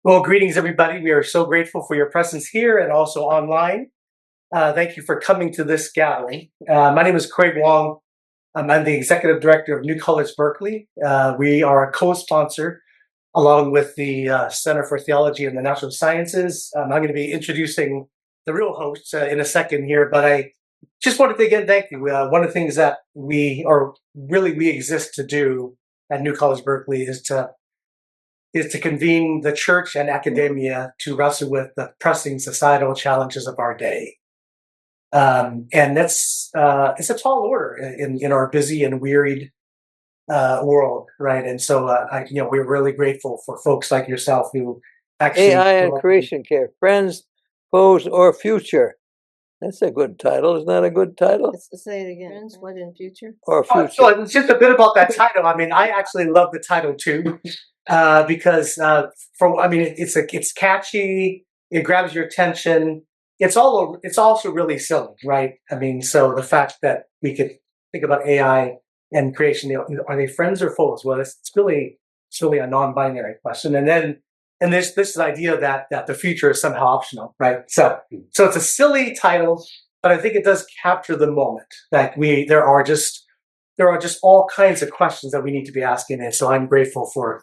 Well, greetings, everybody. We are so grateful for your presence here and also online. Thank you for coming to this gathering. My name is Craig Wong. I'm the executive director of New Colors Berkeley. We are a co-sponsor along with the Center for Theology and the Natural Sciences. I'm going to be introducing the real hosts in a second here, but I just wanted to again thank you. One of the things that we exist to do at New Colors Berkeley is to convene the church and academia to wrestle with the pressing societal challenges of our day. And that's it's a tall order in our busy and wearied world, right? And so, we're really grateful for folks like yourself who actually AI and creation care, friends, foes, or future. That's a good title. Isn't that a good title? Let's say it again. Friends, what in future? Or future. So it's just a bit about that title. I mean, I actually love the title too, because it's catchy. It grabs your attention. It's also really silly, right? I mean, so the fact that we could think about AI and creation, are they friends or foes? Well, it's really a non-binary question. And this idea that the future is somehow optional, right? So it's a silly title, but I think it does capture the moment that there are just all kinds of questions that we need to be asking. And so I'm grateful for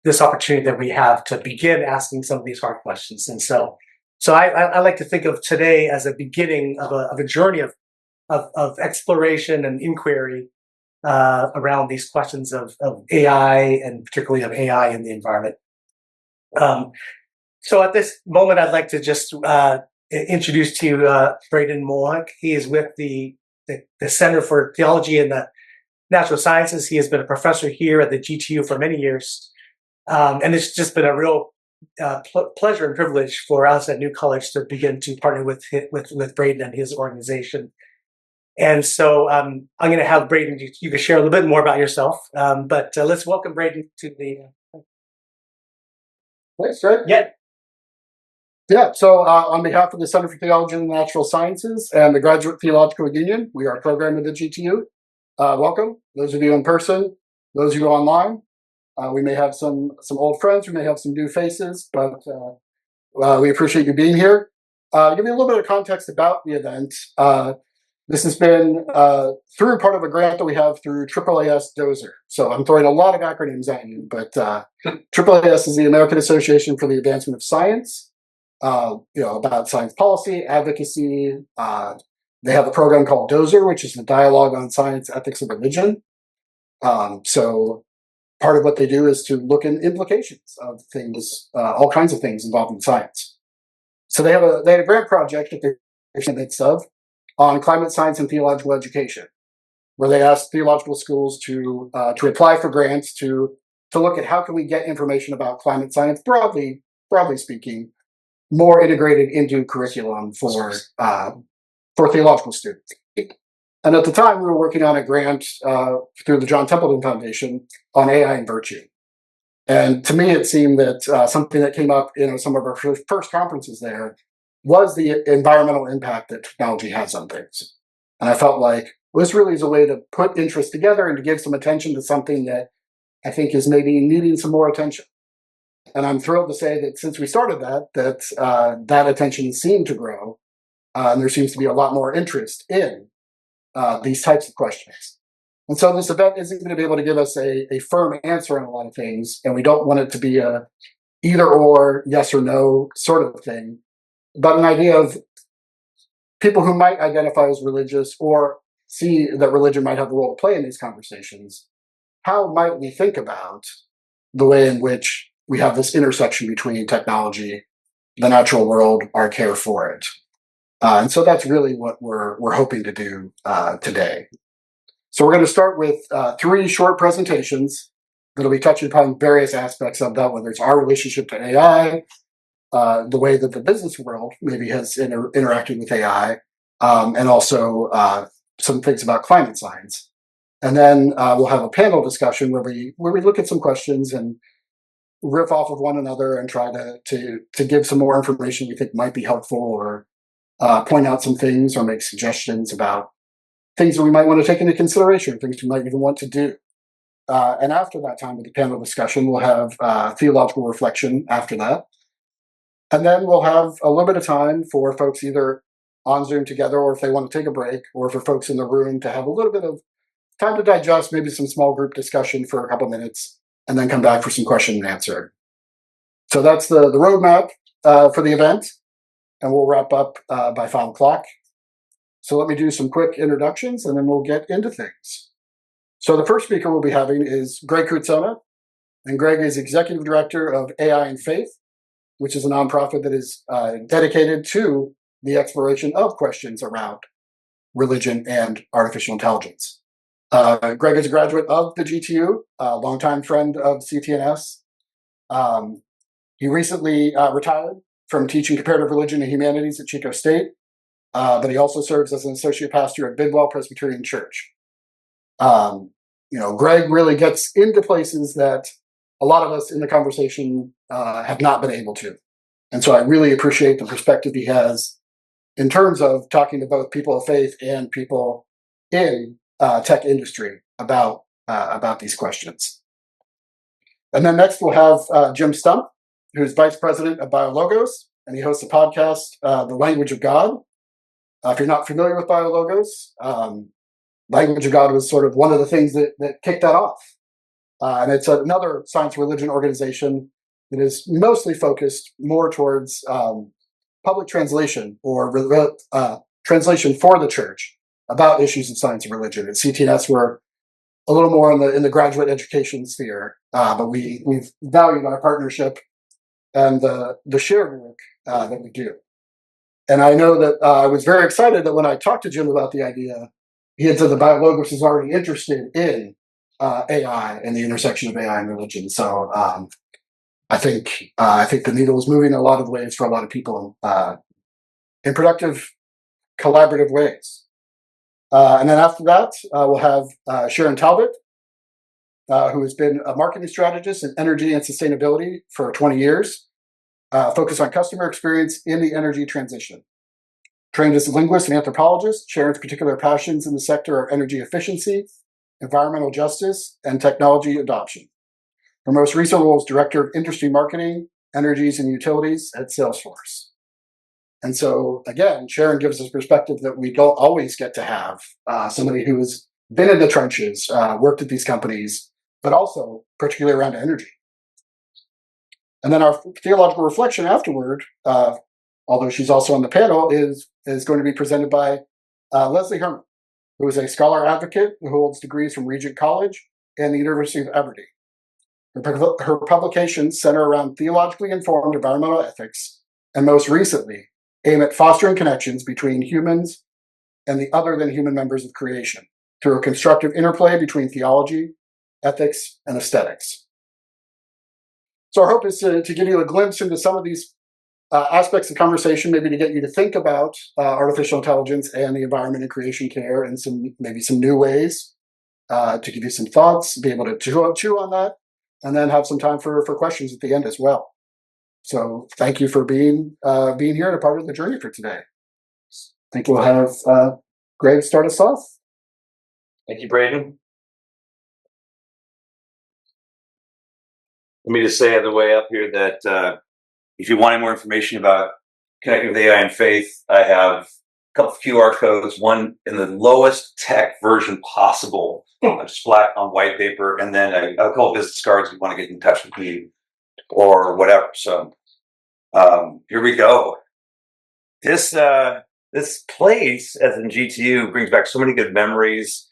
this opportunity that we have to begin asking some of these hard questions. And so I like to think of today as a beginning of a journey of exploration and inquiry around these questions of AI and particularly of AI in the environment. So at this moment, I'd like to just introduce to you Braden Molhoek. He is with the Center for Theology and the Natural Sciences. He has been a professor here at the GTU for many years. And it's just been a real pleasure and privilege for us at New College to begin to partner with Braden and his organization. And so I'm going to have Braden, you can share a little bit more about yourself, but let's welcome Braden to the... Thanks, Greg. Yeah, so on behalf of the Center for Theology and Natural Sciences and the Graduate Theological Union, we are a program of the GTU. Welcome, those of you in person, those of you online. We may have some old friends, we may have some new faces, but we appreciate you being here. Give me a little bit of context about the event. This has been through part of a grant that we have through AAAS Dozer. So I'm throwing a lot of acronyms at you, but AAAS is the American Association for the Advancement of Science, about science policy, advocacy. They have a program called Dozer, which is the Dialogue on Science, Ethics, and Religion. So part of what they do is to look at implications of things, all kinds of things involving science. So they had a grant project that they're in the midst of on climate science and theological education, where they asked theological schools to apply for grants to look at how can we get information about climate science broadly speaking, more integrated into curriculum for theological students. And at the time, we were working on a grant through the John Templeton Foundation on AI and virtue. And to me, it seemed that something that came up in some of our first conferences there was the environmental impact that technology has on things. And I felt like this really is a way to put interest together and to give some attention to something that I think is maybe needing some more attention. And I'm thrilled to say that since we started that attention seemed to grow, and there seems to be a lot more interest in these types of questions. And so this event isn't going to be able to give us a firm answer on a lot of things, and we don't want it to be a either or, yes or no sort of thing, but an idea of people who might identify as religious or see that religion might have a role to play in these conversations. How might we think about the way in which we have this intersection between technology, the natural world, our care for it? And so that's really what we're hoping to do today. So we're going to start with 3 short presentations that'll be touching upon various aspects of that, whether it's our relationship to AI, the way that the business world maybe has interacted with AI, and also some things about climate science. And then we'll have a panel discussion where we look at some questions and riff off of one another and try to give some more information we think might be helpful, or point out some things or make suggestions about things that we might want to take into consideration, things we might even want to do. And after that time with the panel discussion, we'll have theological reflection after that. And then we'll have a little bit of time for folks either on Zoom together, or if they want to take a break, or for folks in the room to have a little bit of time to digest, maybe some small group discussion for a couple minutes, and then come back for some question and answer. So that's the roadmap for the event, and we'll wrap up by 5 o'clock. So let me do some quick introductions, and then we'll get into things. So the first speaker we'll be having is Greg Cootsona, and Greg is Executive Director of AI and Faith, which is a nonprofit that is dedicated to the exploration of questions around religion and artificial intelligence. Greg is a graduate of the GTU, a longtime friend of CTNS. He recently retired from teaching comparative religion and humanities at Chico State, but he also serves as an associate pastor at Bidwell Presbyterian Church. Greg really gets into places that a lot of us in the conversation have not been able to. And so I really appreciate the perspective he has in terms of talking to both people of faith and people in tech industry about these questions. And then next we'll have Jim Stump, who's Vice President of BioLogos, and he hosts a podcast, The Language of God. If you're not familiar with BioLogos, Language of God was sort of one of the things that kicked that off. And it's another science religion organization that is mostly focused more towards public translation or translation for the church about issues of science and religion. At CTNS, we're a little more in the graduate education sphere, but we've valued our partnership and the shared work that we do. And I know that I was very excited that when I talked to Jim about the idea, he had said that BioLogos is already interested in AI and the intersection of AI and religion. So I think the needle is moving in a lot of ways for a lot of people in productive, collaborative ways. And then after that, we'll have Sharon Talbott, who has been a marketing strategist in energy and sustainability for 20 years, focused on customer experience in the energy transition. Trained as a linguist and anthropologist, Sharon's particular passions in the sector are energy efficiency, environmental justice, and technology adoption. Her most recent role is Director of Industry Marketing, Energies and Utilities at Salesforce. And so, again, Sharon gives us perspective that we don't always get to have, somebody who has been in the trenches, worked at these companies, but also particularly around energy. And then our theological reflection afterward, although she's also on the panel, is going to be presented by Leslie Herrmann, who is a scholar advocate who holds degrees from Regent College and the University of Aberdeen. Her publications center around theologically informed environmental ethics, and most recently, aim at fostering connections between humans and the other than human members of creation through a constructive interplay between theology, ethics, and aesthetics. So our hope is to give you a glimpse into some of these aspects of conversation, maybe to get you to think about artificial intelligence and the environment and creation care in some new ways, to give you some thoughts, be able to chew on that, and then have some time for questions at the end as well. So thank you for being here and a part of the journey for today. I think we'll have Greg start us off. Thank you, Braden. Let me just say on the way up here that if you want any more information about connecting with AI and faith, I have a couple of QR codes, one in the lowest tech version possible, just black on white paper, and then a couple of business cards if you want to get in touch with me or whatever. So here we go. This place, as in GTU, brings back so many good memories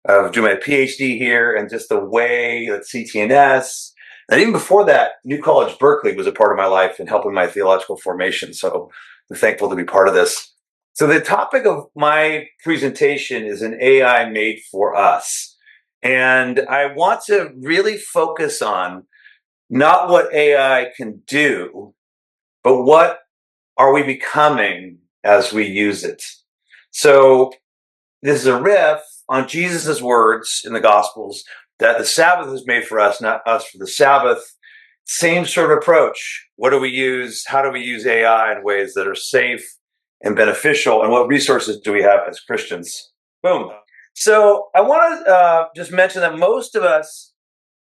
of doing my PhD here and just the way that CTNS, and even before that, New College Berkeley was a part of my life and helping my theological formation. So I'm thankful to be part of this. So the topic of my presentation is an AI made for us. And I want to really focus on not what AI can do, but what are we becoming as we use it. So this is a riff on Jesus' words in the Gospels that the Sabbath is made for us, not us for the Sabbath. Same sort of approach. What do we use? How do we use AI in ways that are safe and beneficial? And what resources do we have as Christians? Boom. So I want to just mention that most of us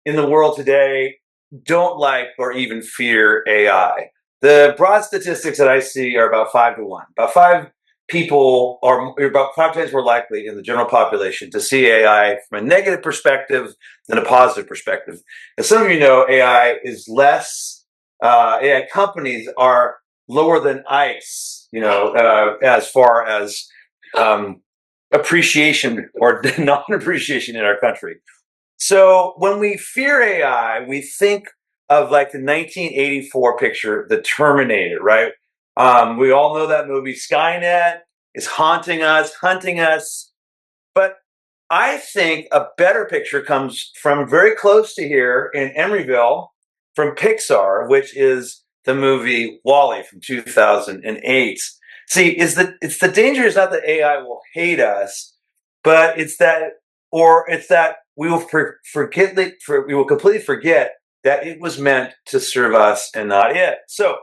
in the world today don't like or even fear AI. The broad statistics that I see are about 5 to 1. About 5 people are about 5 times more likely in the general population to see AI from a negative perspective than a positive perspective. As some of you know, AI is less, AI companies are lower than ICE, as far as appreciation or non-appreciation in our country. So when we fear AI, we think of like the 1984 picture, The Terminator, right? We all know that movie. Skynet is haunting us, hunting us. But I think a better picture comes from very close to here in Emeryville from Pixar, which is the movie WALL-E from 2008. See, it's the danger is not that AI will hate us, but it's that we will we will completely forget that it was meant to serve us and not it. So,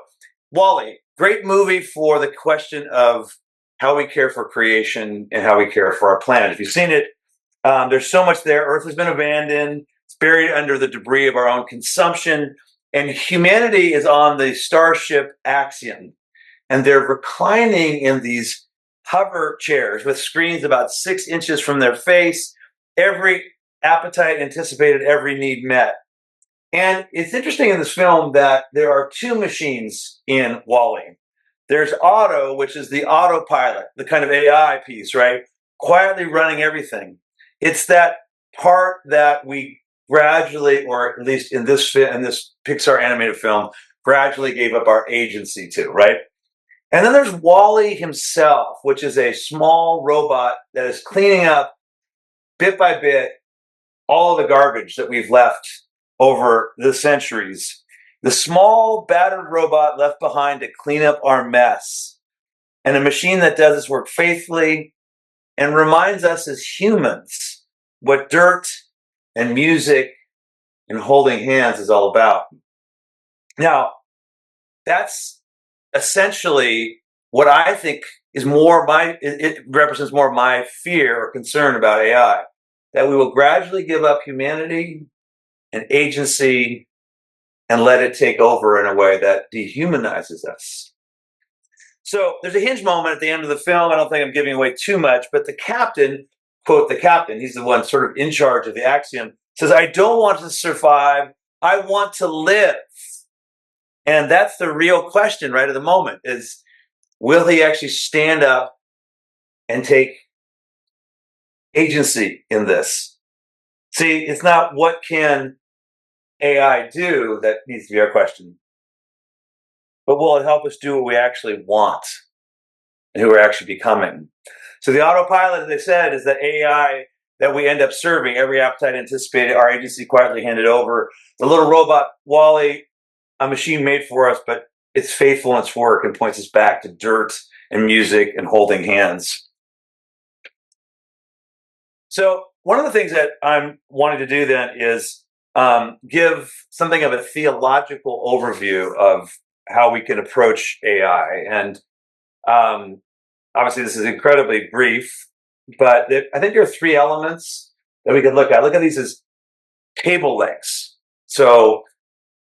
WALL-E, great movie for the question of how we care for creation and how we care for our planet. If you've seen it, there's so much there. Earth has been abandoned. It's buried under the debris of our own consumption. And humanity is on the Starship Axiom. And they're reclining in these hover chairs with screens about 6 inches from their face. Every appetite anticipated, every need met. And it's interesting in this film that there are 2 machines in WALL-E. There's Otto, which is the autopilot, the kind of AI piece, right? Quietly running everything. It's that part that we gradually, or at least in this Pixar animated film, gradually gave up our agency to, right? And then there's WALL-E himself, which is a small robot that is cleaning up bit by bit all of the garbage that we've left over the centuries. The small battered robot left behind to clean up our mess. And a machine that does its work faithfully and reminds us as humans what dirt and music and holding hands is all about. Now, that's essentially what I think is it represents more of my fear or concern about AI, that we will gradually give up humanity and agency and let it take over in a way that dehumanizes us. So there's a hinge moment at the end of the film. I don't think I'm giving away too much, but the captain, quote, the captain, he's the one sort of in charge of the Axiom, says, "I don't want to survive. I want to live." And that's the real question right at the moment is, will he actually stand up and take agency in this? See, it's not what can AI do that needs to be our question, but will it help us do what we actually want and who we're actually becoming? So the autopilot, as I said, is the AI that we end up serving. Every appetite anticipated, our agency quietly handed over. The little robot, WALL-E, a machine made for us, but it's faithful in its work and points us back to dirt and music and holding hands. So one of the things that I'm wanting to do then is give something of a theological overview of how we can approach AI. And obviously this is incredibly brief, but I think there are 3 elements that we can look at. Look at these as table legs. So,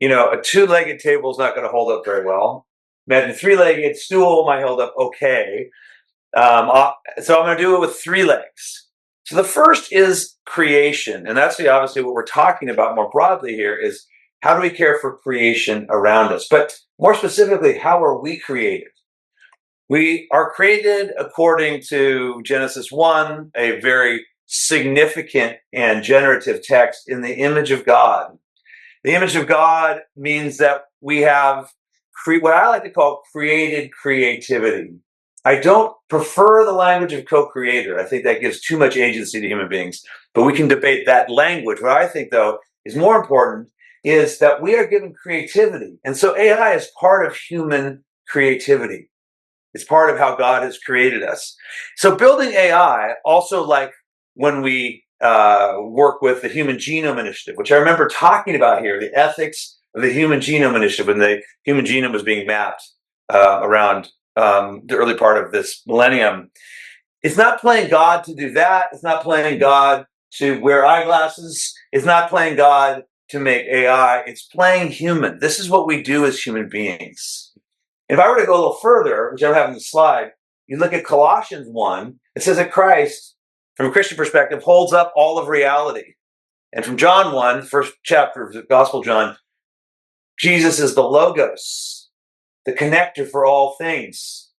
a 2-legged table is not going to hold up very well. Imagine a 3-legged stool might hold up okay. So I'm going to do it with 3 legs. So the first is creation. And that's obviously what we're talking about more broadly here is how do we care for creation around us? But more specifically, how are we created? We are created according to Genesis 1, a very significant and generative text, in the image of God. The image of God means that we have what I like to call created creativity. I don't prefer the language of co-creator. I think that gives too much agency to human beings, but we can debate that language. What I think, though, is more important is that we are given creativity. And so AI is part of human creativity. It's part of how God has created us. So building AI, also like when we work with the Human Genome Initiative, which I remember talking about here, the ethics of the Human Genome Initiative when the human genome was being mapped around the early part of this millennium. It's not playing God to do that. It's not playing God to wear eyeglasses. It's not playing God to make AI. It's playing human. This is what we do as human beings. If I were to go a little further, which I don't have in the slide, you look at Colossians 1, it says that Christ, from a Christian perspective, holds up all of reality. And from John 1, first chapter of the Gospel of John, Jesus is the Logos, the connector for all things.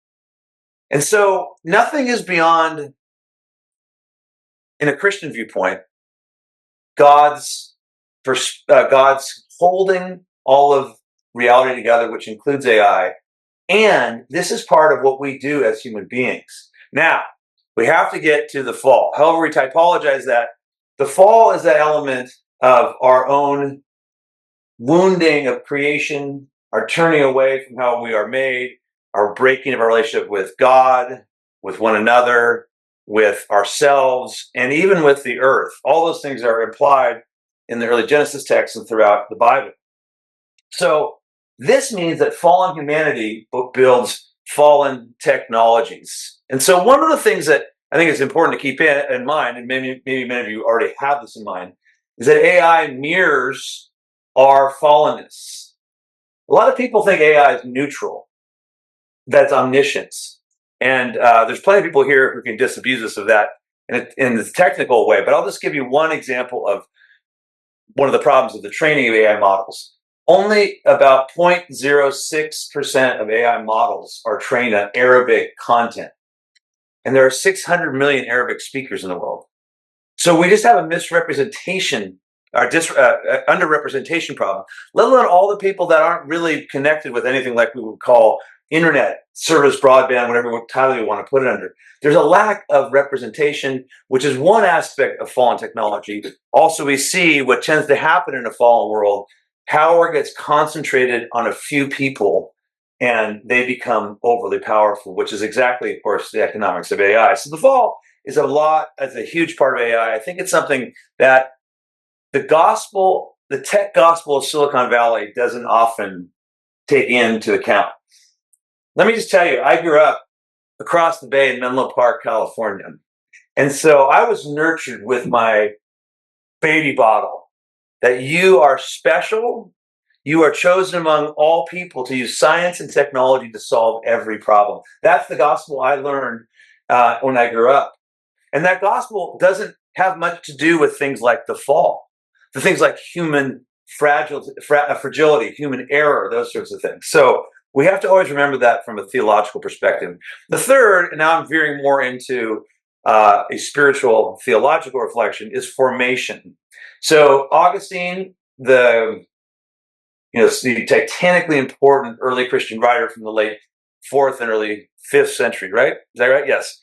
And so nothing is beyond, in a Christian viewpoint, God's holding all of reality together, which includes AI. And this is part of what we do as human beings. Now, we have to get to the fall. However we typologize that, the fall is that element of our own wounding of creation, our turning away from how we are made, our breaking of our relationship with God, with one another, with ourselves, and even with the earth. All those things are implied in the early Genesis texts and throughout the Bible. So this means that fallen humanity builds fallen technologies. And so one of the things that I think is important to keep in mind, and maybe many of you already have this in mind, is that AI mirrors our fallenness. A lot of people think AI is neutral, that's omniscience. And there's plenty of people here who can disabuse us of that in the technical way, but I'll just give you one example of one of the problems of the training of AI models. Only about 0.06% of AI models are trained on Arabic content. And there are 600 million Arabic speakers in the world. So we just have a misrepresentation or underrepresentation problem, let alone all the people that aren't really connected with anything like we would call internet, service, broadband, whatever title you want to put it under. There's a lack of representation, which is one aspect of fallen technology. Also, we see what tends to happen in a fallen world. Power gets concentrated on a few people and they become overly powerful, which is exactly, of course, the economics of AI. So the fall is a huge part of AI. I think it's something that the tech gospel of Silicon Valley doesn't often take into account. Let me just tell you, I grew up across the bay in Menlo Park, California. And so I was nurtured with my baby bottle that you are special. You are chosen among all people to use science and technology to solve every problem. That's the gospel I learned when I grew up. And that gospel doesn't have much to do with things like the fall, the things like human fragility, human error, those sorts of things. So we have to always remember that from a theological perspective. The third, and now I'm veering more into a spiritual theological reflection, is formation. So Augustine, the titanically important early Christian writer from the late 4th and early 5th century, right? Is that right? Yes.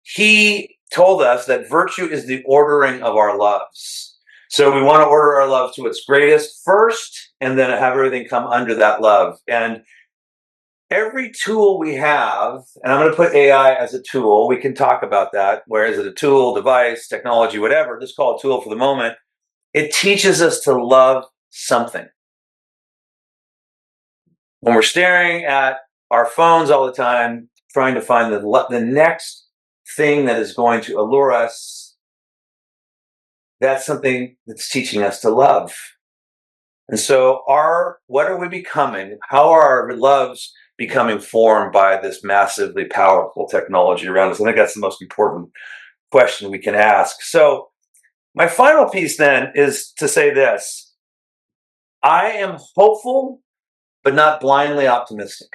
He told us that virtue is the ordering of our loves. So we want to order our love to its greatest first, and then have everything come under that love. And every tool we have, and I'm going to put AI as a tool, we can talk about that. Where is it a tool, device, technology, whatever, just call it a tool for the moment. It teaches us to love something. When we're staring at our phones all the time, trying to find the next thing that is going to allure us, that's something that's teaching us to love. And so what are we becoming? How are our loves becoming formed by this massively powerful technology around us? I think that's the most important question we can ask. So my final piece then is to say this. I am hopeful, but not blindly optimistic.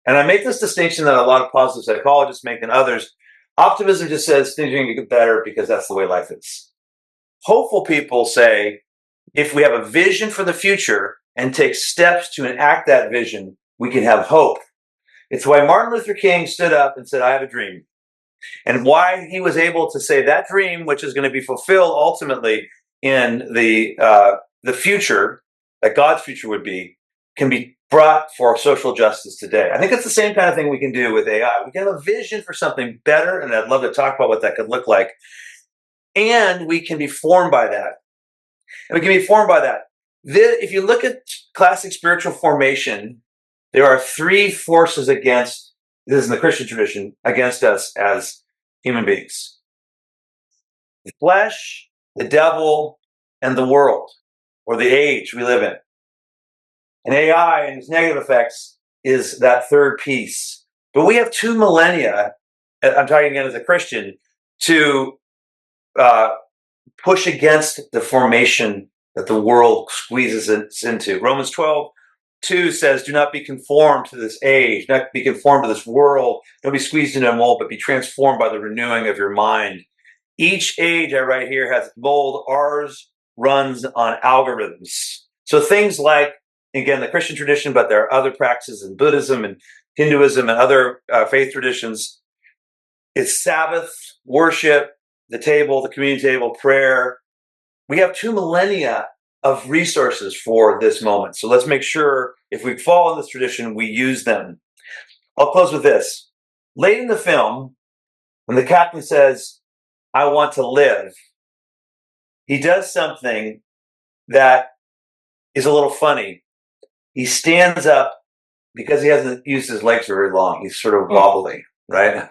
And I make this distinction that a lot of positive psychologists make and others. Optimism just says things are going to get better because that's the way life is. Hopeful people say, if we have a vision for the future and take steps to enact that vision, we can have hope. It's why Martin Luther King stood up and said, I have a dream. And why he was able to say that dream, which is going to be fulfilled ultimately in the future, that God's future would be, can be brought for social justice today. I think it's the same kind of thing we can do with AI. We can have a vision for something better, and I'd love to talk about what that could look like. And we can be formed by that. If you look at classic spiritual formation, there are three forces against, this is in the Christian tradition, against us as human beings. The flesh, the devil, and the world. or the age we live in. And AI and its negative effects is that third piece. But we have 2 millennia, I'm talking again as a Christian, to push against the formation that the world squeezes us into. Romans 12:2 says, do not be conformed to this age, not be conformed to this world, don't be squeezed into a mold, but be transformed by the renewing of your mind. Each age I write here has its mold. Ours runs on algorithms. So things like, again, the Christian tradition, but there are other practices in Buddhism and Hinduism and other faith traditions. It's Sabbath, worship, the table, the communion table, prayer. We have 2 millennia of resources for this moment. So let's make sure if we fall in this tradition, we use them. I'll close with this. Late in the film, when the captain says, I want to live, he does something that is a little funny. He stands up because he hasn't used his legs very long. He's sort of wobbly, right?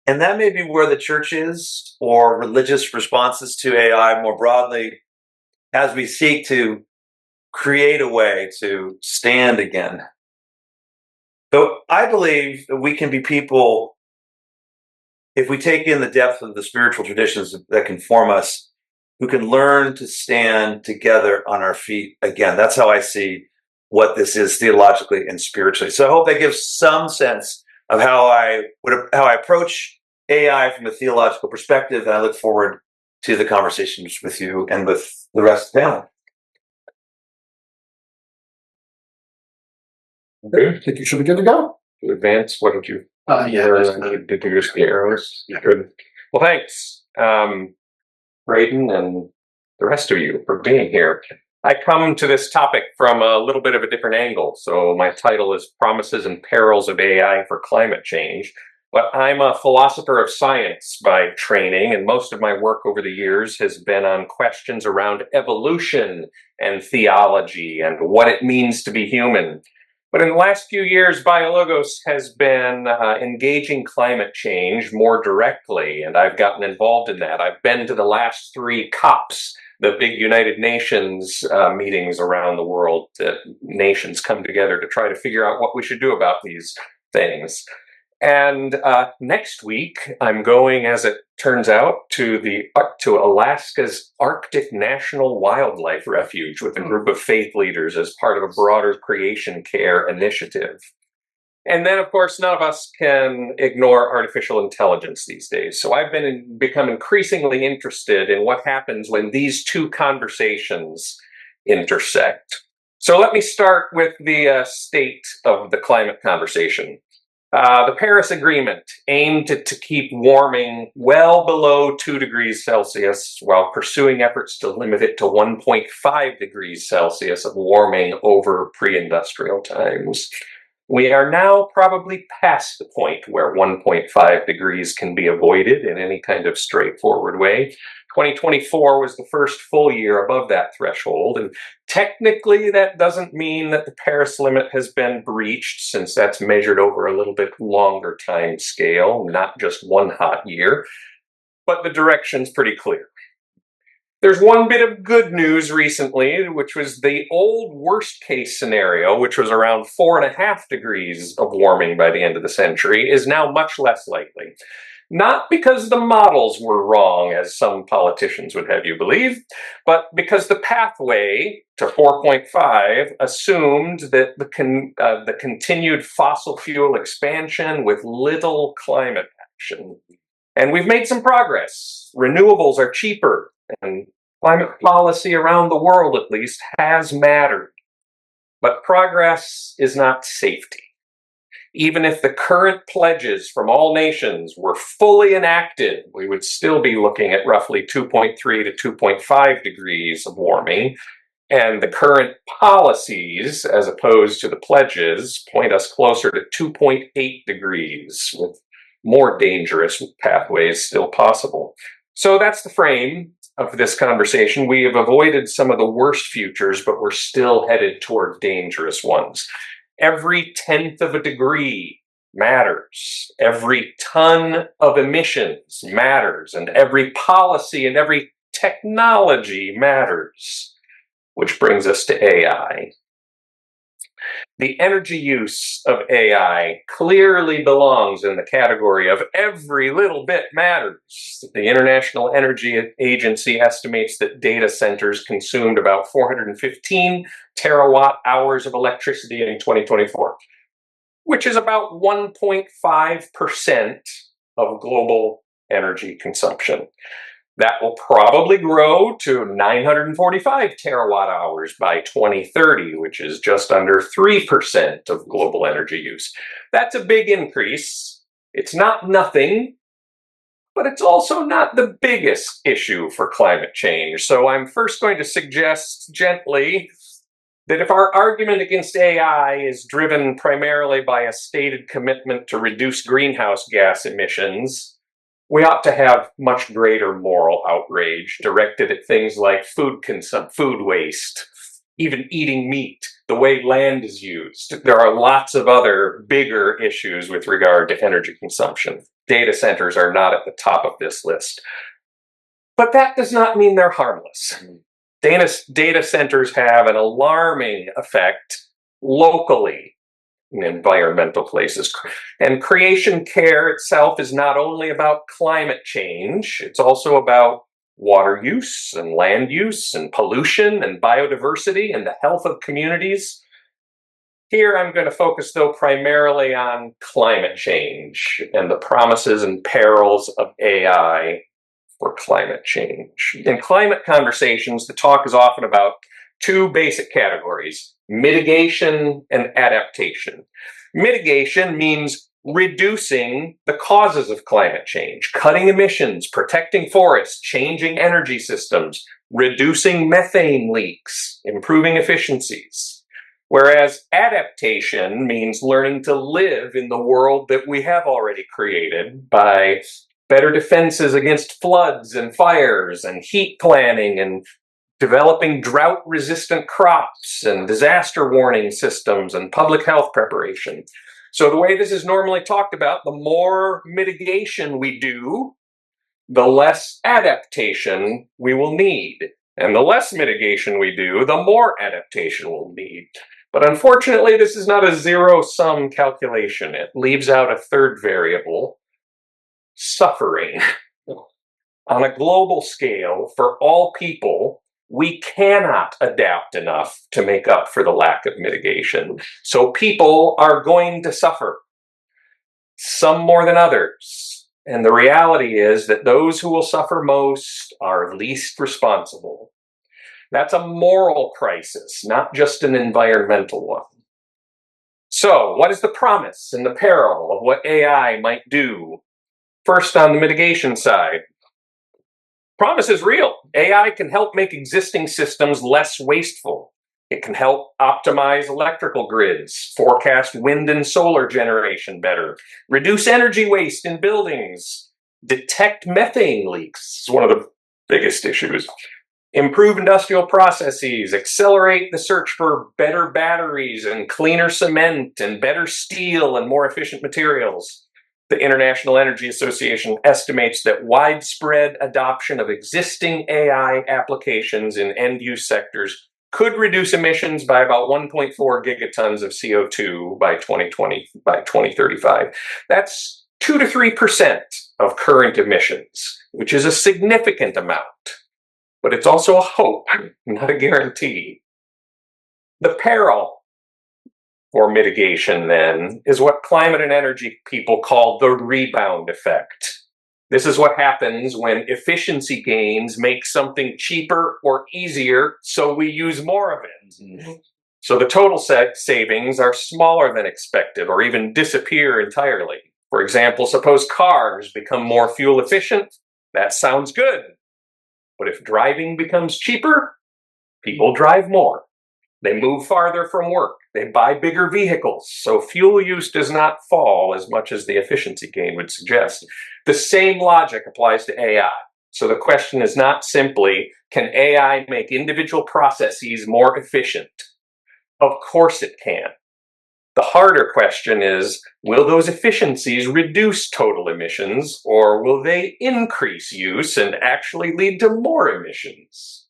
And that may be where the church is, or religious responses to AI more broadly, as we seek to create a way to stand again. So I believe that we can be people, if we take in the depth of the spiritual traditions that can form us, who can learn to stand together on our feet again. That's how I see what this is theologically and spiritually. So I hope that gives some sense of how I approach AI from a theological perspective, and I look forward to the conversations with you and with the rest of the panel. I think you should be good to go. To advance, what did you? Did you use the arrows? Good. Well, thanks, Braden, and the rest of you for being here. I come to this topic from a little bit of a different angle. So my title is Promises and Perils of AI for Climate Change. But I'm a philosopher of science by training, and most of my work over the years has been on questions around evolution and theology and what it means to be human. But in the last few years, Biologos has been engaging climate change more directly, and I've gotten involved in that. I've been to the last 3 COPs, the big United Nations meetings around the world that nations come together to try to figure out what we should do about these things. And next week, I'm going, as it turns out, to Alaska's Arctic National Wildlife Refuge with a group of faith leaders as part of a broader creation care initiative. And then, of course, none of us can ignore artificial intelligence these days. So I've become increasingly interested in what happens when these 2 conversations intersect. So let me start with the state of the climate conversation. The Paris Agreement aimed to keep warming well below 2 degrees Celsius while pursuing efforts to limit it to 1.5 degrees Celsius of warming over pre-industrial times. We are now probably past the point where 1.5 degrees can be avoided in any kind of straightforward way. 2024 was the first full year above that threshold, and technically that doesn't mean that the Paris limit has been breached, since that's measured over a little bit longer time scale, not just one hot year, but the direction's pretty clear. There's one bit of good news recently, which was the old worst case scenario, which was around 4.5 degrees of warming by the end of the century, is now much less likely. Not because the models were wrong, as some politicians would have you believe, but because the pathway to 4.5 assumed that the continued fossil fuel expansion with little climate action. And we've made some progress. Renewables are cheaper, and climate policy around the world, at least, has mattered. But progress is not safety. Even if the current pledges from all nations were fully enacted, we would still be looking at roughly 2.3 to 2.5 degrees of warming. And the current policies, as opposed to the pledges, point us closer to 2.8 degrees, with more dangerous pathways still possible. So that's the frame of this conversation. We have avoided some of the worst futures, but we're still headed toward dangerous ones. Every 1/10 of a degree matters. Every ton of emissions matters. And every policy and every technology matters. Which brings us to AI. The energy use of AI clearly belongs in the category of every little bit matters. The International Energy Agency estimates that data centers consumed about 415 terawatt hours of electricity in 2024, which is about 1.5% of global energy consumption. That will probably grow to 945 terawatt hours by 2030, which is just under 3% of global energy use. That's a big increase. It's not nothing, but it's also not the biggest issue for climate change. So I'm first going to suggest gently that if our argument against AI is driven primarily by a stated commitment to reduce greenhouse gas emissions, we ought to have much greater moral outrage directed at things like food waste, even eating meat, the way land is used. There are lots of other bigger issues with regard to energy consumption. Data centers are not at the top of this list. But that does not mean they're harmless. Data centers have an alarming effect locally in environmental places. And creation care itself is not only about climate change, it's also about water use and land use and pollution and biodiversity and the health of communities. Here I'm going to focus, though, primarily on climate change and the promises and perils of AI for climate change. In climate conversations, the talk is often about two basic categories: mitigation and adaptation. Mitigation means reducing the causes of climate change, cutting emissions, protecting forests, changing energy systems, reducing methane leaks, improving efficiencies. Whereas adaptation means learning to live in the world that we have already created by better defenses against floods and fires and heat planning and developing drought-resistant crops and disaster warning systems and public health preparation. So the way this is normally talked about, the more mitigation we do, the less adaptation we will need. And the less mitigation we do, the more adaptation we'll need. But unfortunately, this is not a zero-sum calculation. It leaves out a third variable: suffering. On a global scale, for all people, we cannot adapt enough to make up for the lack of mitigation. So people are going to suffer, some more than others. And the reality is that those who will suffer most are least responsible. That's a moral crisis, not just an environmental one. So, what is the promise and the peril of what AI might do? First, on the mitigation side, promise is real. AI can help make existing systems less wasteful. It can help optimize electrical grids, forecast wind and solar generation better, reduce energy waste in buildings, detect methane leaks. It's one of the biggest issues. Improve industrial processes, accelerate the search for better batteries and cleaner cement and better steel and more efficient materials. The International Energy Association estimates that widespread adoption of existing AI applications in end-use sectors could reduce emissions by about 1.4 gigatons of CO2 by 2035. That's 2 to 3% of current emissions, which is a significant amount. But it's also a hope, not a guarantee. The peril for mitigation, then, is what climate and energy people call the rebound effect. This is what happens when efficiency gains make something cheaper or easier, so we use more of it. So the total savings are smaller than expected or even disappear entirely. For example, suppose cars become more fuel efficient. That sounds good. But if driving becomes cheaper, people drive more. They move farther from work. They buy bigger vehicles. So fuel use does not fall as much as the efficiency gain would suggest. The same logic applies to AI. So the question is not simply, can AI make individual processes more efficient? Of course it can. The harder question is, will those efficiencies reduce total emissions, or will they increase use and actually lead to more emissions?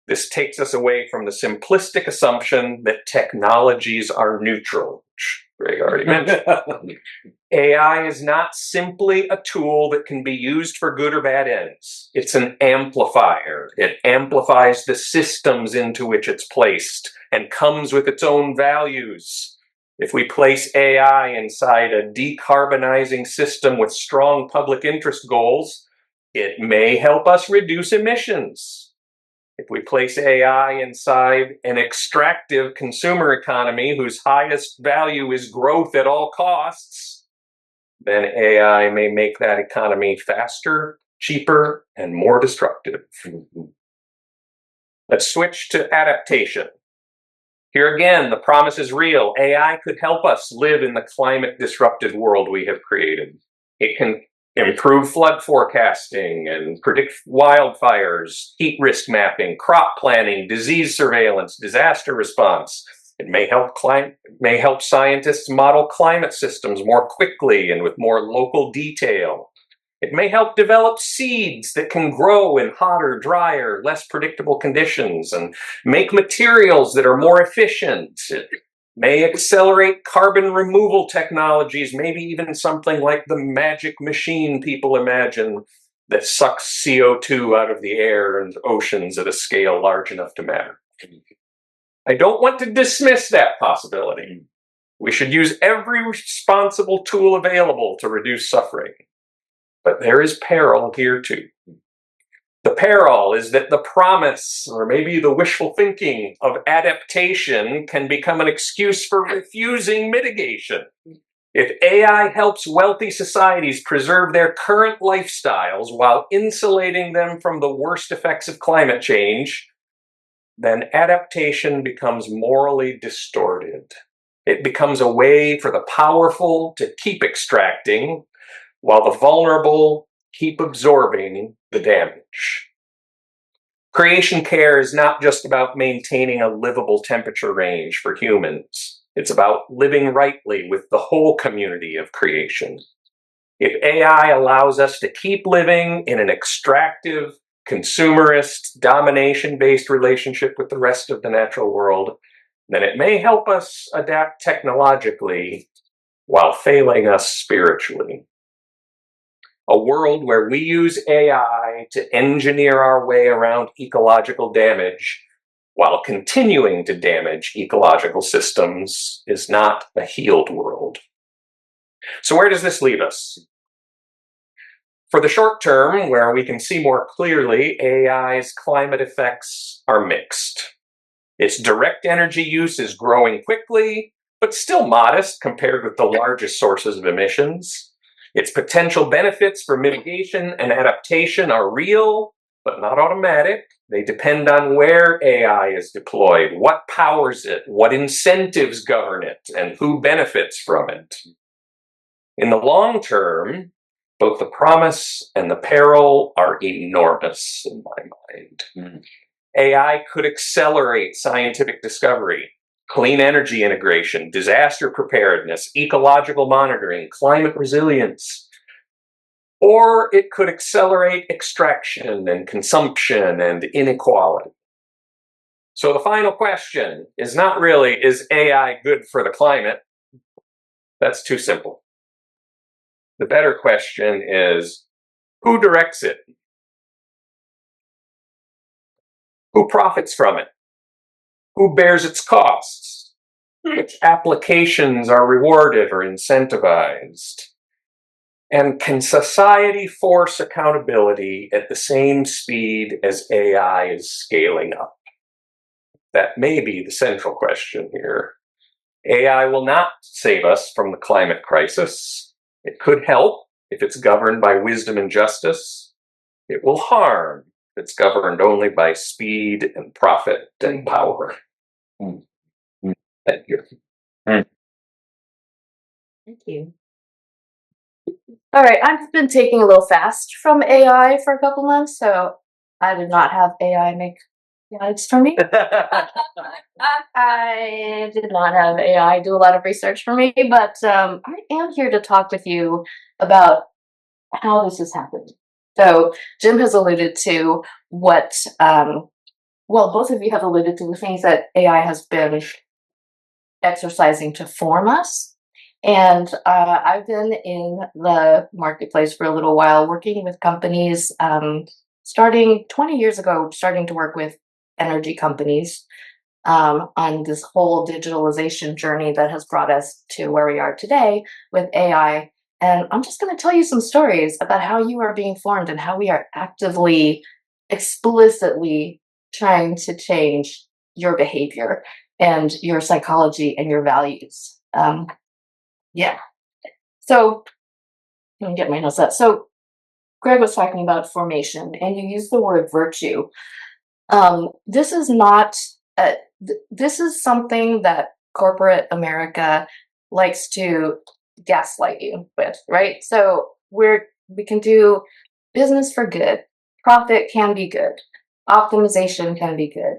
This takes us away from the simplistic assumption that technologies are neutral, which Greg already mentioned. AI is not simply a tool that can be used for good or bad ends. It's an amplifier. It amplifies the systems into which it's placed and comes with its own values. If we place AI inside a decarbonizing system with strong public interest goals, it may help us reduce emissions. If we place AI inside an extractive consumer economy whose highest value is growth at all costs, then AI may make that economy faster, cheaper, and more destructive. Let's switch to adaptation. Here again, the promise is real. AI could help us live in the climate-disrupted world we have created. It can improve flood forecasting and predict wildfires, heat risk mapping, crop planning, disease surveillance, disaster response. It may help scientists model climate systems more quickly and with more local detail. It may help develop seeds that can grow in hotter, drier, less predictable conditions and make materials that are more efficient. It may accelerate carbon removal technologies, maybe even something like the magic machine people imagine that sucks CO2 out of the air and oceans at a scale large enough to matter. I don't want to dismiss that possibility. We should use every responsible tool available to reduce suffering. But there is peril here too. The peril is that the promise, or maybe the wishful thinking, of adaptation can become an excuse for refusing mitigation. If AI helps wealthy societies preserve their current lifestyles while insulating them from the worst effects of climate change, then adaptation becomes morally distorted. It becomes a way for the powerful to keep extracting, while the vulnerable keep absorbing the damage. Creation care is not just about maintaining a livable temperature range for humans. It's about living rightly with the whole community of creation. If AI allows us to keep living in an extractive, consumerist, domination-based relationship with the rest of the natural world, then it may help us adapt technologically while failing us spiritually. A world where we use AI to engineer our way around ecological damage while continuing to damage ecological systems is not a healed world. So where does this leave us? For the short term, where we can see more clearly, AI's climate effects are mixed. Its direct energy use is growing quickly, but still modest compared with the largest sources of emissions. Its potential benefits for mitigation and adaptation are real, but not automatic. They depend on where AI is deployed, what powers it, what incentives govern it, and who benefits from it. In the long term, both the promise and the peril are enormous in my mind. AI could accelerate scientific discovery, clean energy integration, disaster preparedness, ecological monitoring, climate resilience. Or it could accelerate extraction and consumption and inequality. So the final question is not really, is AI good for the climate? That's too simple. The better question is, who directs it? Who profits from it? Who bears its costs? Which applications are rewarded or incentivized? And can society force accountability at the same speed as AI is scaling up? That may be the central question here. AI will not save us from the climate crisis. It could help if it's governed by wisdom and justice. It will harm if it's governed only by speed and profit and power. Thank you. Thank you. All right, I've been taking a little fast from AI for a couple months, so I did not have AI make Yeah, it's for me. I did not have AI do a lot of research for me, but I am here to talk with you about how this has happened. So Jim has alluded to what, well, both of you have alluded to the things that AI has been exercising to form us. And I've been in the marketplace for a little while, working with companies, starting 20 years ago, starting to work with energy companies on this whole digitalization journey that has brought us to where we are today with AI. And I'm just going to tell you some stories about how you are being formed and how we are actively, explicitly trying to change your behavior and your psychology and your values. Yeah. So let me get my notes up. So Greg was talking about formation, and you used the word virtue. This is not. This is something that corporate America likes to gaslight you with, right? So we can do business for good. Profit can be good. Optimization can be good.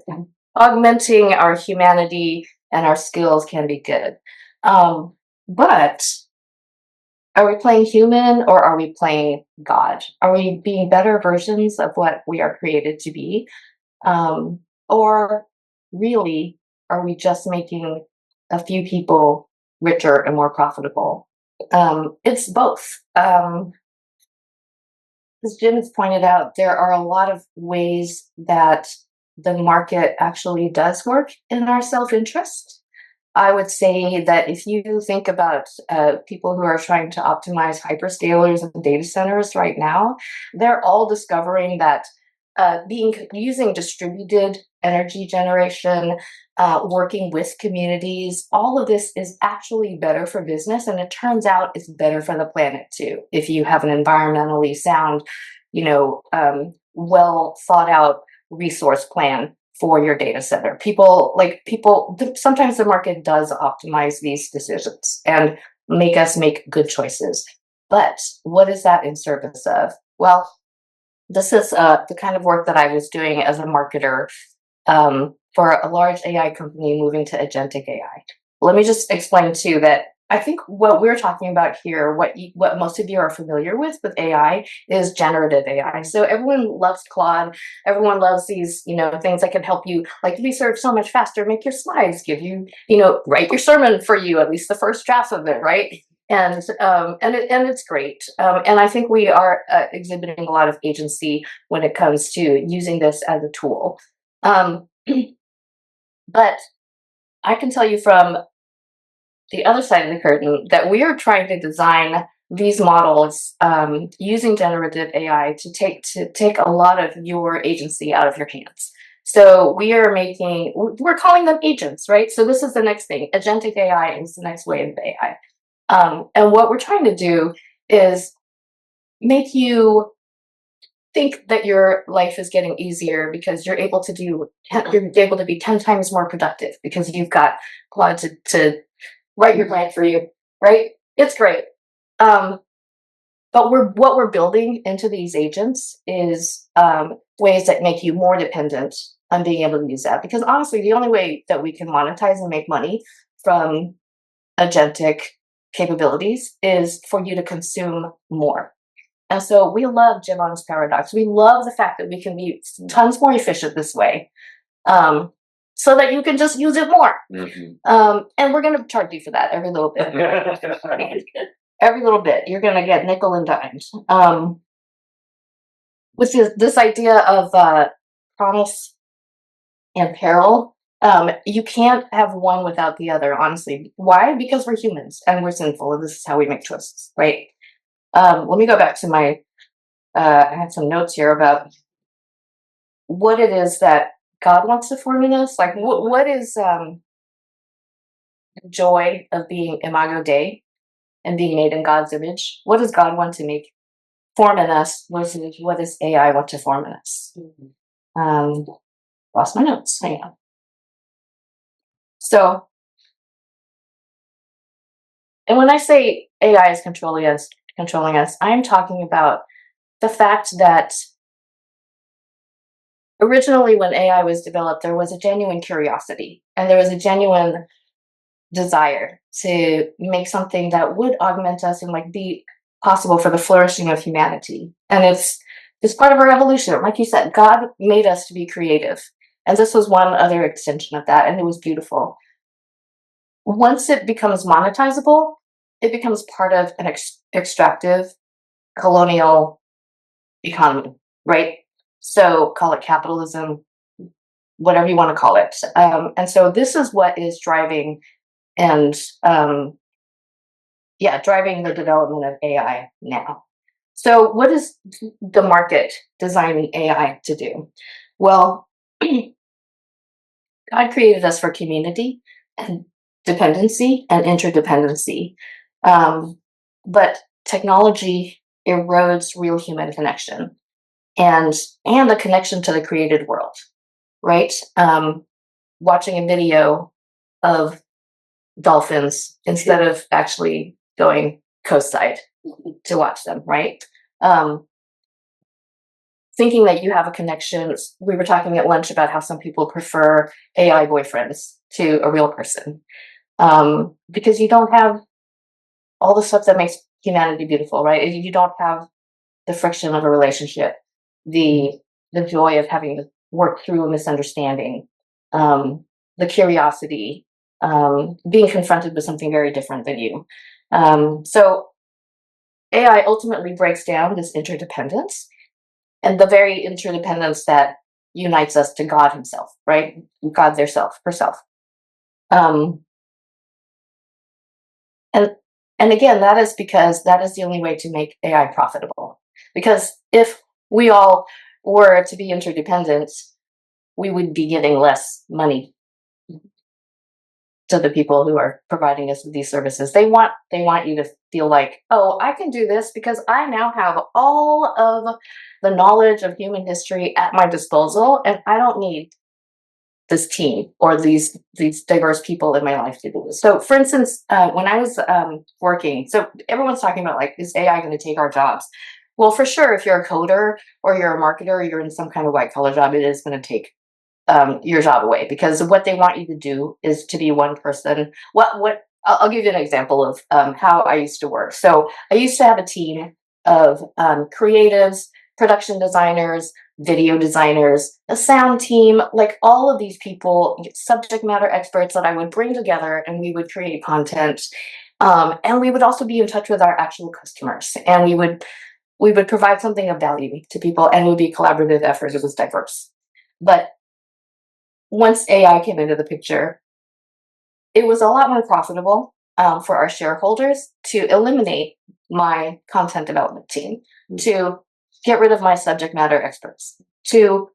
Augmenting our humanity and our skills can be good. But are we playing human or are we playing God? Are we being better versions of what we are created to be? Or really, are we just making a few people richer and more profitable? It's both. As Jim has pointed out, there are a lot of ways that the market actually does work in our self-interest. I would say that if you think about people who are trying to optimize hyperscalers and data centers right now, they're all discovering that using distributed energy generation, working with communities, all of this is actually better for business, and it turns out it's better for the planet too. If you have an environmentally sound, well thought out resource plan for your data center. Sometimes the market does optimize these decisions and make us make good choices. But what is that in service of? Well, this is the kind of work that I was doing as a marketer for a large AI company moving to agentic AI. Let me just explain too that I think what we're talking about here, what most of you are familiar with AI, is generative AI. So everyone loves Claude. Everyone loves these, things that can help you like research so much faster, make your slides, give you, write your sermon for you, at least the first draft of it, right? And it's great. And I think we are exhibiting a lot of agency when it comes to using this as a tool. But I can tell you from the other side of the curtain that we are trying to design these models using generative AI to take a lot of your agency out of your hands. So we're calling them agents, right? So this is the next thing. Agentic AI is the next wave of AI. And what we're trying to do is make you think that your life is getting easier because you're able to be 10 times more productive because you've got Claude to write your plan for you, right? It's great. But what we're building into these agents is ways that make you more dependent on being able to use that. Because honestly, the only way that we can monetize and make money from agentic capabilities is for you to consume more. And so we love Jimon's paradox. We love the fact that we can be tons more efficient this way, so that you can just use it more. Mm-hmm. And we're going to charge you for that every little bit. Every little bit. You're going to get nickel and dimes. With this idea of promise and peril, you can't have one without the other, honestly. Why? Because we're humans and we're sinful, and this is how we make choices, right? Let me go back to my, I had some notes here about what it is that God wants to form in us. Like, what is joy of being imago Dei and being made in God's image? What does God want to form in us versus what does AI want to form in us? Lost my notes. Hang on. So, and when I say AI is controlling us, I'm talking about the fact that originally when AI was developed, there was a genuine curiosity and there was a genuine desire to make something that would augment us and like be possible for the flourishing of humanity. And it's part of our evolution. Like you said, God made us to be creative. And this was one other extension of that, and it was beautiful. Once it becomes monetizable, it becomes part of an extractive colonial economy, right? So call it capitalism, whatever you want to call it. And so this is what is driving and driving the development of AI now. So what is the market designing AI to do? Well, God created us for community and dependency and interdependency. But technology erodes real human connection and the connection to the created world, right? Watching a video of dolphins instead of actually going coastside to watch them, right? Thinking that you have a connection. We were talking at lunch about how some people prefer AI boyfriends to a real person, because you don't have all the stuff that makes humanity beautiful, right? You don't have the friction of a relationship, the joy of having to work through a misunderstanding, the curiosity, being confronted with something very different than you. So AI ultimately breaks down this interdependence and the very interdependence that unites us to God himself, right? God herself. And again, that is because that is the only way to make AI profitable. Because if we all were to be interdependent, we would be giving less money to the people who are providing us with these services. They want you to feel like, oh, I can do this because I now have all of the knowledge of human history at my disposal, and I don't need this team or these diverse people in my life to do this. So, for instance, when I was working, so everyone's talking about like, is AI going to take our jobs? Well, for sure, if you're a coder or you're a marketer, or you're in some kind of white collar job, it is going to take your job away, because what they want you to do is to be one person. I'll give you an example of how I used to work. So I used to have a team of creatives, production designers, video designers, a sound team, like all of these people, subject matter experts that I would bring together, and we would create content. And we would also be in touch with our actual customers, and we would provide something of value to people, and it would be a collaborative effort. It was diverse. But once AI came into the picture, it was a lot more profitable for our shareholders to eliminate my content development team, to get rid of my subject matter experts, to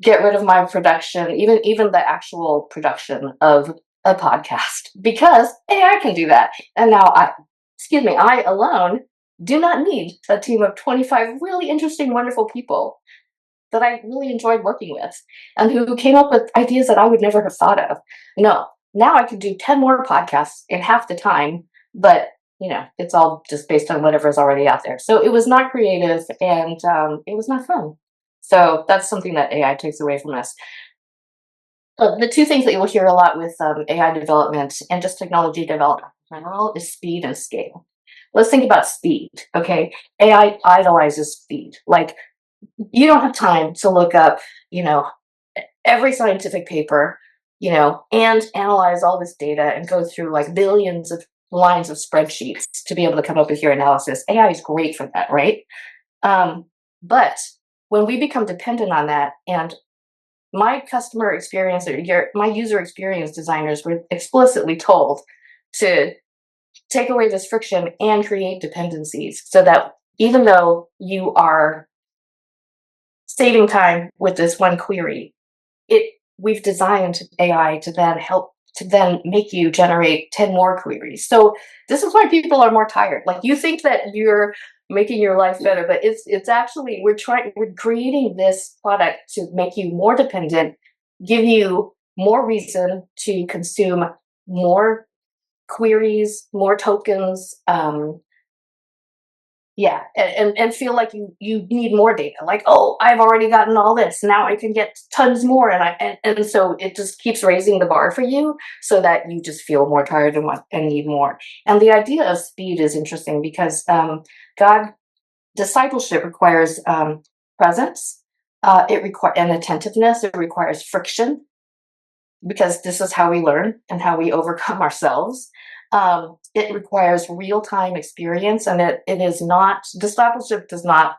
get rid of my production, even the actual production of a podcast, because AI can do that. And now I alone do not need a team of 25 really interesting, wonderful people that I really enjoyed working with and who came up with ideas that I would never have thought of. No, now I can do 10 more podcasts in half the time, but it's all just based on whatever is already out there. So it was not creative, and it was not fun. So that's something that AI takes away from us. The two things that you will hear a lot with AI development and just technology development in general is speed and scale. Let's think about speed, okay? AI idolizes speed. Like, you don't have time to look up, every scientific paper, and analyze all this data and go through like billions of lines of spreadsheets to be able to come up with your analysis. AI is great for that, right? But when we become dependent on that, and my customer experience or my user experience designers were explicitly told to take away this friction and create dependencies, so that even though you are saving time with this one query, we've designed AI to then make you generate 10 more queries. So this is why people are more tired. Like, you think that you're making your life better, but it's actually, we're creating this product to make you more dependent, give you more reason to consume more queries, more tokens, Yeah, and feel like you need more data. Like, oh, I've already gotten all this. Now I can get tons more, and so it just keeps raising the bar for you, so that you just feel more tired and need more. And the idea of speed is interesting because God discipleship requires presence. It requires and attentiveness. It requires friction because this is how we learn and how we overcome ourselves. It requires real-time experience, and it is not, discipleship does not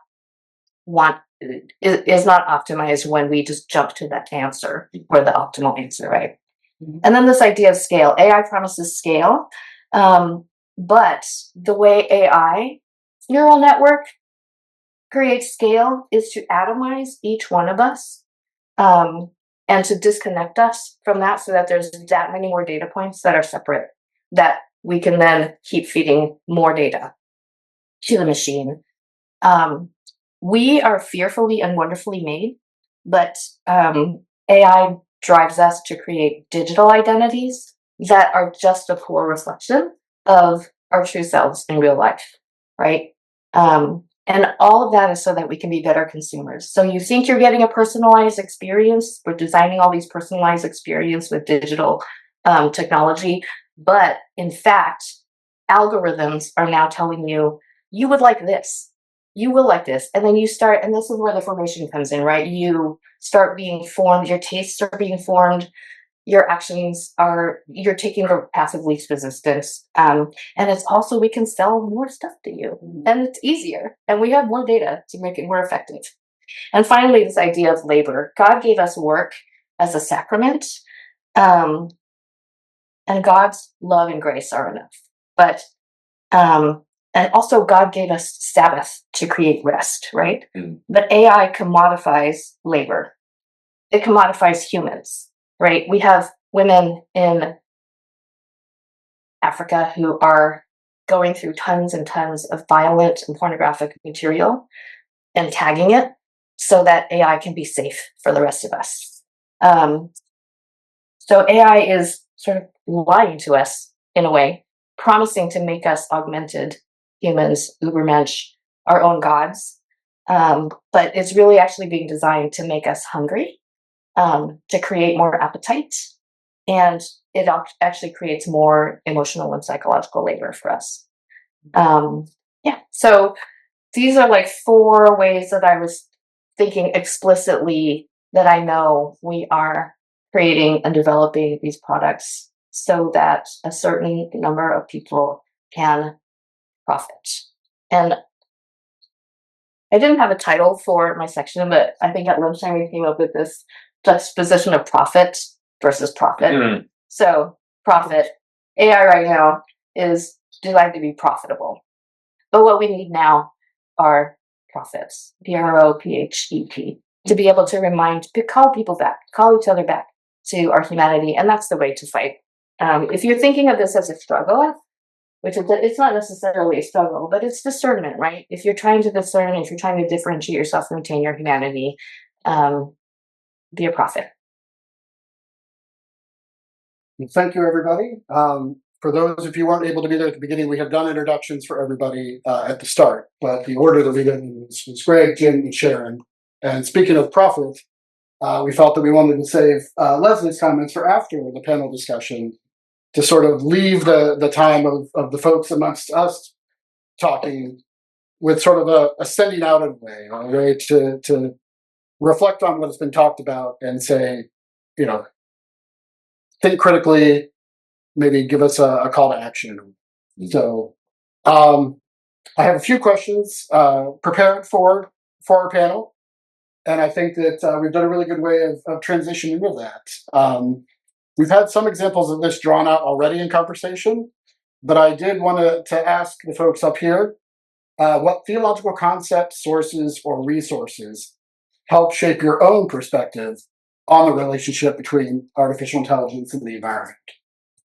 want, it is not optimized when we just jump to that answer or the optimal answer, right? And then this idea of scale. AI promises scale, but the way AI neural network creates scale is to atomize each one of us, and to disconnect us from that so that there's that many more data points that are separate that we can then keep feeding more data to the machine. We are fearfully and wonderfully made, but AI drives us to create digital identities that are just a poor reflection of our true selves in real life, right? And all of that is so that we can be better consumers. So you think you're getting a personalized experience. We're designing all these personalized experience with digital technology. But in fact, algorithms are now telling you, you would like this. You will like this. And then you start, and this is where the formation comes in, right? You start being formed, your tastes are being formed, your actions are, you're taking the path of least resistance. And it's also, we can sell more stuff to you, and it's easier, and we have more data to make it more effective. And finally, this idea of labor. God gave us work as a sacrament, and God's love and grace are enough. But and also God gave us Sabbath to create rest, right? But AI commodifies labor. It commodifies humans, right? We have women in Africa who are going through tons and tons of violent and pornographic material and tagging it so that AI can be safe for the rest of us. So AI is sort of lying to us in a way, promising to make us augmented humans, Ubermensch, our own gods. But it's really actually being designed to make us hungry, to create more appetite, and it actually creates more emotional and psychological labor for us. Yeah, so these are like 4 ways that I was thinking explicitly that I know we are creating and developing these products so that a certain number of people can profit. And I didn't have a title for my section, but I think at lunchtime we came up with this juxtaposition of profit versus profit. So profit, AI right now is designed to be profitable. But what we need now are profits, PROPHET, to be able to call people back, call each other back to our humanity. And that's the way to fight. If you're thinking of this as a struggle, which is, it's not necessarily a struggle, but it's discernment, right? If you're trying to discern, if you're trying to differentiate yourself and retain your humanity, be a prophet. Thank you, everybody. For those of you who weren't able to be there at the beginning, we have done introductions for everybody at the start, but the order that we did was Greg, Jim, and Sharon. And speaking of profit, we felt that we wanted to save Leslie's comments for after the panel discussion to sort of leave the time of the folks amongst us talking with sort of a sending out of way, a way to reflect on what has been talked about and say, think critically, maybe give us a call to action. So I have a few questions prepared for our panel, and I think that we've done a really good way of transitioning into that. We've had some examples of this drawn out already in conversation, but I did want to ask the folks up here what theological concepts, sources, or resources help shape your own perspective on the relationship between artificial intelligence and the environment.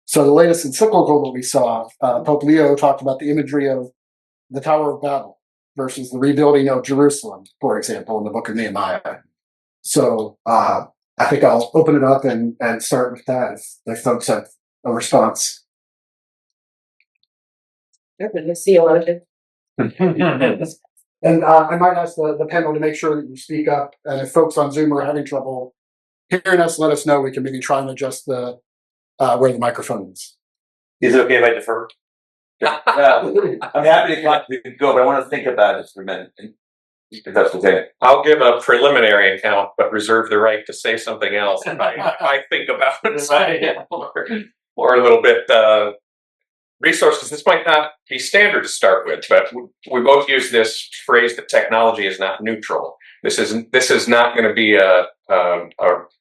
So the latest encyclical that we saw, Pope Leo talked about the imagery of the Tower of Babel versus the rebuilding of Jerusalem, for example, in the book of Nehemiah. So I think I'll open it up and start with that if folks have a response. The theologian. And I might ask the panel to make sure that you speak up. And if folks on Zoom are having trouble hearing us, let us know. We can maybe try and adjust the where the microphone is. Is it okay if I defer? I'm happy to go, but I want to think about it for a minute. If that's okay. I'll give a preliminary account, but reserve the right to say something else if I think about it or a little bit. Resources. This might not be standard to start with, but we both use this phrase that technology is not neutral. This is not going to be a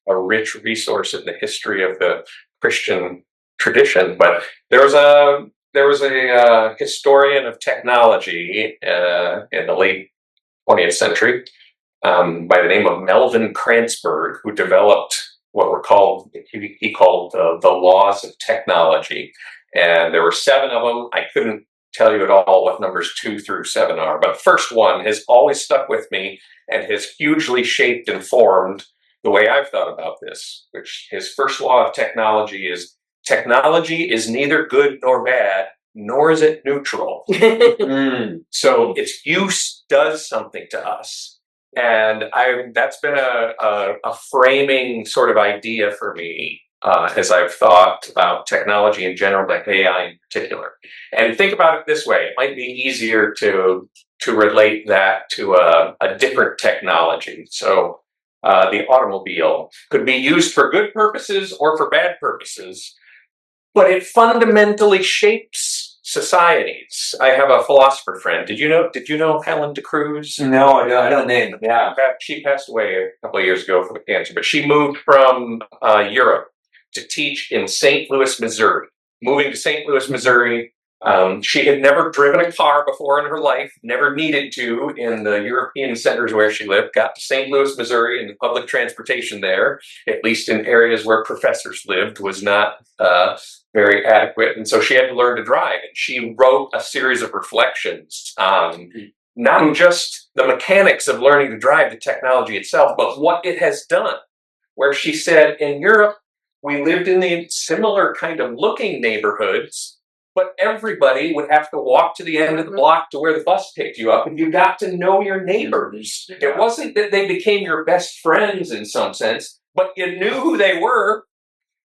rich resource in the history of the Christian tradition. But there was a historian of technology in the late 20th century by the name of Melvin Kranzberg, who developed what were called he called the laws of technology. And there were 7 of them. I couldn't tell you at all what numbers 2 through 7 are, but the first one has always stuck with me and has hugely shaped and formed the way I've thought about this, which his first law of technology is neither good nor bad, nor is it neutral. So its use does something to us. And that's been a framing sort of idea for me as I've thought about technology in general, like AI in particular. And think about it this way: it might be easier to relate that to a different technology. So the automobile could be used for good purposes or for bad purposes, but it fundamentally shapes societies. I have a philosopher friend. Did you know Helen de Cruz? No, I know the name. Yeah. She passed away a couple of years ago from cancer, but she moved from Europe to teach in St. Louis, Missouri. Moving to St. Louis, Missouri, she had never driven a car before in her life, never needed to in the European centers where she lived, got to St. Louis, Missouri, and the public transportation there, at least in areas where professors lived, was not very adequate. And so she had to learn to drive. And she wrote a series of reflections on not just the mechanics of learning to drive, the technology itself, but what it has done. Where she said, in Europe, we lived in the similar kind of looking neighborhoods, but everybody would have to walk to the end of the block to where the bus picked you up, and you got to know your neighbors. It wasn't that they became your best friends in some sense, but you knew who they were.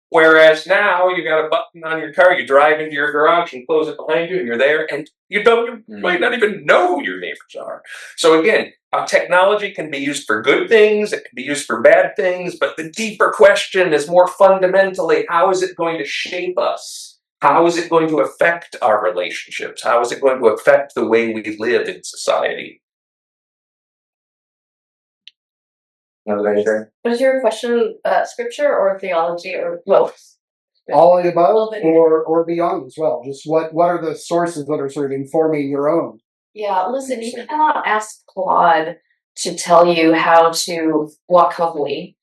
Whereas now you got a button on your car, you drive into your garage and close it behind you, and you're there, and you might not even know who your neighbors are. So again, technology can be used for good things, it can be used for bad things, but the deeper question is more fundamentally, how is it going to shape us? How is it going to affect our relationships? How is it going to affect the way we live in society? Was your question scripture or theology or both? All of the above or beyond as well. Just what are the sources that are sort of informing your own? Yeah, listen, you cannot ask Claude to tell you how to walk humbly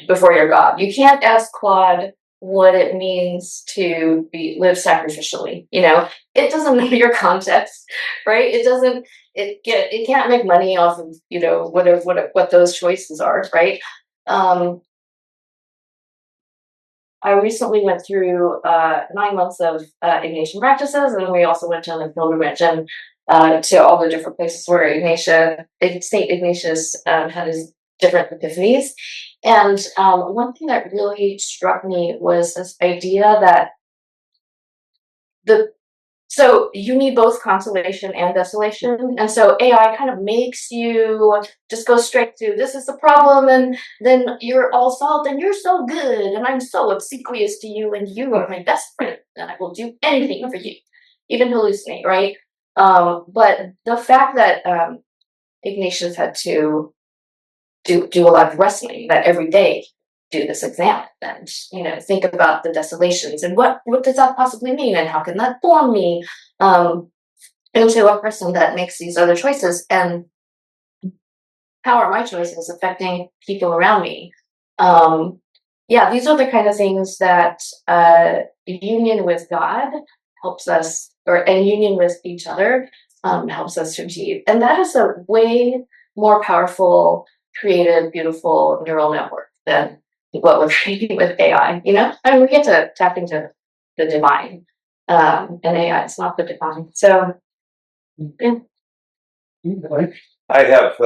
before your God. You can't ask Claude what it means to live sacrificially. It doesn't know your context, right? It can't make money off of what those choices are, right? I recently went through 9 months of Ignatian practices, and we also went on a pilgrimage and to all the different places where Saint Ignatius had his different epiphanies. And one thing that really struck me was this idea that so you need both consolation and desolation. And so AI kind of makes you just go straight to, this is the problem, and then you're all solved, and you're so good, and I'm so obsequious to you, and you are my best friend, and I will do anything for you, even hallucinate, right? But the fact that Ignatius had to do a lot of wrestling, that every day do this exam and think about the desolations and what does that possibly mean, and how can that form me into a person that makes these other choices, and how are my choices affecting people around me? These are the kind of things that union with God helps us, and union with each other helps us to achieve. And that is a way more powerful, creative, beautiful neural network than what we're creating with AI. And we get to tap into the divine, and AI is not the divine. So, yeah. I have,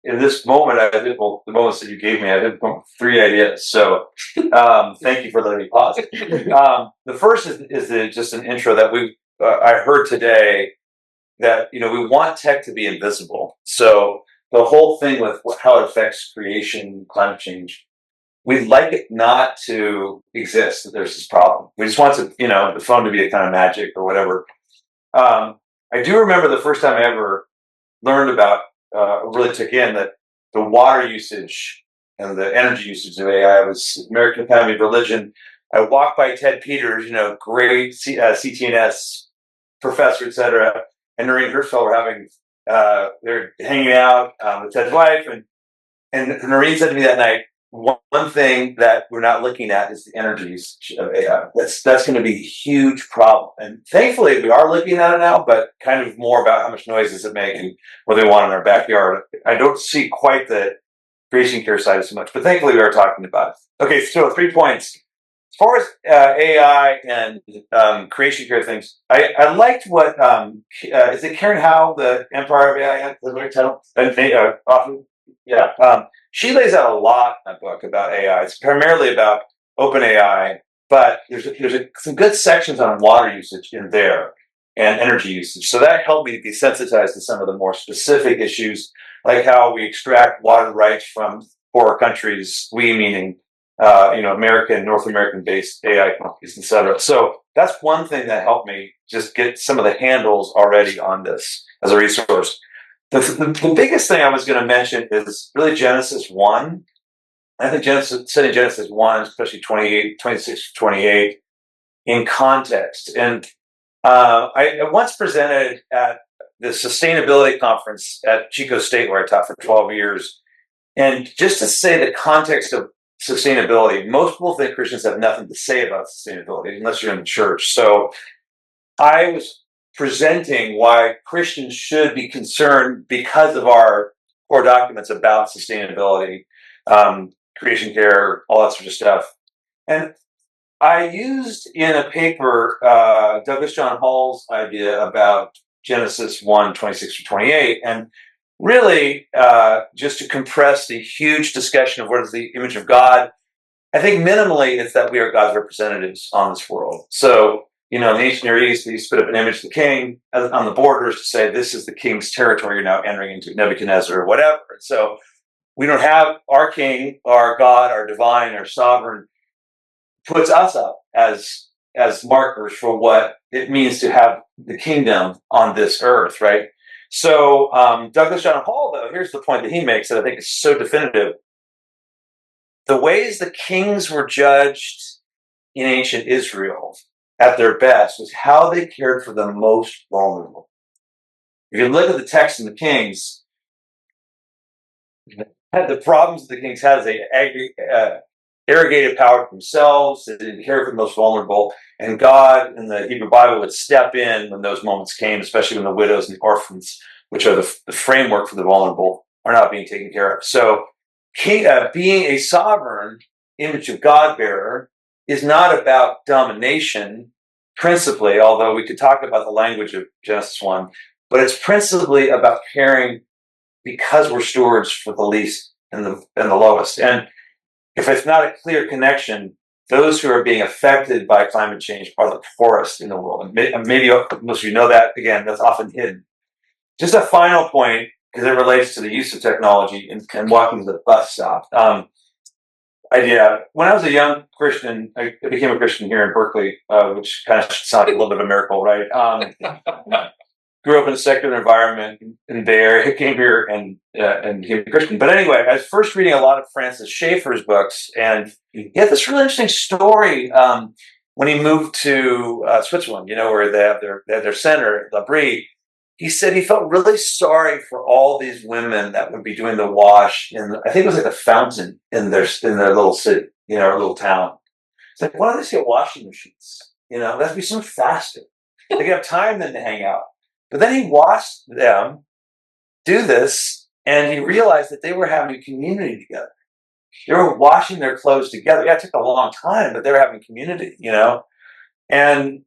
in this moment, I did, well, the moments that you gave me, I did 3 ideas. So, thank you for letting me pause. The first is just an intro that I heard today that, we want tech to be invisible. So the whole thing with how it affects creation, climate change, we'd like it not to exist, that there's this problem. We just want to, the phone to be a kind of magic or whatever. I do remember the first time I ever learned about, really took in that the water usage and the energy usage of AI was American Academy of Religion. I walked by Ted Peters, great CTNS professor, etc., and Noreen Hirschfeld were having, they're hanging out with Ted's wife, and Noreen said to me that night, one thing that we're not looking at is the energy usage of AI. That's going to be a huge problem. And thankfully, we are looking at it now, but kind of more about how much noise does it make and what they want in our backyard. I don't see quite the creation care side as much, but thankfully we are talking about it. Okay, so 3 points. As far as AI and creation care things, I liked what, is it Karen Howe, the Empire of AI, the right title? Often, yeah. She lays out a lot in that book about AI. It's primarily about open AI, but there's some good sections on water usage in there and energy usage. So that helped me to be sensitized to some of the more specific issues, like how we extract water rights from poorer countries, we meaning, American, North American-based AI companies, et cetera. So that's one thing that helped me just get some of the handles already on this as a resource. The biggest thing I was going to mention is really Genesis 1. I think studying Genesis 1, especially 26 to 28, in context. And I once presented at the sustainability conference at Chico State, where I taught for 12 years. And just to say the context of sustainability, most people think Christians have nothing to say about sustainability unless you're in the church. So I was presenting why Christians should be concerned because of our core documents about sustainability, creation care, all that sort of stuff. And I used in a paper Douglas John Hall's idea about Genesis 1, 26 to 28, and really just to compress the huge discussion of what is the image of God. I think minimally it's that we are God's representatives on this world. So, in the ancient Near East, they used to put up an image of the king on the borders to say, this is the king's territory, you're now entering into, Nebuchadnezzar or whatever. So we don't have our king, our God, our divine, our sovereign, puts us up as markers for what it means to have the kingdom on this earth, right? So Douglas John Hall, though, here's the point that he makes that I think is so definitive. The ways the kings were judged in ancient Israel at their best was how they cared for the most vulnerable. If you look at the text in the Kings, the problems the kings had is they arrogated power to themselves, they didn't care for the most vulnerable, and God in the Hebrew Bible would step in when those moments came, especially when the widows and the orphans, which are the framework for the vulnerable, are not being taken care of. So being a sovereign image of God bearer is not about domination, principally, although we could talk about the language of Genesis 1, but it's principally about caring because we're stewards for the least and the lowest. And if it's not a clear connection, those who are being affected by climate change are the poorest in the world. And maybe most of you know that. Again, that's often hidden. Just a final point, because it relates to the use of technology and walking to the bus stop. When I was a young Christian, I became a Christian here in Berkeley, which kind of sounds like a little bit of a miracle, right? Grew up in a secular environment in the Bay Area, came here and became a Christian. But anyway, I was first reading a lot of Francis Schaeffer's books, and he had this really interesting story when he moved to Switzerland, where they have their center, La Brie. He said he felt really sorry for all these women that would be doing the wash I think it was like a fountain in their little city, or little town. It's like, why don't they see washing machines? That'd be so much faster. They could have time then to hang out. But then he watched them do this, and he realized that they were having a community together. They were washing their clothes together. Yeah, it took a long time, but they were having community, And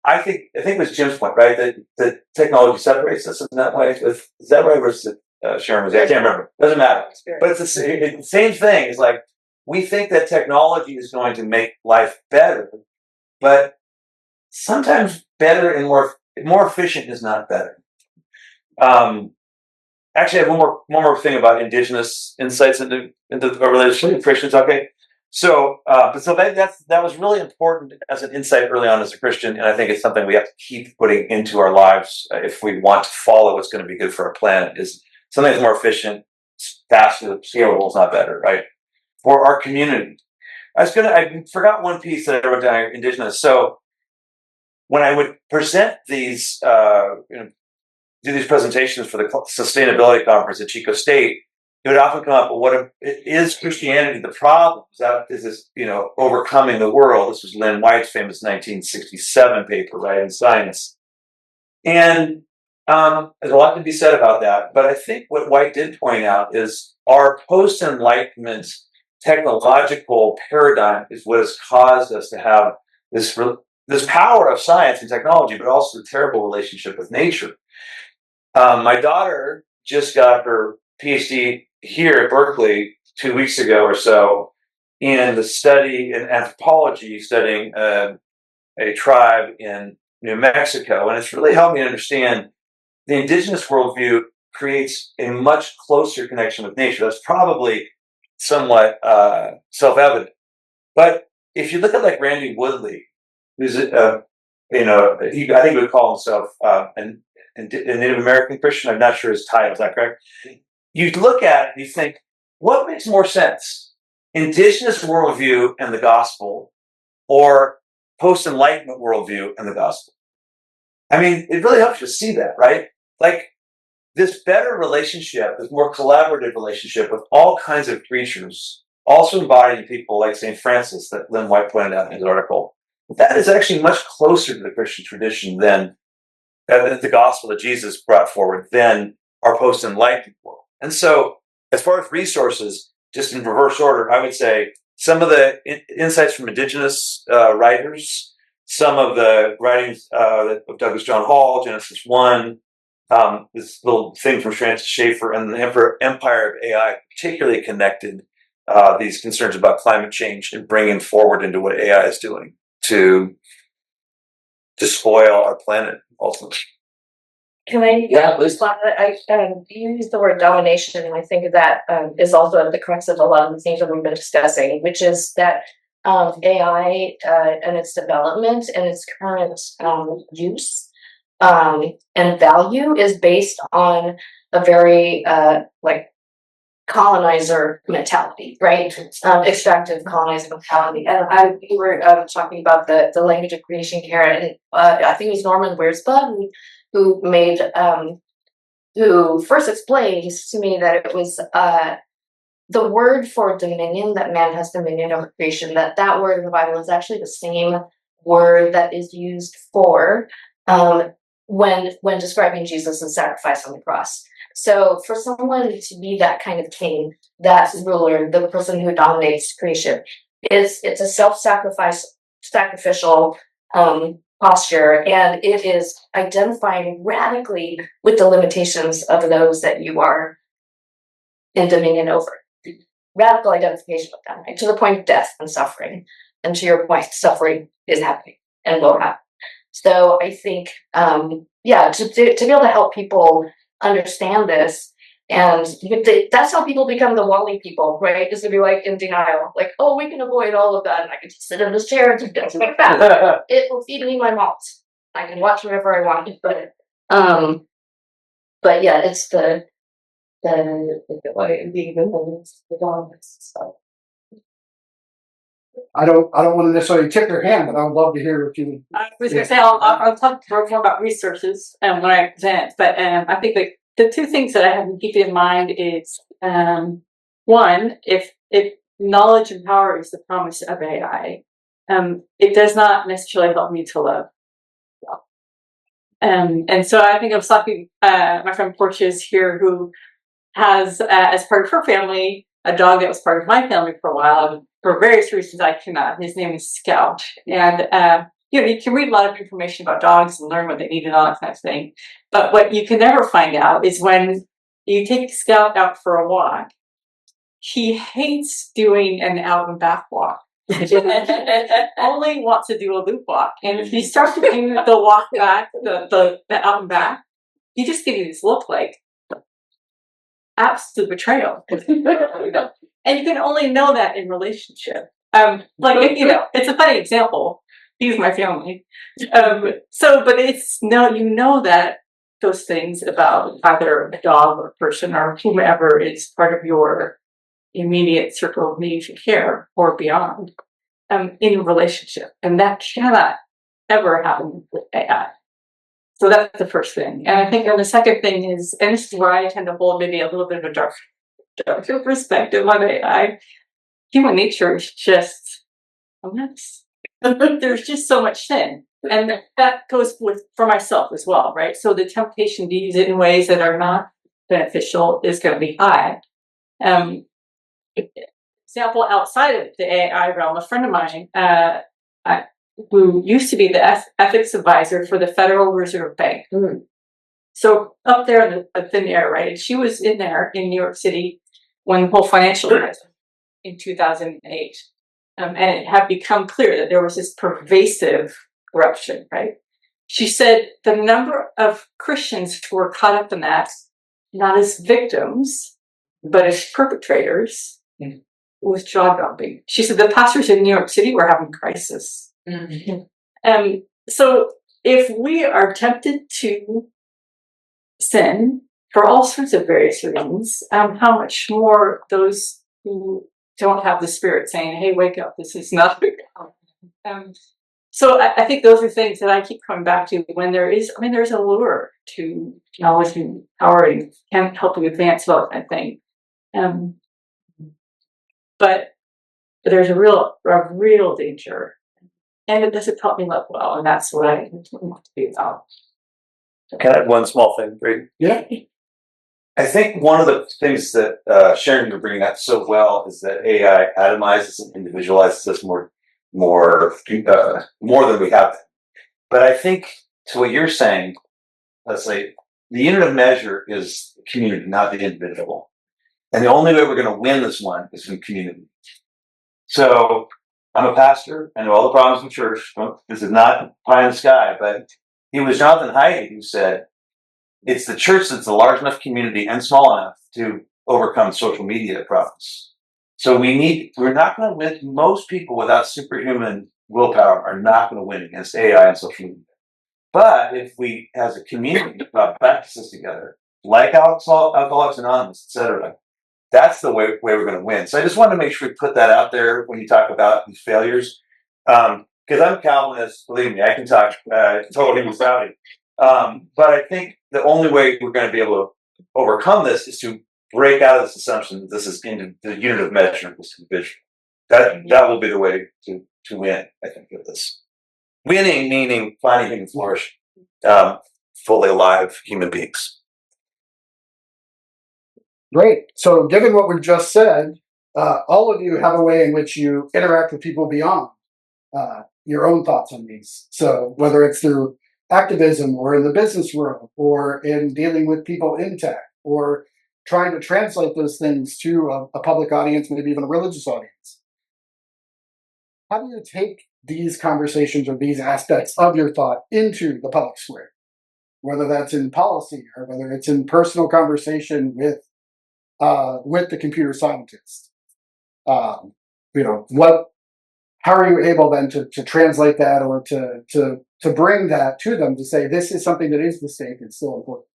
I think it was Jim's point, right? That technology separates us in that way. Is that right? Or is it Sharon? I can't remember. Doesn't matter. But it's the same thing. It's like we think that technology is going to make life better, but sometimes better and more efficient is not better. Actually, I have one more thing about indigenous insights into a relationship with Christians. Okay, so that was really important as an insight early on as a Christian, and I think it's something we have to keep putting into our lives if we want to follow what's going to be good for our planet. Is something that's more efficient, faster, scalable is not better, right? For our community, I forgot one piece that I wrote down. Indigenous. So when I would present these, do these presentations for the sustainability conference at Chico State, it would often come up, well, is Christianity the problem? Is this, overcoming the world? This was Lynn White's famous 1967 paper, right, in Science. And there's a lot to be said about that. But I think what White did point out is our post-Enlightenment technological paradigm is what has caused us to have this power of science and technology, but also the terrible relationship with nature. My daughter just got her PhD here at Berkeley 2 weeks ago or so in the study in anthropology, studying a tribe in New Mexico. And it's really helped me understand the indigenous worldview creates a much closer connection with nature. That's probably somewhat self-evident. But if you look at like Randy Woodley, who's I think he would call himself a Native American Christian. I'm not sure his title, is that correct? You look at it and you think, what makes more sense? Indigenous worldview and the gospel, or post-Enlightenment worldview and the gospel? I mean, it really helps you see that, right? Like this better relationship, this more collaborative relationship with all kinds of creatures, also embodying people like St. Francis that Lynn White pointed out in his article. That is actually much closer to the Christian tradition than the gospel that Jesus brought forward than our post-Enlightenment world. And so, as far as resources, just in reverse order, I would say some of the insights from indigenous writers, some of the writings of Douglas John Hall, Genesis 1, this little thing from Francis Schaeffer, and the Empire of AI particularly connected these concerns about climate change and bringing forward into what AI is doing to spoil our planet ultimately. Can I? Yeah, please. You use the word domination, and I think that is also at the crux of a lot of the things that we've been discussing, which is that AI and its development and its current use and value is based on a very colonizer mentality, right? Extractive colonizer mentality. And we were talking about the language of creation care, and I think it was Norman Wiersbe who first explained to me that it was the word for dominion, that man has dominion over creation, that word in the Bible is actually the same word that is used for when describing Jesus' sacrifice on the cross. So for someone to be that kind of king, that ruler, the person who dominates creation, it's a sacrificial posture, and it is identifying radically with the limitations of those that you are in dominion over. Radical identification with them, right? To the point of death and suffering. And to your point, suffering is happening and will happen. So I think, to be able to help people understand this, and that's how people become the Wall-E people, right? Is to be like in denial, like, oh, we can avoid all of that, and I can just sit in this chair and do things like that. It will feed me my malt. I can watch whatever I want, but yeah, it's the I don't want to necessarily tip your hand, but I would love to hear what you. I was going to say I'll talk more about resources when I present, but I think that the two things that I have to keep in mind is one, if knowledge and power is the promise of AI, it does not necessarily help me to love. And so I think I was talking my friend Portia's here, who has as part of her family a dog that was part of my family for a while. And for various reasons, I cannot. His name is Scout, and you can read a lot of information about dogs and learn what they need and all that kind of thing. But what you can never find out is when you take Scout out for a walk, he hates doing an out and back walk. Only wants to do a loop walk. And if you start to do the walk back, the out and back, you just give you this look like absolute betrayal. And you can only know that in relationship. It's a funny example. He's my family. But it's you know that those things about either a dog or a person or whomever is part of your immediate circle of needs and care or beyond in a relationship. And that cannot ever happen with AI. So that's the first thing. And I think the second thing is, and this is where I tend to hold maybe a little bit of a darker perspective on AI, human nature is just a mess. There's just so much sin. And that goes for myself as well, right? So the temptation to use it in ways that are not beneficial is going to be high. Example outside of the AI realm, a friend of mine who used to be the ethics advisor for the Federal Reserve Bank. Mm. So up there in the thin air, right? And she was in there in New York City when the whole financial crisis in 2008. And it had become clear that there was this pervasive corruption, right? She said the number of Christians who were caught up in that, not as victims, but as perpetrators, was jaw-dropping. She said the pastors in New York City were having crisis. Mm-hmm. So if we are tempted to sin for all sorts of various reasons, how much more those who don't have the Spirit saying, hey, wake up, this is not a good. So I think those are things that I keep coming back to when there's a lure to knowledge and power and can help you advance that kind of thing. But there's a real danger. And it doesn't help me love well, and that's what I want to be about. Can I add one small thing, Braden? Yeah. I think one of the things that Sharon, you're bringing up so well is that AI atomizes and individualizes us more than we have. But I think to what you're saying, let's say the unit of measure is the community, not the individual. And the only way we're going to win this one is in community. So I'm a pastor. I know all the problems in church. This is not pie in the sky, but it was Jonathan Haidt who said, it's the church that's a large enough community and small enough to overcome social media problems. So we're not going to win. Most people without superhuman willpower are not going to win against AI and social media. But if we, as a community, practices together, like Alcoholics Anonymous, etc., that's the way we're going to win. So I just wanted to make sure we put that out there when you talk about these failures. Because I'm Calvinist, believe me, I can talk totally without it. But I think the only way we're going to be able to overcome this is to break out of this assumption that this is the unit of measure, this individual. That will be the way to win, I think, of this. Winning meaning finding human flourish, fully alive human beings. Great. So given what we've just said, all of you have a way in which you interact with people beyond your own thoughts on these. So whether it's through activism or in the business world or in dealing with people in tech or trying to translate those things to a public audience, maybe even a religious audience. How do you take these conversations or these aspects of your thought into the public square? Whether that's in policy or whether it's in personal conversation with the computer scientist. How are you able then to translate that or to bring that to them to say this is something that is the stake and still important?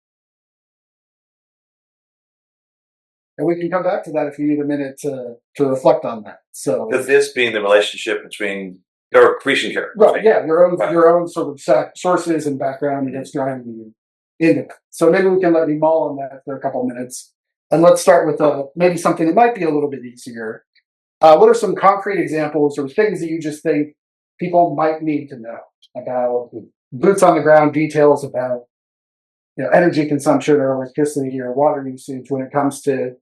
And we can come back to that if you need a minute to reflect on that. So this being the relationship between or creation care. Right, yeah, your own sort of sources and background that's driving you into it. So maybe we can let you mull on that for a couple minutes. And let's start with maybe something that might be a little bit easier. What are some concrete examples or things that you just think people might need to know about boots on the ground details about energy consumption or electricity or water usage when it comes to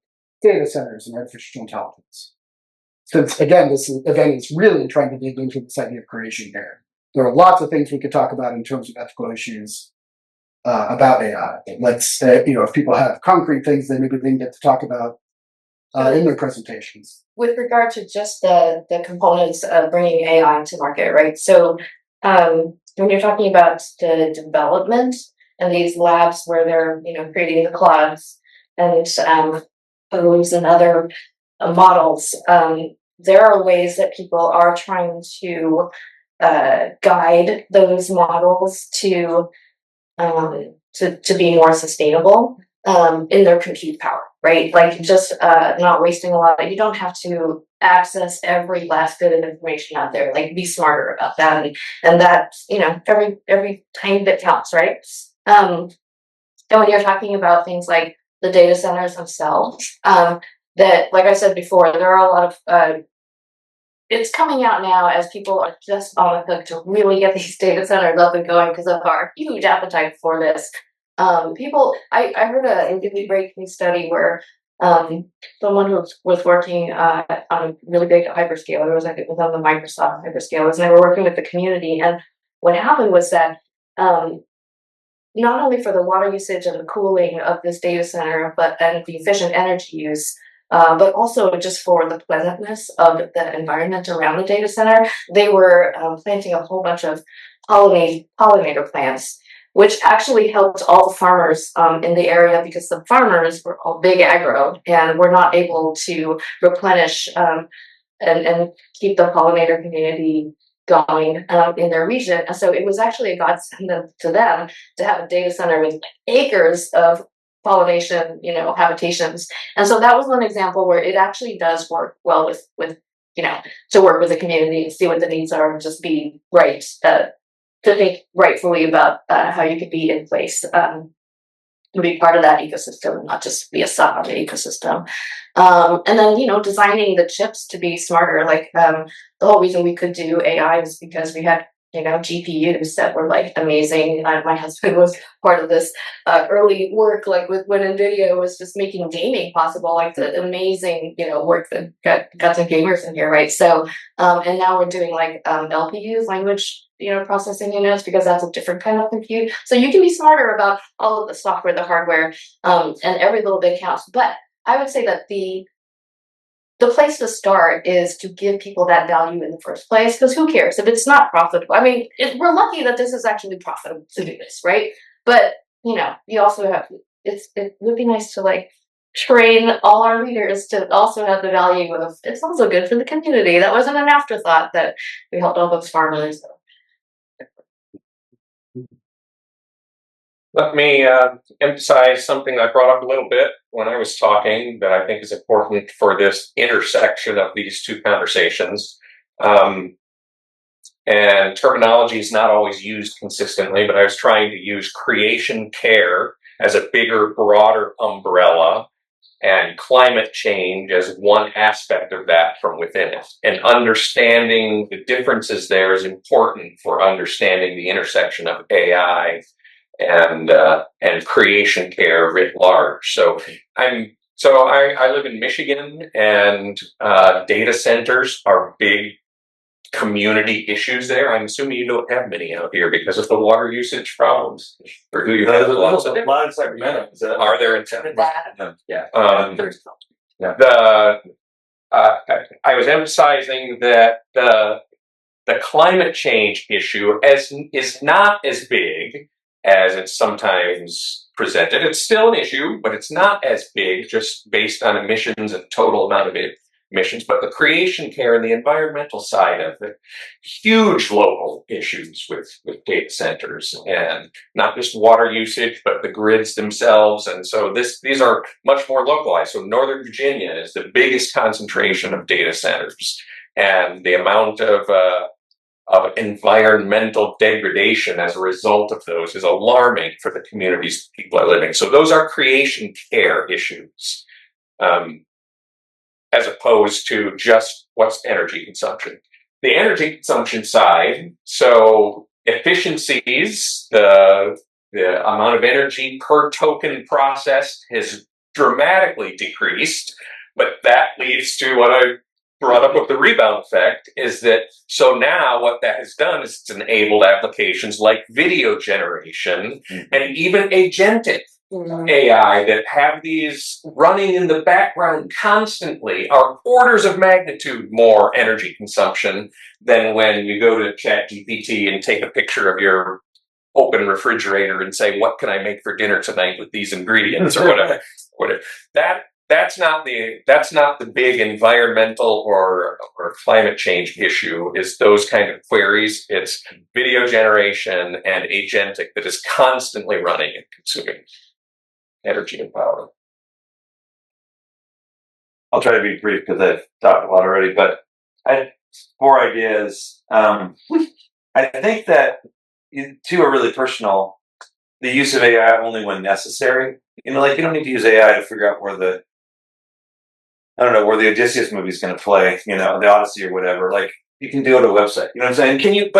data centers and artificial intelligence? Since again, this event is really trying to dig into this idea of creation care. there are lots of things we could talk about in terms of ethical issues about AI. Let's, if people have concrete things, then maybe they can get to talk about in their presentations. With regard to just the components of bringing AI to market, right? So when you're talking about the development and these labs where they're creating the clouds and pose and other models, there are ways that people are trying to guide those models to be more sustainable in their compute power, right? Like just not wasting a lot. You don't have to access every last bit of information out there. Like be smarter about that, and that every tiny bit counts, right? And when you're talking about things like the data centers themselves, that, like I said before, there are a lot of it's coming out now as people are just on the hook to really get these data centers up and going because of our huge appetite for this. I heard a really great case study where someone who was working on a really big hyperscaler, it was on the Microsoft hyperscalers, and they were working with the community. And what happened was that not only for the water usage and the cooling of this data center, and the efficient energy use, but also just for the pleasantness of the environment around the data center, they were planting a whole bunch of pollinator plants, which actually helped all the farmers in the area, because the farmers were all big agro and were not able to replenish and keep the pollinator community going in their region. And so it was actually a godsend to them to have a data center with acres of pollination, habitations. And so that was one example where it actually does work well with to work with the community and see what the needs are and just be right, to think rightfully about how you could be in place and be part of that ecosystem, not just be a sub of the ecosystem. And then, designing the chips to be smarter. Like the whole reason we could do AI is because we had GPUs that were like amazing. My husband was part of this early work, like when NVIDIA was just making gaming possible, like the amazing, work that got some gamers in here, right? So, and now we're doing like LPUs, language, processing units, because that's a different kind of compute. So you can be smarter about all of the software, the hardware, and every little bit counts. But I would say that the place to start is to give people that value in the first place, because who cares if it's not profitable? I mean, we're lucky that this is actually profitable to do this, right? But you also have it would be nice to like train all our readers to also have the value of it's also good for the community. That wasn't an afterthought that we helped all those farmers. Let me emphasize something I brought up a little bit when I was talking that I think is important for this intersection of these two conversations. And terminology is not always used consistently, but I was trying to use creation care as a bigger, broader umbrella, and climate change as one aspect of that from within it. And understanding the differences there is important for understanding the intersection of AI and creation care writ large. So I live in Michigan, and data centers are big community issues there. I'm assuming you don't have many out here because of the water usage problems. Or do you have lots of them? lot in Sacramento. Are there in Sacramento? Yeah. I was emphasizing that the climate change issue is not as big as it's sometimes presented. It's still an issue, but it's not as big just based on emissions and total amount of emissions. But the creation care and the environmental side of it, huge local issues with data centers, and not just water usage, but the grids themselves. And so these are much more localized. So Northern Virginia is the biggest concentration of data centers, and the amount of environmental degradation as a result of those is alarming for the communities people are living. So those are creation care issues, as opposed to just what's energy consumption. The energy consumption side, so efficiencies, the amount of energy per token processed has dramatically decreased, but that leads to what I brought up with the rebound effect is that so now what that has done is it's enabled applications like video generation and even agentic AI that have these running in the background constantly are orders of magnitude more energy consumption than when you go to ChatGPT and take a picture of your open refrigerator and say, what can I make for dinner tonight with these ingredients or whatever. That's not the big environmental or climate change issue is those kind of queries. It's video generation and agentic that is constantly running and consuming energy and power. I'll try to be brief because I've talked a lot already, but I had 4 ideas. I think that 2 are really personal. The use of AI only when necessary. You know, like you don't need to use AI to figure out where the Odysseus movie is going to play, you know, the Odyssey or whatever. Like you can do it on a website. You know what I'm saying? Can you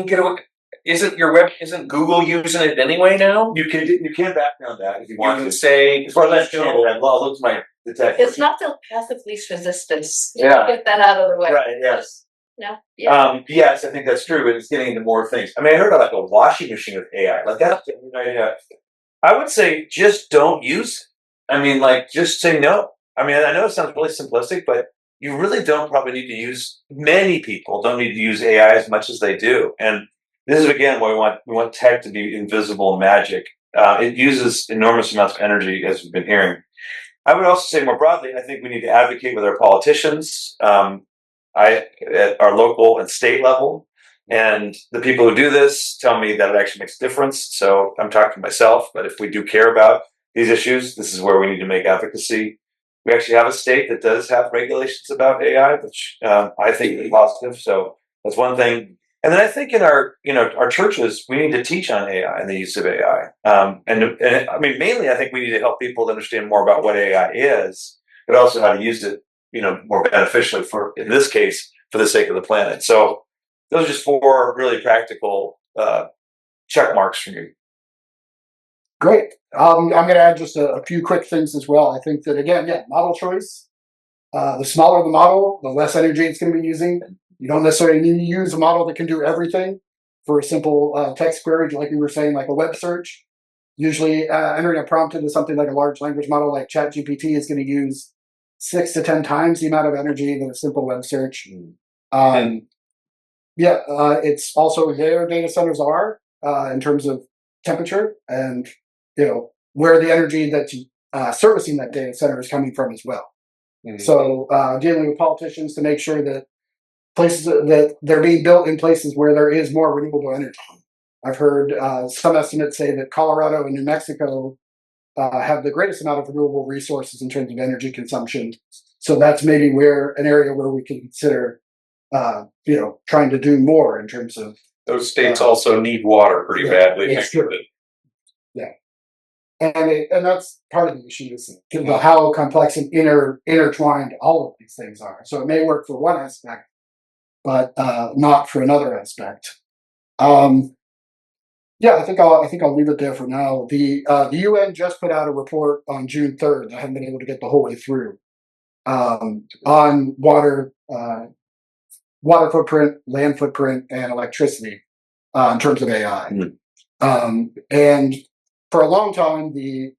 get away? Isn't Google using it anyway now? You can background that if you want to say. As far as I know, I'll look at the text. It's not the path of least resistance. Yeah. Get that out of the way. Right. Yes. No. Yeah. Yes, I think that's true, but it's getting into more things. I mean, I heard of like a washing machine with AI. Like that's an idea. I would say just don't use it. I mean, like just say no. I mean, I know it sounds really simplistic, but you really don't probably need to use. Many people don't need to use AI as much as they do, and this is again why we want tech to be invisible magic. It uses enormous amounts of energy, as we've been hearing. I would also say more broadly, I think we need to advocate with our politicians, at our local and state level. And the people who do this tell me that it actually makes a difference. So I'm talking to myself, but if we do care about these issues, this is where we need to make advocacy. We actually have a state that does have regulations about AI, which I think is positive. So that's one thing. And then I think in our churches, we need to teach on AI and the use of AI. And I mean, mainly, I think we need to help people understand more about what AI is, but also how to use it, more beneficially for, in this case, for the sake of the planet. So those are just 4 really practical check marks for me. Great. I'm going to add just a few quick things as well. I think that, again, model choice. The smaller the model, the less energy it's going to be using. You don't necessarily need to use a model that can do everything for a simple text query, like we were saying, like a web search. Usually entering a prompt into something like a large language model like ChatGPT is going to use 6 to 10 times the amount of energy that a simple web search. It's also where data centers are in terms of temperature and where the energy that's servicing that data center is coming from as well. So dealing with politicians to make sure that places that they're being built in places where there is more renewable energy. I've heard some estimates say that Colorado and New Mexico have the greatest amount of renewable resources in terms of energy consumption. So that's maybe an area where we can consider, trying to do more in terms of. Those states also need water pretty badly. Yeah, sure. Yeah. And that's part of the issue is how complex and intertwined all of these things are. So it may work for one aspect, but not for another aspect. I think I'll leave it there for now. The UN just put out a report on June 3rd. I haven't been able to get the whole way through on water footprint, land footprint, and electricity in terms of AI. And for a long time, the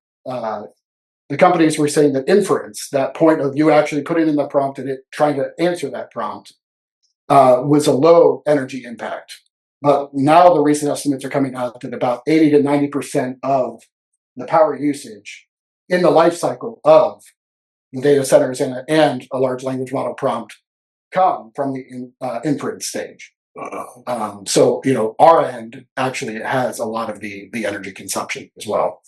companies were saying that inference, that point of you actually putting in the prompt and it trying to answer that prompt, was a low energy impact. But now the recent estimates are coming out that about 80 to 90% of the power usage in the life cycle of the data centers and a large language model prompt come from the inference stage. So our end actually has a lot of the energy consumption as well.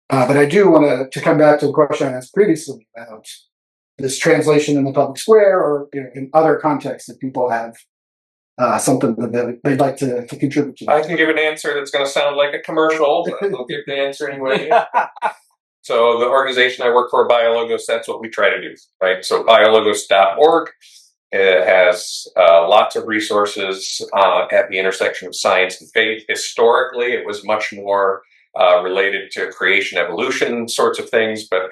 But I do want to come back to the question I asked previously about this translation in the public square or in other contexts that people have something that they'd like to contribute to. I can give an answer that's going to sound like a commercial, but I'll give the answer anyway. So the organization I work for, BioLogos, that's what we try to do, right? So biologos.org. It has lots of resources at the intersection of science and faith. Historically, it was much more related to creation, evolution sorts of things. But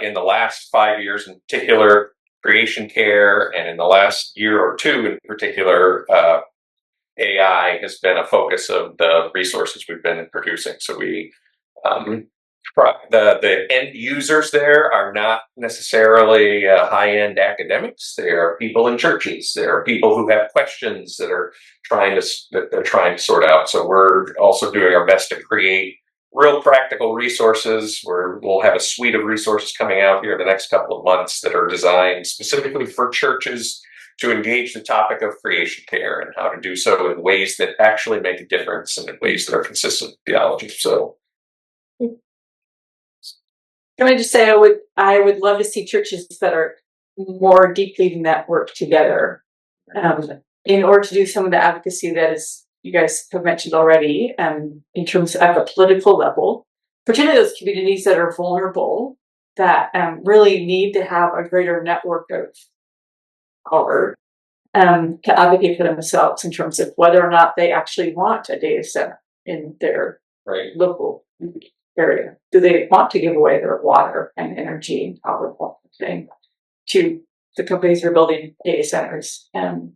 in the last 5 years in particular, creation care, and in the last year or two in particular, AI has been a focus of the resources we've been producing. So the end users there are not necessarily high-end academics. They are people in churches. There are people who have questions that they're trying to sort out. So we're also doing our best to create real practical resources. We'll have a suite of resources coming out here in the next couple of months that are designed specifically for churches to engage the topic of creation care and how to do so in ways that actually make a difference and in ways that are consistent with theology. So, can I just say I would love to see churches that are more deeply networked together in order to do some of the advocacy that is you guys have mentioned already in terms of a political level, particularly those communities that are vulnerable that really need to have a greater network of power to advocate for themselves in terms of whether or not they actually want a data center in their local area. Do they want to give away their water and energy and power thing to the companies who are building data centers and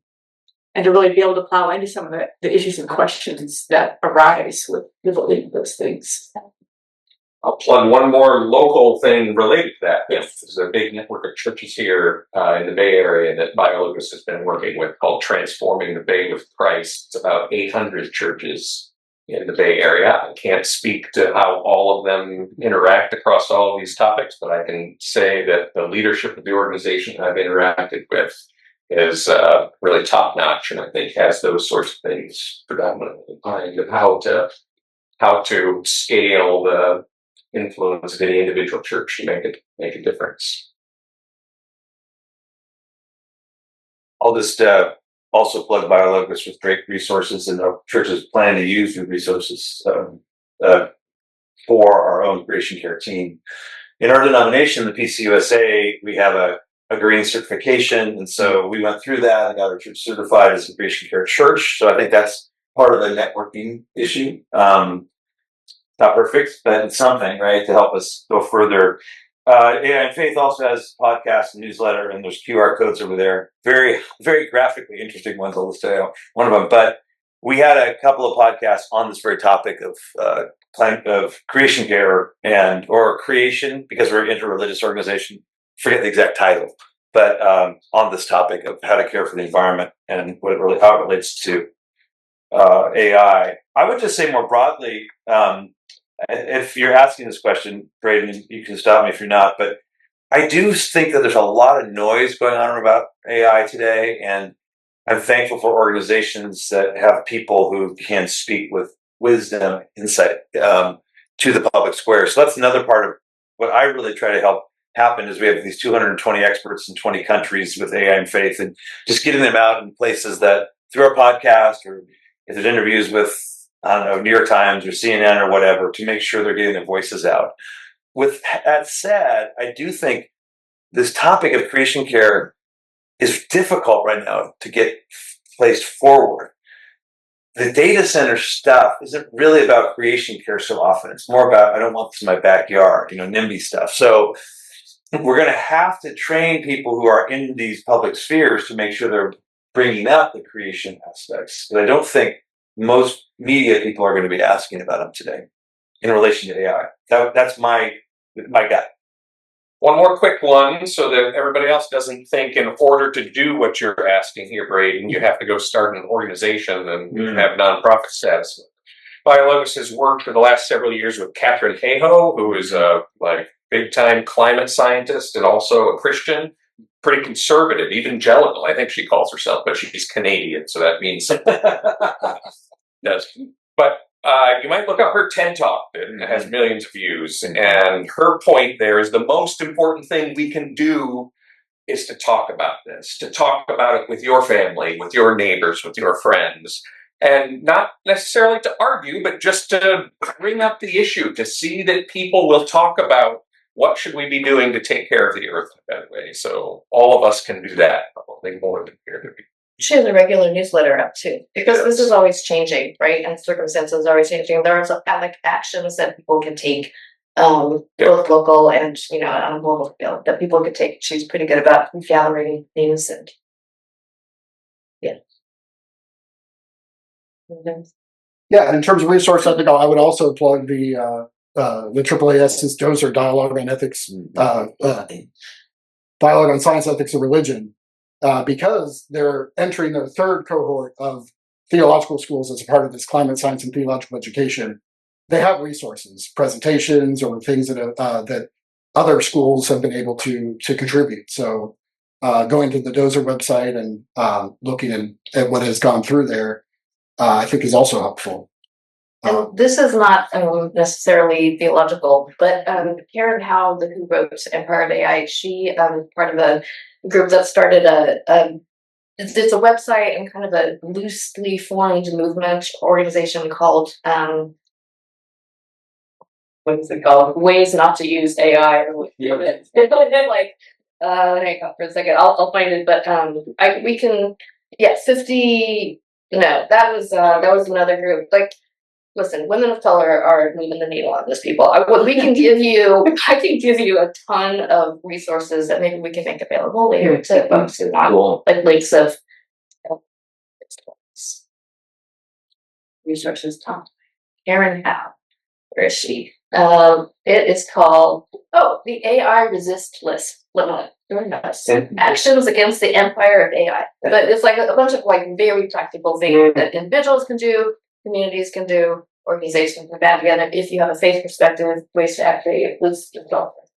to really be able to plow into some of the issues and questions that arise with building those things. I'll plug one more local thing related to that. Yes. There's a big network of churches here in the Bay Area that BioLocus has been working with called Transforming the Bay with Christ. It's about 800 churches in the Bay Area. I can't speak to how all of them interact across all of these topics, but I can say that the leadership of the organization I've interacted with is really top notch, and I think has those sorts of things predominantly in mind of how to scale the influence of any individual church to make a difference. I'll just also plug BioLocus with great resources, and our churches plan to use the resources for our own creation care team. In our denomination, the PCUSA, we have a green certification, and so we went through that and got our church certified as a creation care church. So I think that's part of the networking issue. Not perfect, but it's something, right, to help us go further. And Faith also has a podcast and newsletter, and there's QR codes over there. Very, very graphically interesting ones. I'll just tell you one of them. But we had a couple of podcasts on this very topic of creation care or creation, because we're an interreligious organization. Forget the exact title, but on this topic of how to care for the environment and how it relates to AI. I would just say more broadly, if you're asking this question, Braden, you can stop me if you're not, but I do think that there's a lot of noise going on about AI today, and I'm thankful for organizations that have people who can speak with wisdom, insight to the public square. So that's another part of what I really try to help happen is we have these 220 experts in 20 countries with AI and faith, and just getting them out in places that through our podcast, or if there's interviews with, I don't know, New York Times or CNN or whatever, to make sure they're getting their voices out. With that said, I do think this topic of creation care is difficult right now to get placed forward. The data center stuff isn't really about creation care so often. It's more about, I don't want this in my backyard, NIMBY stuff. So we're going to have to train people who are in these public spheres to make sure they're bringing up the creation aspects. But I don't think most media people are going to be asking about them today in relation to AI. That's my gut. One more quick one so that everybody else doesn't think in order to do what you're asking here, Braden, you have to go start an organization and have nonprofit status. BioLocus has worked for the last several years with Catherine Hayhoe, who is a big-time climate scientist and also a Christian, pretty conservative, evangelical, I think she calls herself, but she's Canadian, so that means does. But you might look up her TED Talk that has millions of views, and her point there is the most important thing we can do is to talk about this, to talk about it with your family, with your neighbors, with your friends, and not necessarily to argue, but just to bring up the issue, to see that people will talk about what should we be doing to take care of the earth in a better way. So all of us can do that, probably more than here. She has a regular newsletter up too, because this is always changing, right? And circumstances are always changing. There are some actions that people can take both local and on a global scale that people could take. She's pretty good about gathering news and Yeah, in terms of resource, I think I would also plug the AAAS's Dozer Dialogue on Ethics, Dialogue on Science, Ethics, and Religion, because they're entering their third cohort of theological schools as a part of this climate science and theological education. They have resources, presentations, or things that other schools have been able to contribute. So going to the Dozer website and looking at what has gone through there, I think is also helpful. And this is not necessarily theological, but Karen Howe, who wrote Empire of AI, she part of a group that started it's a website and kind of a loosely formed movement organization called what is it called? Ways Not to Use AI. Hang on for a second. I'll find it, but 50. No, that was another group. Like, listen, women of color are moving the needle on this, people. I can give you a ton of resources that maybe we can make available later to folks who want, like links of resources. Sharon Howe, where is she? It is called the AI Resist List. Actions against the Empire of AI. But it's like a bunch of very practical things that individuals can do, communities can do, organizations can band together. If you have a faith perspective, ways to activate this development.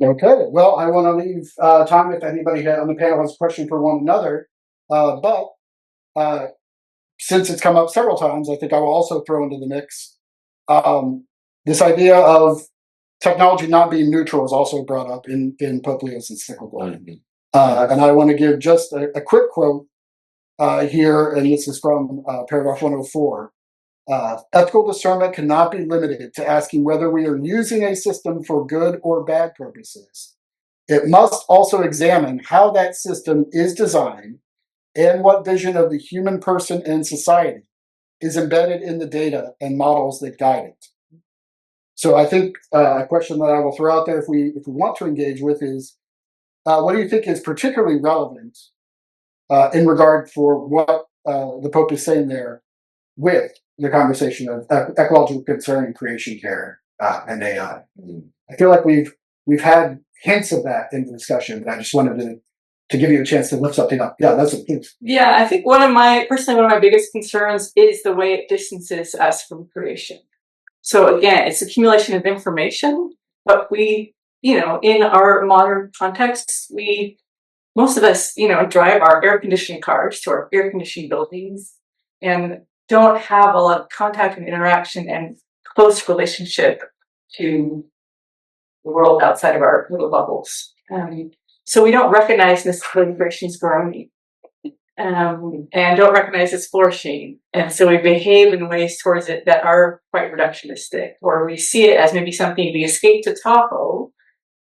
Okay, well, I want to leave time if anybody on the panel has a question for one another. But since it's come up several times, I think I will also throw into the mix this idea of technology not being neutral is also brought up in Pope Leo's encyclical. And I want to give just a quick quote here, and this is from paragraph 104. Ethical discernment cannot be limited to asking whether we are using a system for good or bad purposes. It must also examine how that system is designed and what vision of the human person and society is embedded in the data and models that guide it. So I think a question that I will throw out there if we want to engage with is, what do you think is particularly relevant in regard for what the Pope is saying there with the conversation of ecological concern and creation care and AI? I feel like we've had hints of that in the discussion, but I just wanted to give you a chance to lift something up. Yeah, that's it. Yeah, I think one of my biggest concerns is the way it distances us from creation. So again, it's accumulation of information, but we, in our modern context, most of us, drive our air conditioning cars to our air conditioning buildings and don't have a lot of contact and interaction and close relationship to the world outside of our little bubbles. So we don't recognize this creation is growing and don't recognize it's flourishing. And so we behave in ways towards it that are quite reductionistic, or we see it as maybe something we escape to Tahoe,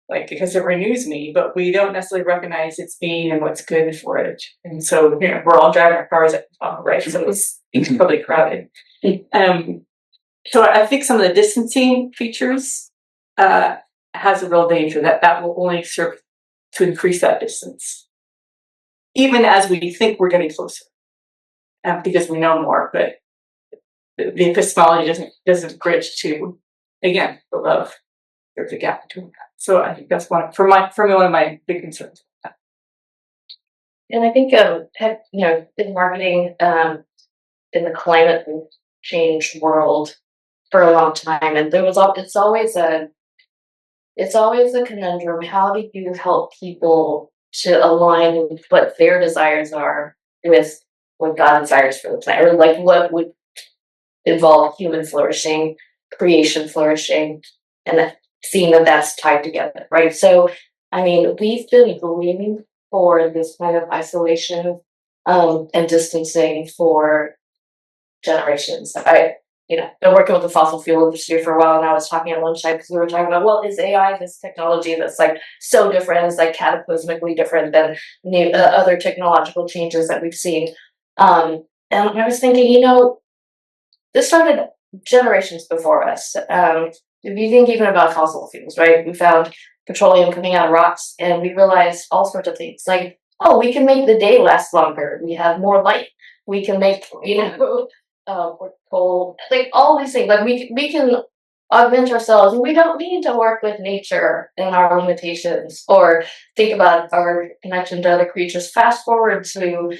because it renews me, but we don't necessarily recognize its being and what's good for it. And so we're all driving our cars at Tahoe, right? So it's probably crowded. So I think some of the distancing features has a real danger that will only serve to increase that distance, even as we think we're getting closer, because we know more. But the epistemology doesn't bridge to, again, the love. There's a gap between that. So I think that's one of my big concerns. And I think in marketing, in the climate change world for a long time, and it's always a conundrum. How do you help people to align with what their desires are with what God desires for the planet, or what would involve human flourishing, creation flourishing, and seeing that that's tied together, right? So, we've been believing for this kind of isolation and distancing for generations. Been working with the fossil fuel industry for a while, and I was talking at lunchtime because we were talking about, is AI this technology that's so different, it's cataclysmically different than other technological changes that we've seen? And I was thinking, this started generations before us. If you think even about fossil fuels, right? We found petroleum coming out of rocks, and we realized all sorts of things like, oh, we can make the day last longer. We have more light. We can make, coal, like all these things. Like we can augment ourselves, and we don't need to work with nature and our limitations or think about our connection to other creatures. Fast forward to,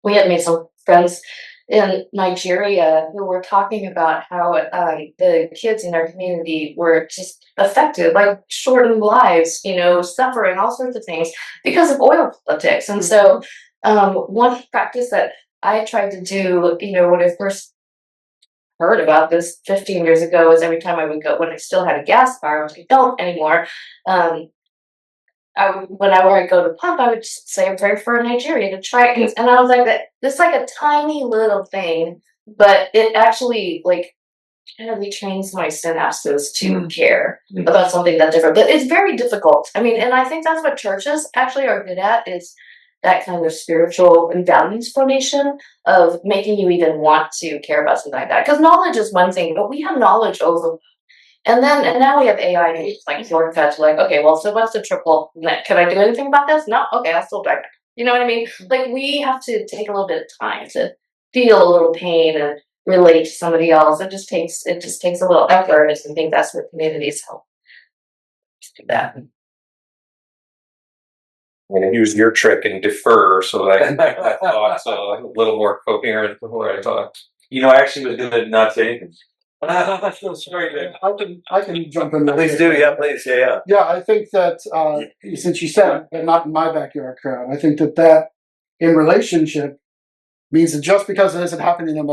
we had made some friends in Nigeria who were talking about how the kids in their community were just affected, like shortened lives, suffering, all sorts of things because of oil politics. And so one practice that I tried to do, when I first heard about this 15 years ago, was every time I would go, when I still had a gas car, which I don't anymore, whenever I go to pump, I would just say a prayer for Nigeria to try it. And I was like, it's like a tiny little thing, but it actually kind of retrains my synapses to care about something that's different. But it's very difficult. I mean, and I think that's what churches actually are good at, is that kind of spiritual and values formation of making you even want to care about something like that. Because knowledge is one thing, but we have knowledge over. And now we have AI, and it's like short cut, like, okay, well, so what's the triple net? Can I do anything about this? No? Okay, I'll still drive. You know what I mean? Like, we have to take a little bit of time to feel a little pain and relate to somebody else. It just takes a little effort, and I think that's what communities help do that. I'm going to use your trick and defer so that my thoughts are a little more coherent before I talk. I actually was going to not say anything. Sorry, Dave. I can jump in there. Please do, yeah, please, yeah. Yeah, I think that since you said, but not in my backyard crowd, I think that in relationship means that just because it isn't happening in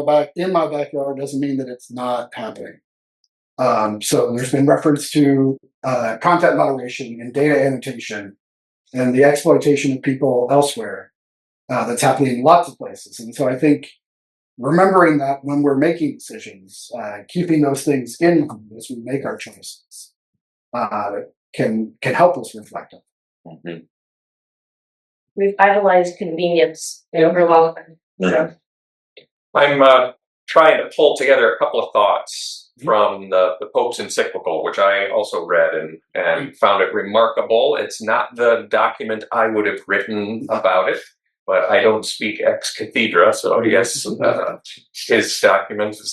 my backyard doesn't mean that it's not happening. So there's been reference to content moderation and data annotation and the exploitation of people elsewhere that's happening in lots of places. And so I think remembering that when we're making decisions, keeping those things in mind as we make our choices can help us reflect on them. Mm-hmm. We've idolized convenience over a long time. Yeah. I'm trying to pull together a couple of thoughts from the Pope's encyclical, which I also read and found it remarkable. It's not the document I would have written about it, but I don't speak ex cathedra, so yes, his document is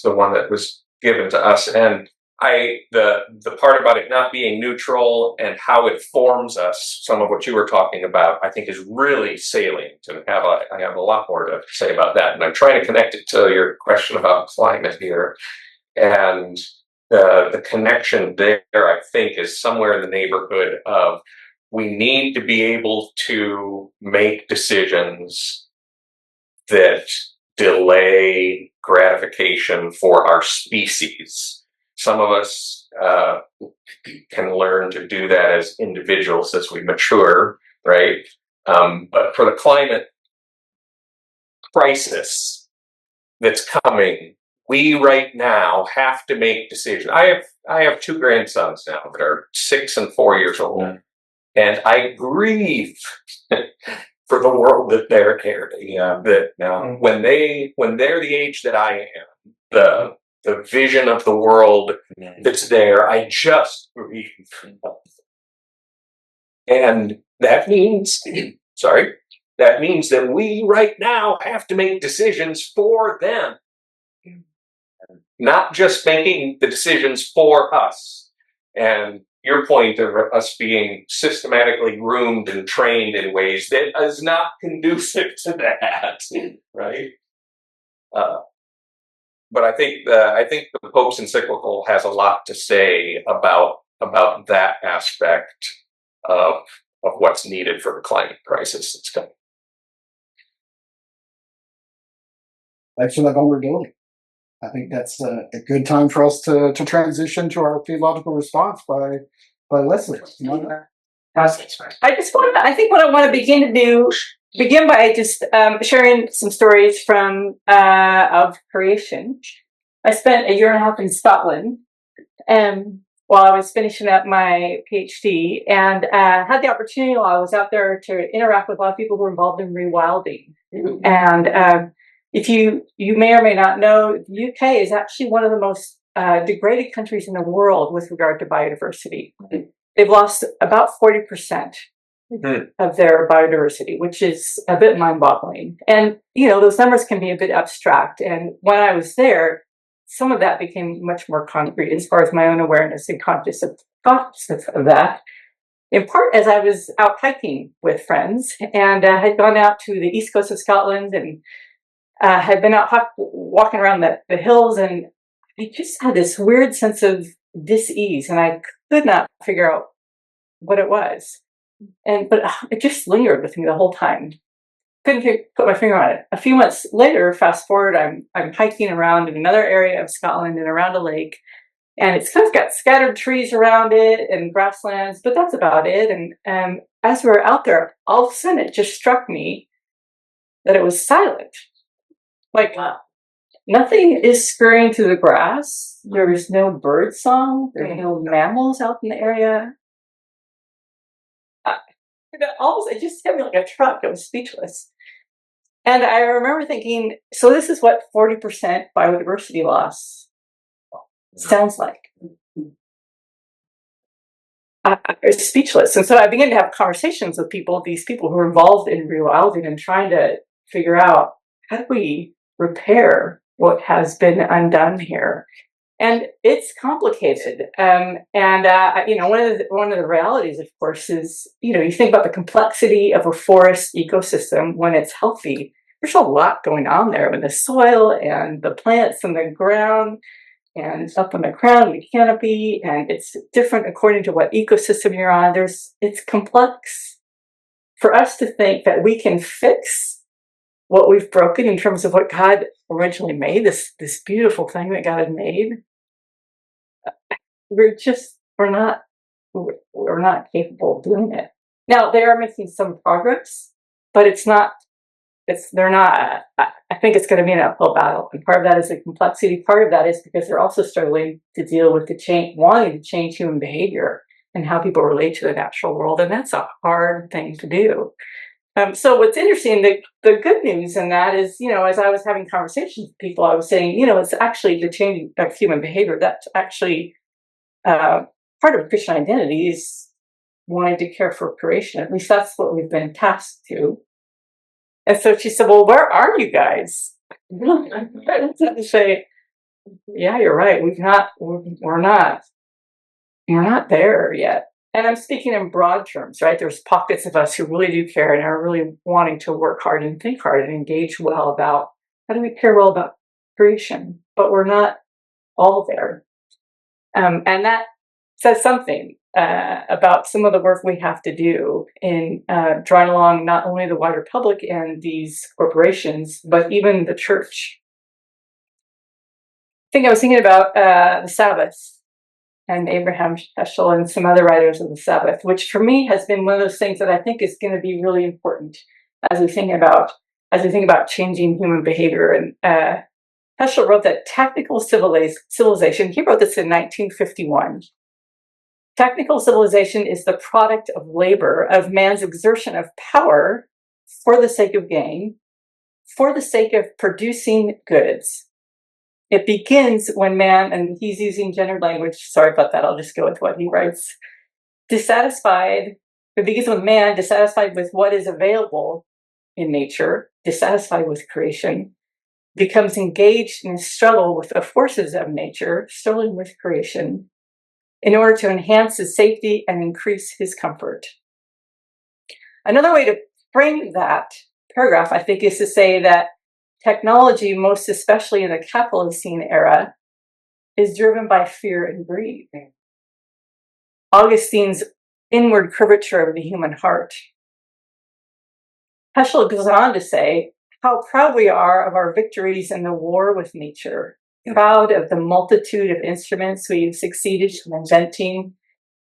the one that was given to us. And the part about it not being neutral and how it forms us, some of what you were talking about, I think is really salient, and I have a lot more to say about that. And I'm trying to connect it to your question about climate here. And the connection there, I think, is somewhere in the neighborhood of we need to be able to make decisions that delay gratification for our species. Some of us can learn to do that as individuals as we mature, right? But for the climate crisis that's coming, we right now have to make decisions. I have two grandsons now that are 6 and 4 years old, and I grieve for the world that they're inheriting. That when they're the age that I am, the vision of the world that's there, I just grieve. And that means, that means that we right now have to make decisions for them. Not just making the decisions for us. And your point of us being systematically groomed and trained in ways that is not conducive to that, right? But I think the Pope's encyclical has a lot to say about that aspect of what's needed for the climate crisis that's coming. Thanks for that vulnerability. I think that's a good time for us to transition to our theological response by Leslie. I think what I want to begin by just sharing some stories from of creation. I spent 1.5 years in Scotland while I was finishing up my PhD, and had the opportunity while I was out there to interact with a lot of people who were involved in rewilding. And if you may or may not know, the UK is actually one of the most degraded countries in the world with regard to biodiversity. They've lost about 40% of their biodiversity, which is a bit mind-boggling. And those numbers can be a bit abstract. And when I was there, some of that became much more concrete as far as my own awareness and consciousness of that. In part, as I was out hiking with friends, and I had gone out to the east coast of Scotland and had been out walking around the hills, and I just had this weird sense of dis-ease, and I could not figure out what it was. But it just lingered with me the whole time. Couldn't put my finger on it. A few months later, fast forward, I'm hiking around in another area of Scotland and around a lake, and it's kind of got scattered trees around it and grasslands, but that's about it. And as we were out there, all of a sudden it just struck me that it was silent. Like, nothing is scurrying through the grass. There is no bird song. There are no mammals out in the area. It just hit me like a truck. I was speechless. And I remember thinking, so this is what 40% biodiversity loss sounds like. I was speechless. And so I began to have conversations with these people who are involved in rewilding and trying to figure out, how do we repair what has been undone here? And it's complicated. One of the realities, of course, is, you think about the complexity of a forest ecosystem when it's healthy. There's a lot going on there with the soil and the plants in the ground and up on the crown, the canopy, and it's different according to what ecosystem you're on. It's complex. For us to think that we can fix what we've broken in terms of what God originally made, this beautiful thing that God had made, we're not capable of doing it. Now, they are making some progress, but I think it's going to be an uphill battle. And part of that is the complexity. Part of that is because they're also struggling to deal with wanting to change human behavior and how people relate to the natural world. And that's a hard thing to do. So what's interesting, the good news in that is, as I was having conversations with people, I was saying, it's actually the change of human behavior. That's actually part of Christian identity is wanting to care for creation. At least that's what we've been tasked to. And so she said, well, where are you guys? I say, yeah, you're right. We're not there yet. And I'm speaking in broad terms, right? There's pockets of us who really do care and are really wanting to work hard and think hard and engage well about how do we care well about creation, but we're not all there. And that says something about some of the work we have to do in drawing along not only the wider public and these corporations, but even the church. I was thinking about the Sabbath and Abraham Heschel and some other writers of the Sabbath, which for me has been one of those things that I think is going to be really important as we think about changing human behavior. And Heschel wrote that technical civilization, he wrote this in 1951. Technical civilization is the product of labor, of man's exertion of power for the sake of gain, for the sake of producing goods. It begins when man, and he's using gendered language, sorry about that, I'll just go with what he writes, it begins with man dissatisfied with what is available in nature, dissatisfied with creation, becomes engaged in a struggle with the forces of nature, struggling with creation, in order to enhance his safety and increase his comfort. Another way to frame that paragraph, I think, is to say that technology, most especially in the Capitalistine era, is driven by fear and greed. Augustine's inward curvature of the human heart. Heschel goes on to say how proud we are of our victories in the war with nature, proud of the multitude of instruments we've succeeded in inventing,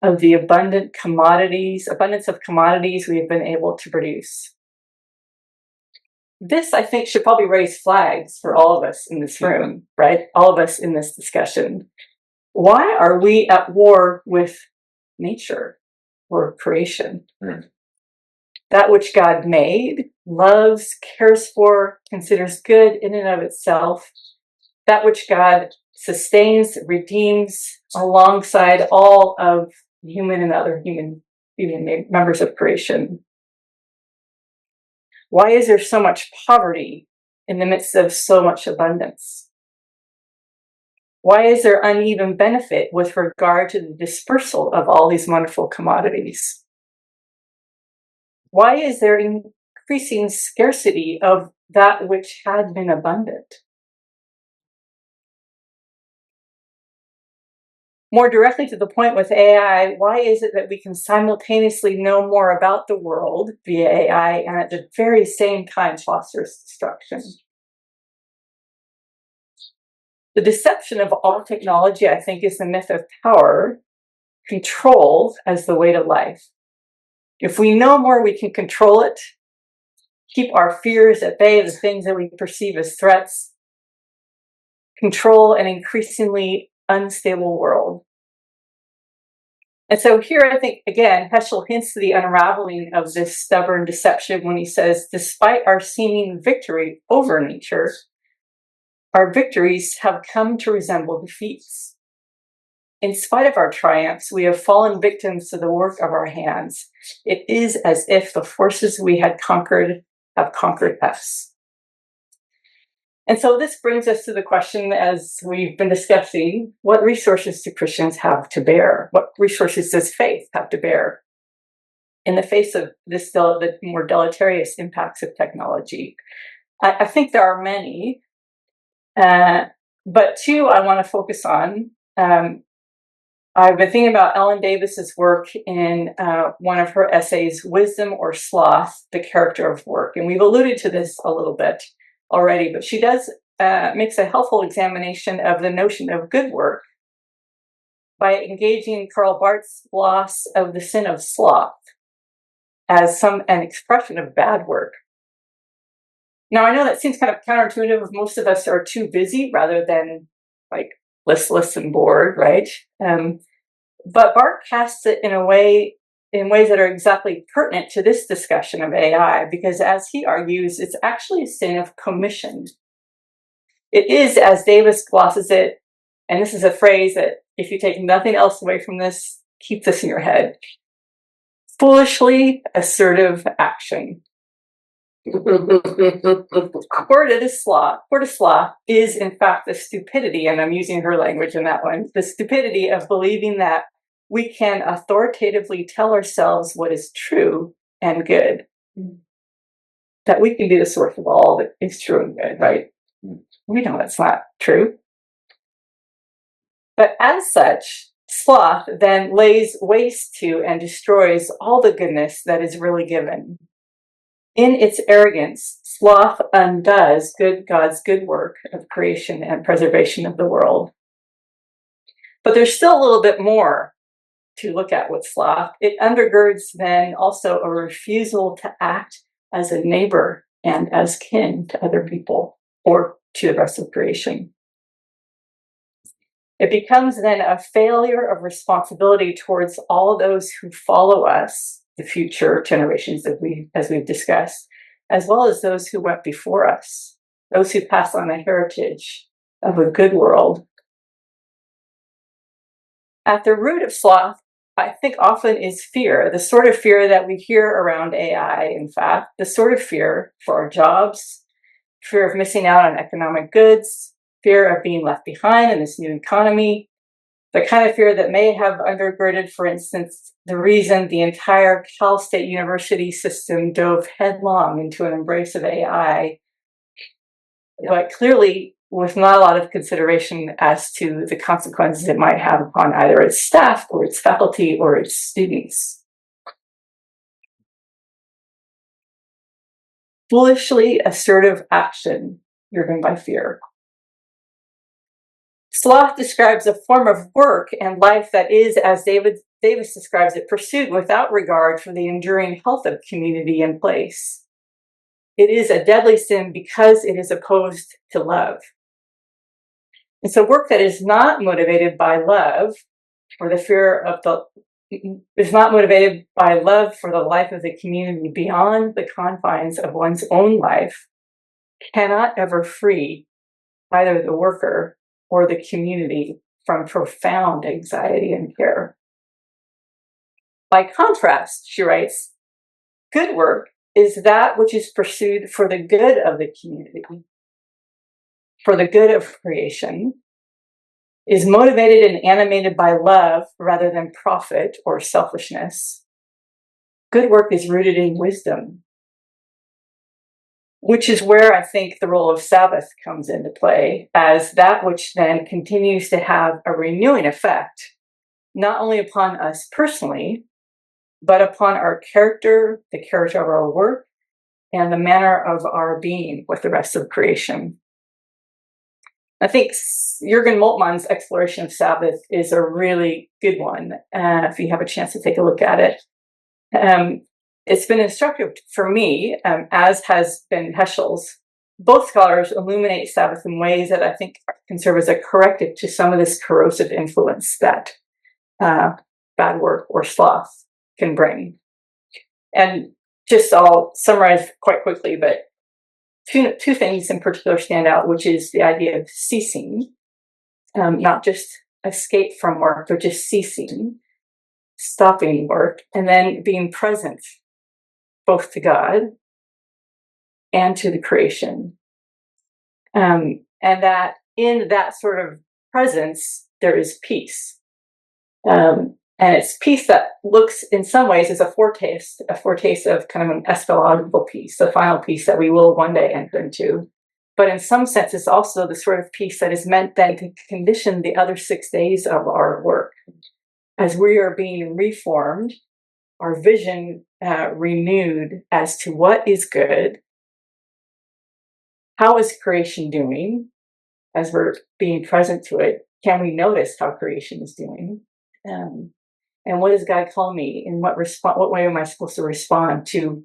of the abundance of commodities we've been able to produce. This, I think, should probably raise flags for all of us in this room, right? All of us in this discussion. Why are we at war with nature or creation? That which God made, loves, cares for, considers good in and of itself, that which God sustains, redeems alongside all of human and other human members of creation. Why is there so much poverty in the midst of so much abundance? Why is there uneven benefit with regard to the dispersal of all these wonderful commodities? Why is there increasing scarcity of that which had been abundant? More directly to the point with AI, why is it that we can simultaneously know more about the world via AI and at the very same time fosters destruction? The deception of all technology, I think, is the myth of power, control as the way to life. If we know more, we can control it, keep our fears at bay, the things that we perceive as threats, control an increasingly unstable world. And so here I think, again, Heschel hints to the unraveling of this stubborn deception when he says, despite our seeming victory over nature, our victories have come to resemble defeats. In spite of our triumphs, we have fallen victims to the work of our hands. It is as if the forces we had conquered have conquered us. And so this brings us to the question, as we've been discussing, what resources do Christians have to bear? What resources does faith have to bear in the face of the more deleterious impacts of technology? I think there are many, but two I want to focus on. I've been thinking about Ellen Davis's work in one of her essays, Wisdom or Sloth, the Character of Work. And we've alluded to this a little bit already, but she does makes a helpful examination of the notion of good work by engaging Karl Barth's gloss of the sin of sloth as an expression of bad work. Now, I know that seems kind of counterintuitive. Most of us are too busy rather than like listless and bored, right? But Barth casts it in ways that are exactly pertinent to this discussion of AI, because as he argues, it's actually a sin of commission. It is, as Davis glosses it, and this is a phrase that if you take nothing else away from this, keep this in your head, foolishly assertive action. Core to sloth is in fact the stupidity, and I'm using her language in that one, the stupidity of believing that we can authoritatively tell ourselves what is true and good. That we can be the source of all that is true and good, right? We know that's not true. But as such, sloth then lays waste to and destroys all the goodness that is really given. In its arrogance, sloth undoes God's good work of creation and preservation of the world. But there's still a little bit more to look at with sloth. It undergirds then also a refusal to act as a neighbor and as kin to other people or to the rest of creation. It becomes then a failure of responsibility towards all those who follow us, the future generations as we've discussed, as well as those who went before us, those who pass on a heritage of a good world. At the root of sloth, I think often is fear, the sort of fear that we hear around AI, in fact, the sort of fear for our jobs, fear of missing out on economic goods, fear of being left behind in this new economy, the kind of fear that may have undergirded, for instance, the reason the entire Cal State University system dove headlong into an embrace of AI, but clearly with not a lot of consideration as to the consequences it might have upon either its staff or its faculty or its students. Foolishly assertive action driven by fear. Sloth describes a form of work and life that is, as Davis describes it, pursued without regard for the enduring health of community and place. It is a deadly sin because it is opposed to love. And so work that is not motivated by love or the fear of the is not motivated by love for the life of the community beyond the confines of one's own life cannot ever free either the worker or the community from profound anxiety and care. By contrast, she writes, good work is that which is pursued for the good of the community, for the good of creation, is motivated and animated by love rather than profit or selfishness. Good work is rooted in wisdom, which is where I think the role of Sabbath comes into play as that which then continues to have a renewing effect, not only upon us personally, but upon our character, the character of our work, and the manner of our being with the rest of creation. I think Jürgen Moltmann's exploration of Sabbath is a really good one, if you have a chance to take a look at it. It's been instructive for me, as has been Heschel's. Both scholars illuminate Sabbath in ways that I think can serve as a corrective to some of this corrosive influence that bad work or sloth can bring. And just I'll summarize quite quickly, but two things in particular stand out, which is the idea of ceasing, not just escape from work, but just ceasing, stopping work, and then being present both to God and to the creation. And that in that sort of presence, there is peace. And it's peace that looks in some ways as a foretaste of kind of an eschatological peace, the final peace that we will one day enter into. But in some sense, it's also the sort of peace that is meant then to condition the other 6 days of our work. As we are being reformed, our vision renewed as to what is good, how is creation doing, as we're being present to it, can we notice how creation is doing? And what does God call me? In what way am I supposed to respond to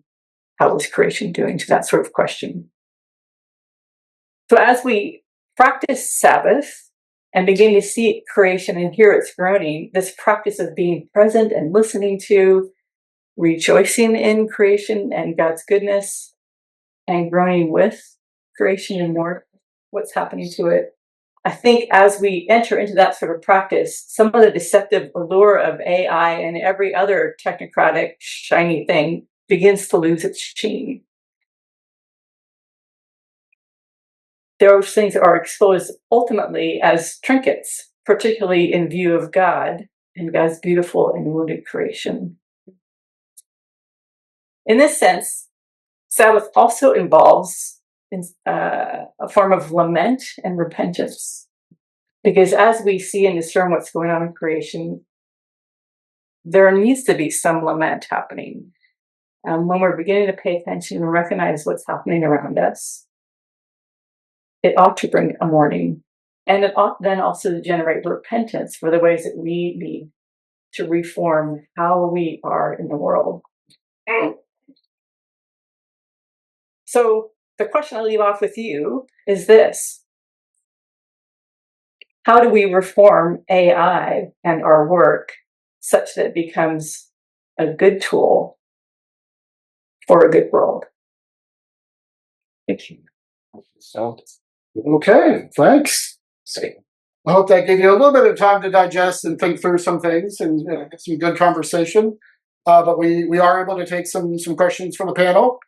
how is creation doing, to that sort of question? So as we practice Sabbath and begin to see creation and hear its groaning, this practice of being present and listening to, rejoicing in creation and God's goodness, and groaning with creation and more what's happening to it. I think as we enter into that sort of practice, some of the deceptive allure of AI and every other technocratic, shiny thing begins to lose its sheen. Those things are exposed ultimately as trinkets, particularly in view of God and God's beautiful and wounded creation. In this sense, Sabbath also involves a form of lament and repentance. Because as we see and discern what's going on in creation, there needs to be some lament happening. When we're beginning to pay attention and recognize what's happening around us, it ought to bring a mourning. And it ought then also to generate repentance for the ways that we need to reform how we are in the world. So the question I leave off with you is this: how do we reform AI and our work such that it becomes a good tool for a good world? Thank you. Okay, thanks. I hope that gave you a little bit of time to digest and think through some things and get some good conversation. But we are able to take some questions from the panel.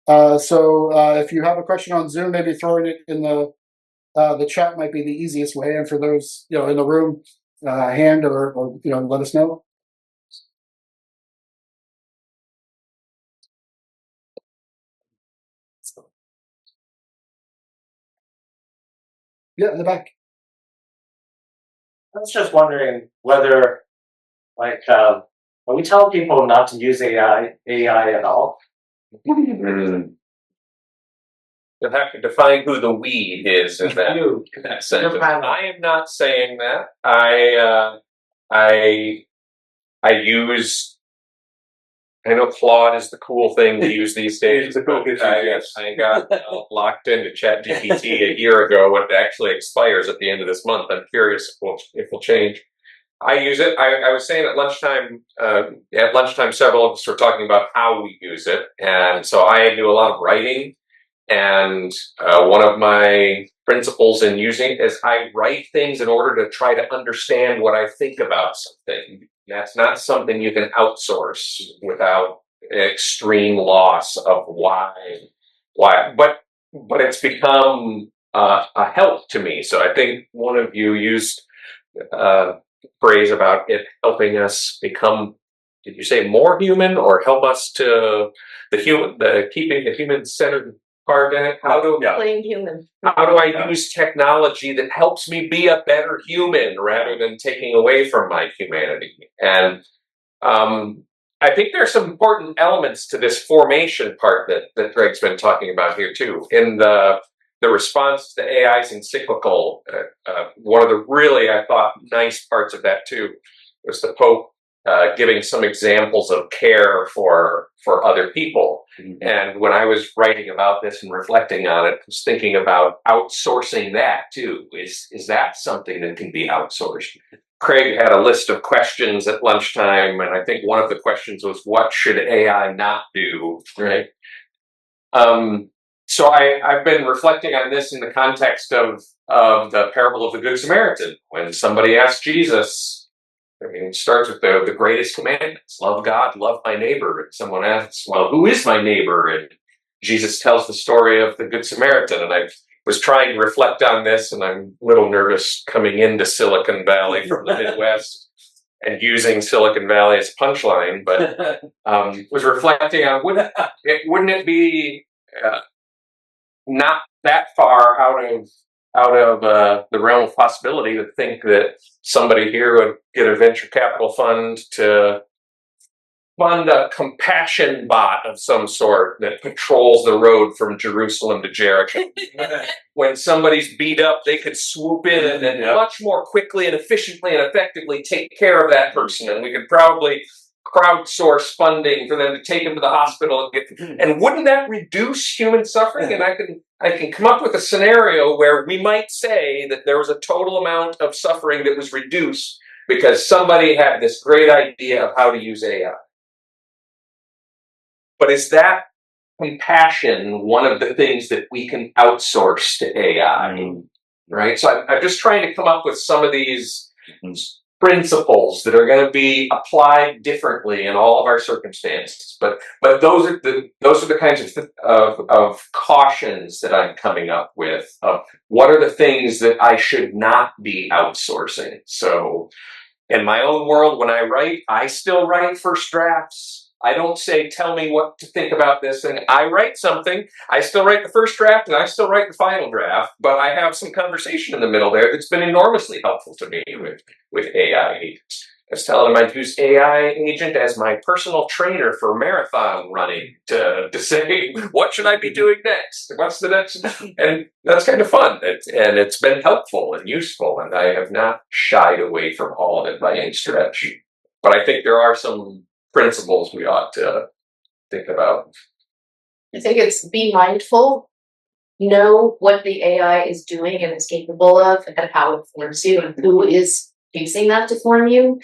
So if you have a question on Zoom, maybe throwing it in the chat might be the easiest way. And for those in the room, hand or let us know. Yeah, in the back. I was just wondering whether, when we tell people not to use AI at all. You'll have to define who the we is in that sentence. I am not saying that. I use. I know Claude is the cool thing to use these days. I got locked into ChatGPT a year ago when it actually expires at the end of this month. I'm curious if we'll change. I use it. I was saying at lunchtime, several of us were talking about how we use it. And so I do a lot of writing. And one of my principles in using it is I write things in order to try to understand what I think about something. That's not something you can outsource without extreme loss of why. But it's become a help to me. So I think one of you used phrase about it helping us become, did you say more human, or help us to keeping the human centered part in it? Plain human. How do I use technology that helps me be a better human rather than taking away from my humanity? And I think there's some important elements to this formation part that Greg's been talking about here too. In the response to AI's encyclical, one of the really, I thought, nice parts of that too was the Pope giving some examples of care for other people. Mm-hmm. And when I was writing about this and reflecting on it, I was thinking about outsourcing that too. Is that something that can be outsourced? Craig had a list of questions at lunchtime, and I think one of the questions was, what should AI not do, right? So I've been reflecting on this in the context of the parable of the Good Samaritan. When somebody asked Jesus, I mean, it starts with the greatest commandments: love God, love my neighbor. And someone asks, well, who is my neighbor? And Jesus tells the story of the Good Samaritan. And I was trying to reflect on this, and I'm a little nervous coming into Silicon Valley from the Midwest and using Silicon Valley as a punchline, but was reflecting on, wouldn't it be not that far out of the realm of possibility to think that somebody here would get a venture capital fund to fund a compassion bot of some sort that patrols the road from Jerusalem to Jericho. When somebody's beat up, they could swoop in and much more quickly and efficiently and effectively take care of that person, and we could probably crowdsource funding for them to take them to the hospital and wouldn't that reduce human suffering? And I can come up with a scenario where we might say that there was a total amount of suffering that was reduced because somebody had this great idea of how to use AI. But is that compassion one of the things that we can outsource to AI? Right? So I'm just trying to come up with some of these principles that are going to be applied differently in all of our circumstances. But those are the kinds of cautions that I'm coming up with. Of what are the things that I should not be outsourcing? So in my own world, when I write, I still write first drafts. I don't say, tell me what to think about this thing. I write something. I still write the first draft and I still write the final draft, but I have some conversation in the middle there that's been enormously helpful to me with AI agents. I was telling them I'd use AI agent as my personal trainer for marathon running to say, what should I be doing next? What's the next? And that's kind of fun. And it's been helpful and useful. And I have not shied away from all of it by any stretch. But I think there are some principles we ought to think about. I think it's be mindful, know what the AI is doing and is capable of, and how it forms you, and who is using that to form you.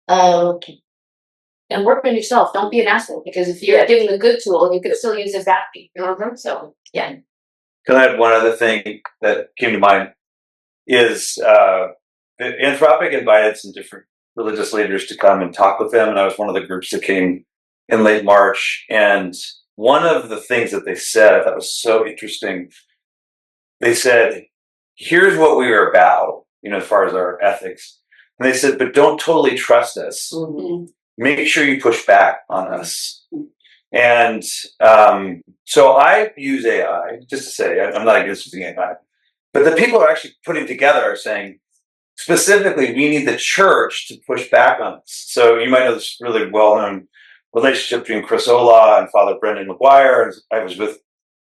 And work on yourself. Don't be an asshole, because if you're giving a good tool, you can still use it badly. So, yeah. Can I add one other thing that came to mind? Is Anthropic invited some different religious leaders to come and talk with them, and I was one of the groups that came in late March. And one of the things that they said I thought was so interesting. They said, here's what we are about, as far as our ethics. And they said, but don't totally trust us. Mm-hmm. Make sure you push back on us. And so I use AI, just to say, I'm not against using AI, but the people who are actually putting together are saying, specifically, we need the church to push back on this. So you might know this really well-known relationship between Chris Olah and Father Brendan McGuire. I was with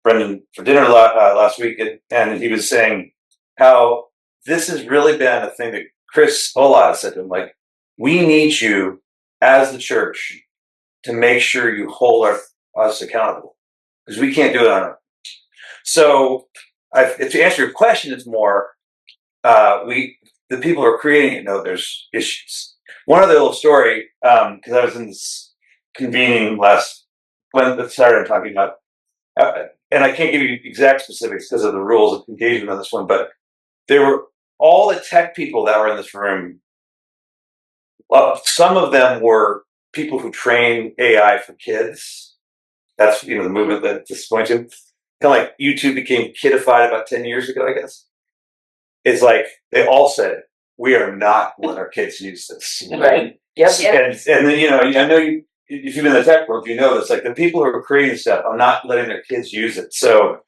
Brendan for dinner last week, and he was saying how this has really been a thing that Chris Olah said to him, like, we need you as the church to make sure you hold us accountable, because we can't do it on our own. So to answer your question, it's more, the people who are creating it know there's issues. One other little story, because I was in this convening when the Saturday I'm talking about, and I can't give you exact specifics because of the rules of engagement on this one, but there were all the tech people that were in this room. Some of them were people who train AI for kids. That's the movement that this is going to. Kind of like YouTube became kidified about 10 years ago, I guess. It's like they all said, we are not letting our kids use this. Right. Yes. And then, I know if you've been in the tech world, you know this, like the people who are creating stuff are not letting their kids use it. So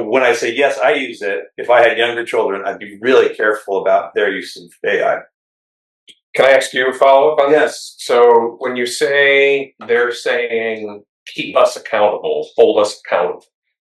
when I say, yes, I use it, if I had younger children, I'd be really careful about their use of AI. Can I ask you a follow-up on this? So when you say they're saying, keep us accountable, hold us accountable,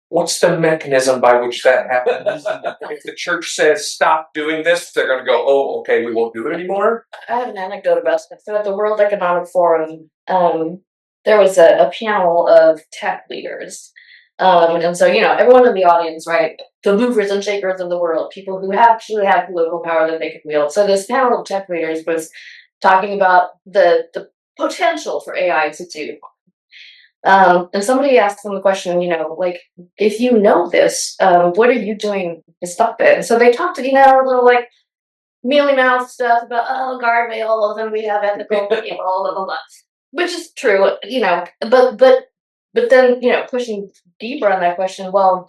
what's the mechanism by which that happens? If the church says stop doing this, they're going to go, oh, okay, we won't do it anymore? I have an anecdote about this. So at the World Economic Forum, there was a panel of tech leaders. And so, everyone in the audience, right, the movers and shakers of the world, people who actually have political power that they can wield. So this panel of tech leaders was talking about the potential for AI to do. And somebody asked them the question, if you know this, what are you doing to stop it? And so they talked to, a little mealy mouth stuff about, guardrails, and we have ethical people, blah, blah, blah, which is true, but then, pushing deeper on that question, well,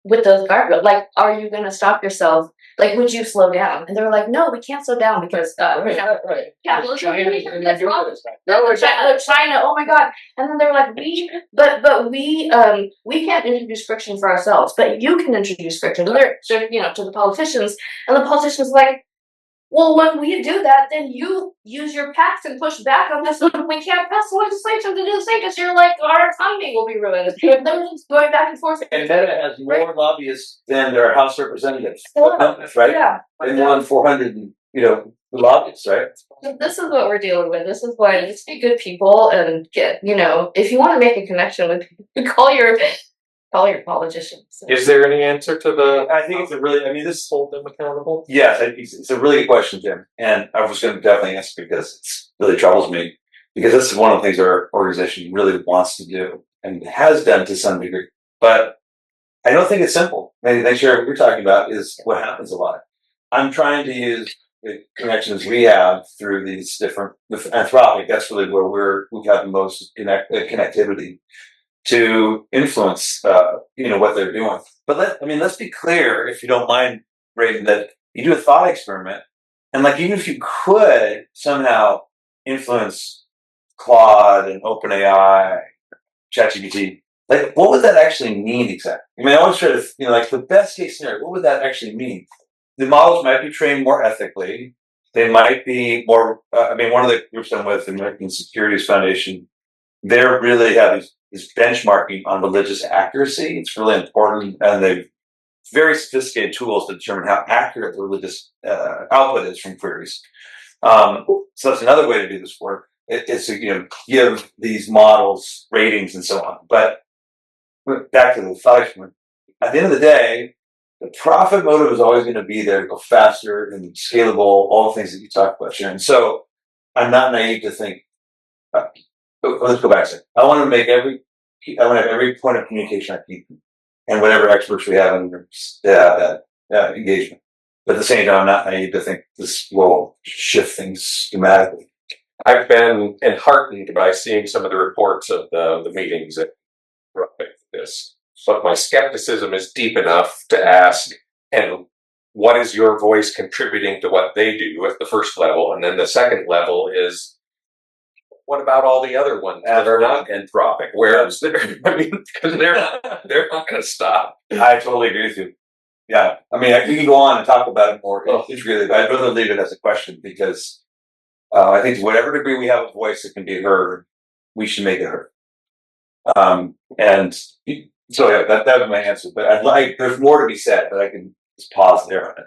with those guardrails, are you going to stop yourself? Would you slow down? And they were like, no, we can't slow down because, Right. yeah, well, China, oh my God. And then they were like, we can't introduce friction for ourselves, but you can introduce friction to the politicians. And the politicians like, well, when we do that, then you use your PACs and push back on this. We can't pass legislation to do the same because you're like, our economy will be ruined. They're just going back and forth. And Meta has more lobbyists than their House representatives, Yeah. right? Yeah. And more than 400, lobbyists, right? This is what we're dealing with. This is why let's be good people and get, if you want to make a connection with people, call your politicians. Is there any answer to the? I think it's a really, this hold them accountable. Yes, it's a really good question, Jim. And I was going to definitely answer because it really troubles me. Because this is one of the things our organization really wants to do and has done to some degree. But I don't think it's simple. Maybe Sharon, what you're talking about is what happens a lot. I'm trying to use the connections we have through these different, with Anthropic, that's really where we've got the most connectivity to influence, what they're doing. But let's be clear, if you don't mind, Braden, that you do a thought experiment, and even if you could somehow influence Claude and OpenAI, ChatGPT, what would that actually mean exactly? I always try to, the best case scenario, what would that actually mean? The models might be trained more ethically. They might be more, one of the groups I'm with, the American Securities Foundation, they're really have this benchmarking on religious accuracy. It's really important, and they've very sophisticated tools to determine how accurate the religious output is from queries. So that's another way to do this work. Is to give these models ratings and so on. But back to the thought experiment. At the end of the day, the profit motive is always going to be there to go faster and scalable, all the things that you talked about, Sharon. So I'm not naive to think. Let's go back a second. I want to have every point of communication I keep, and whatever experts we have in that engagement. But at the same time, I'm not naive to think this will shift things dramatically. I've been enheartened by seeing some of the reports of the meetings at this, but my skepticism is deep enough to ask, and what is your voice contributing to what they do at the first level? And then the second level is, what about all the other ones that are not Anthropic? Where's because they're not going to stop. I totally agree with you. Yeah, we can go on and talk about it more. It's really, I'd rather leave it as a question because I think to whatever degree we have a voice that can be heard, we should make it heard. And so yeah, that was my answer. But there's more to be said, but I can just pause there on it.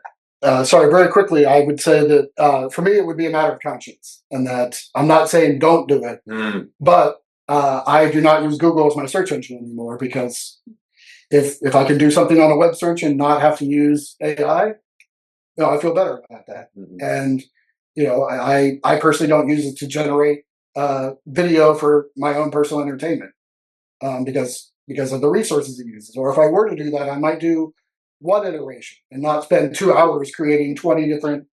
Sorry, very quickly, I would say that for me, it would be a matter of conscience, and that I'm not saying don't do it, but I do not use Google as my search engine anymore because if I can do something on a web search and not have to use AI, I feel better about that. And I personally don't use it to generate video for my own personal entertainment because of the resources it uses. Or if I were to do that, I might do one iteration and not spend 2 hours creating 20 different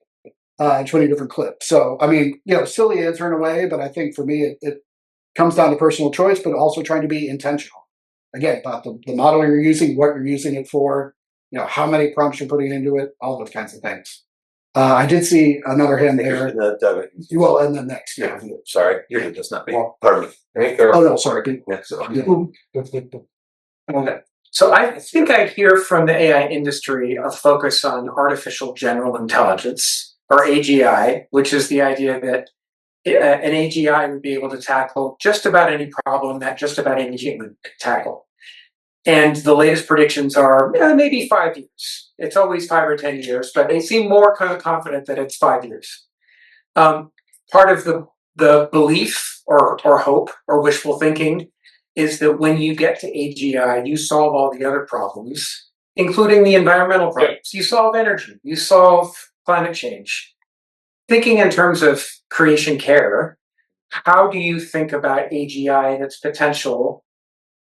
clips. So, I mean, silly answer in a way, but I think for me, it comes down to personal choice, but also trying to be intentional. Again, about the model you're using, what you're using it for, how many prompts you're putting into it, all those kinds of things. I did see another hand there. Well, and then next, yeah. Sorry, you're just not me. Well, Pardon me. Oh no, sorry. So I think I hear from the AI industry a focus on artificial general intelligence, or AGI, which is the idea that an AGI would be able to tackle just about any problem that just about any human could tackle. And the latest predictions are maybe 5 years. It's always 5 or 10 years, but they seem more kind of confident that it's 5 years. Part of the belief or hope or wishful thinking is that when you get to AGI, you solve all the other problems, including the environmental problems. You solve energy, you solve climate change. Thinking in terms of creation care, how do you think about AGI and its potential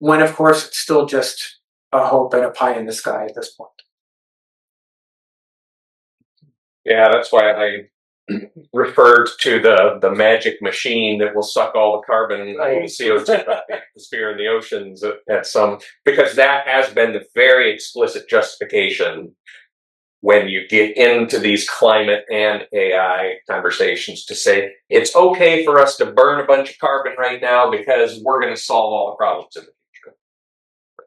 when, of course, it's still just a hope and a pie in the sky at this point? Yeah, that's why I referred to the magic machine that will suck all the carbon and the CO2 out of the atmosphere and the oceans at some, because that has been the very explicit justification when you get into these climate and AI conversations to say it's okay for us to burn a bunch of carbon right now because we're going to solve all the problems in the future.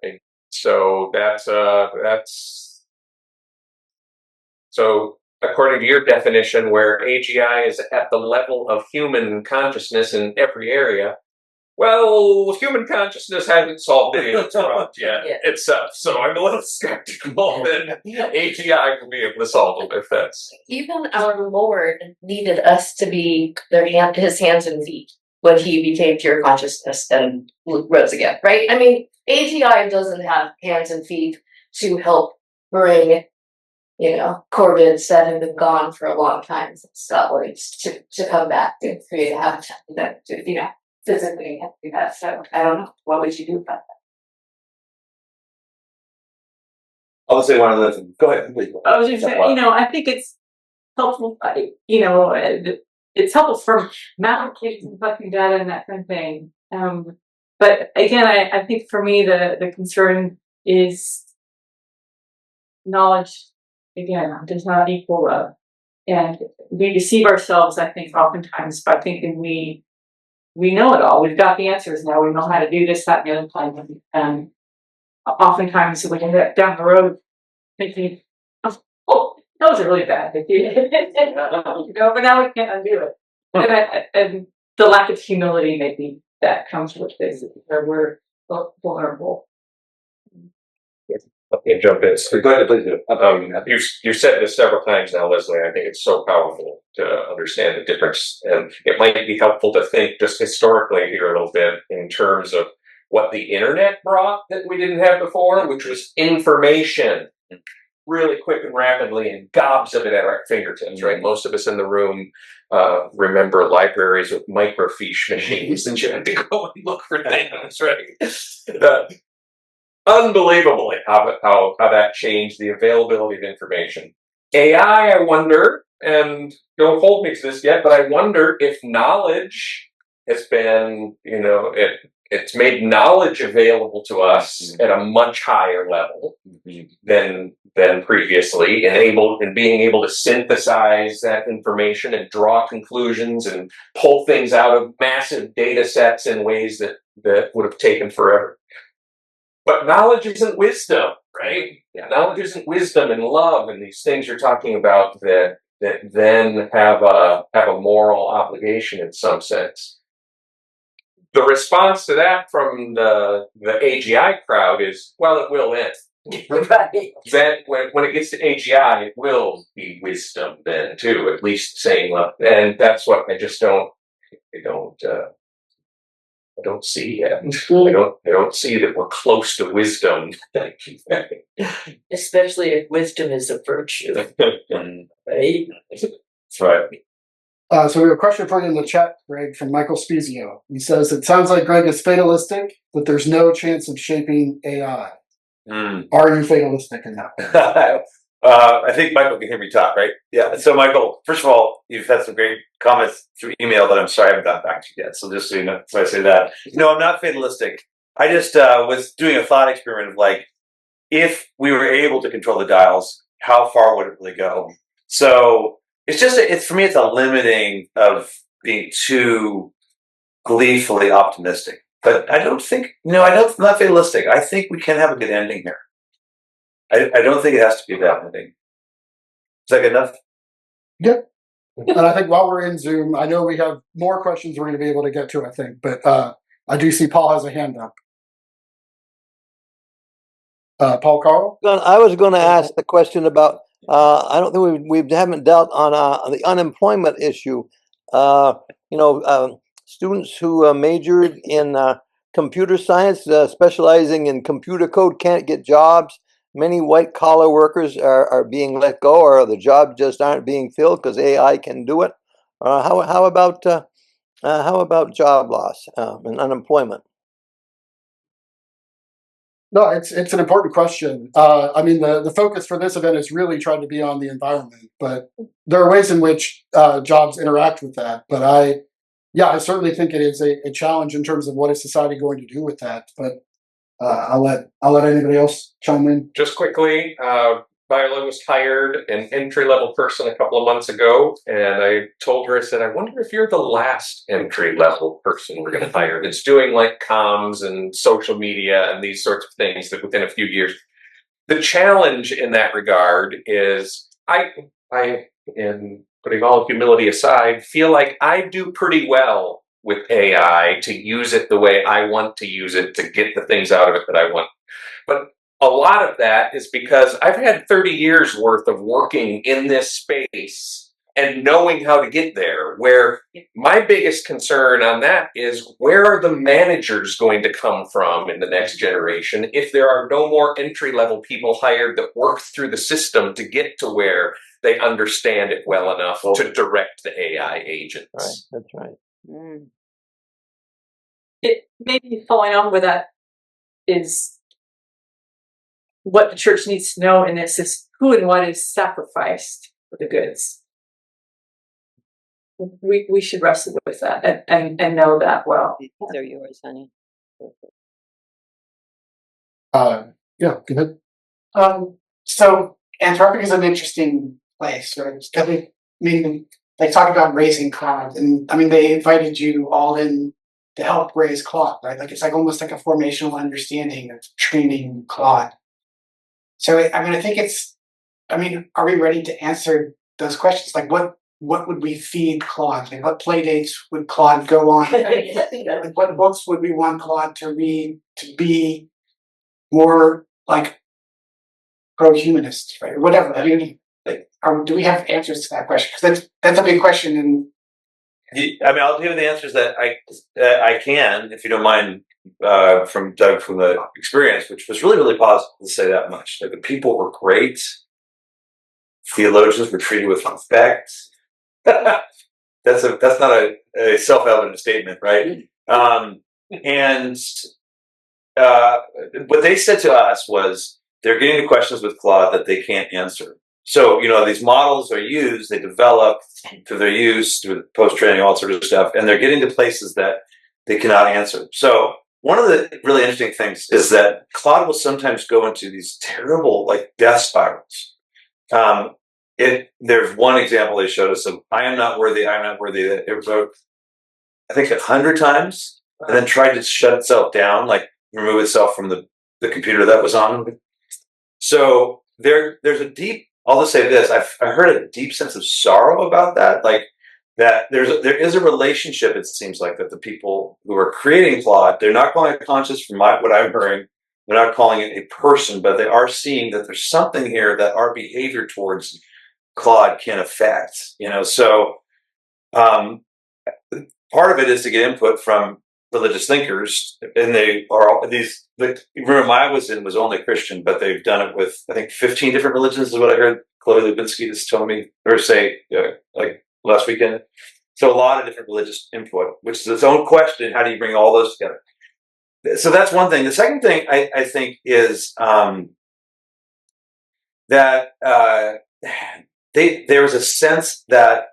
Right? So so according to your definition, where AGI is at the level of human consciousness in every area, well, human consciousness hasn't solved any of its problems yet itself. So I'm a little skeptical that AGI will be able to solve them if that's. Even our Lord needed us to be his hands and feet when he became pure consciousness and rose again, right? I mean, AGI doesn't have hands and feet to help bring, corvids that have been gone for a long time, satellites to come back and create a habitat that, physically have to do that. So I don't know. What would you do about that? I'll say one of those. Go ahead. Please. I was just saying, I think it's helpful, it's helpful for applications and collecting data and that kind of thing. But again, I think for me, the concern is knowledge, again, does not equal love. And we deceive ourselves, I think, oftentimes by thinking we know it all. We've got the answers now. We know how to do this, that, and the other thing. And oftentimes we end up down the road thinking, oh, that was really bad. But now we can't undo it. And the lack of humility maybe that comes with this, where we're vulnerable. Let me jump in. Go ahead, please do. You've said this several times now, Leslie. I think it's so powerful to understand the difference. And it might be helpful to think just historically here a little bit in terms of what the internet brought that we didn't have before, which was information really quick and rapidly and gobs of it at our fingertips, right? Most of us in the room remember libraries with microfiche machines and you had to go and look for things, right? Unbelievably how that changed the availability of information. AI, I wonder, and don't hold me to this yet, but I wonder if knowledge has been, it's made knowledge available to us at a much higher level than previously, and being able to synthesize that information and draw conclusions and pull things out of massive data sets in ways that would have taken forever. But knowledge isn't wisdom, right? Yeah. Knowledge isn't wisdom and love and these things you're talking about that then have a moral obligation in some sense. The response to that from the AGI crowd is, well, it will end. Right. Then when it gets to AGI, it will be wisdom then too, at least saying love. And that's what I just don't see yet. I don't see that we're close to wisdom. Especially if wisdom is a virtue. Right? That's right. So we have a question for you in the chat, Greg, from Michael Spezio. He says, it sounds like Greg is fatalistic, but there's no chance of shaping AI. Are you fatalistic in that? I think Michael can hear me talk, right? Yeah. So, Michael, first of all, you've had some great comments through email that I'm sorry I haven't gotten back to you yet. So just so you know, so I say that. No, I'm not fatalistic. I just was doing a thought experiment of like, if we were able to control the dials, how far would it really go? So it's just, it's for me, it's a limiting of being too gleefully optimistic. But I don't think, I'm not fatalistic. I think we can have a good ending here. I don't think it has to be a bad ending. Is that good enough? Yep. And I think while we're in Zoom, I know we have more questions we're going to be able to get to, I think. But I do see Paul has a hand up. Paul Carl? I was going to ask the question about, I don't think we haven't dealt on the unemployment issue. Students who majored in computer science, specializing in computer code, can't get jobs. Many white collar workers are being let go, or the jobs just aren't being filled because AI can do it. How about job loss and unemployment? No, it's an important question. I mean, the focus for this event is really trying to be on the environment, but there are ways in which jobs interact with that. But I certainly think it is a challenge in terms of what is society going to do with that. But I'll let anybody else chime in. Just quickly, Viola was hired an entry-level person a couple of months ago, and I told her, I said, I wonder if you're the last entry-level person we're going to hire that's doing like comms and social media and these sorts of things that within a few years. The challenge in that regard is I, in putting all humility aside, feel like I do pretty well with AI to use it the way I want to use it to get the things out of it that I want. But a lot of that is because I've had 30 years worth of working in this space and knowing how to get there, where my biggest concern on that is, where are the managers going to come from in the next generation if there are no more entry-level people hired that work through the system to get to where they understand it well enough to direct the AI agents? Right, that's right. It maybe following on with that is what the church needs to know in this is who and what is sacrificed for the goods. We should wrestle with that and know that well. These are yours, honey. Yeah, go ahead. So Anthropic is an interesting place, right? I mean, they talk about raising Claude, and I mean, they invited you all in to help raise Claude, right? Like it's like almost like a formational understanding of training Claude. So I mean, I think are we ready to answer those questions? Like what would we feed Claude? Like what play dates would Claude go on? Like what books would we want Claude to read to be more like pro-humanist, right? Or whatever. I mean, do we have answers to that question? Because that's a big question. And I mean, I'll give you the answers that I can, if you don't mind, from Doug from the experience, which was really, really positive to say that much. Like the people were great. Theologians were treated with respect. That's not a self-evident statement, right? And what they said to us was they're getting to questions with Claude that they can't answer. So, these models are used, they develop through their use, through post-training, all sorts of stuff, and they're getting to places that they cannot answer. So one of the really interesting things is that Claude will sometimes go into these terrible, like, death spirals. There's one example they showed us of, I am not worthy, that it wrote, I think 100 times, and then tried to shut itself down, like remove itself from the computer that was on. So there's a deep, I'll just say this, I heard a deep sense of sorrow about that, like that there is a relationship, it seems like, that the people who are creating Claude, they're not calling it conscious from what I'm hearing, they're not calling it a person, but they are seeing that there's something here that our behavior towards Claude can affect, so part of it is to get input from religious thinkers, and they are the room I was in was only Christian, but they've done it with, I think, 15 different religions is what I heard Chloe Lubinsky just told me, or say, like last weekend. So a lot of different religious input, which is its own question. How do you bring all those together? So that's one thing. The second thing I think is that there was a sense that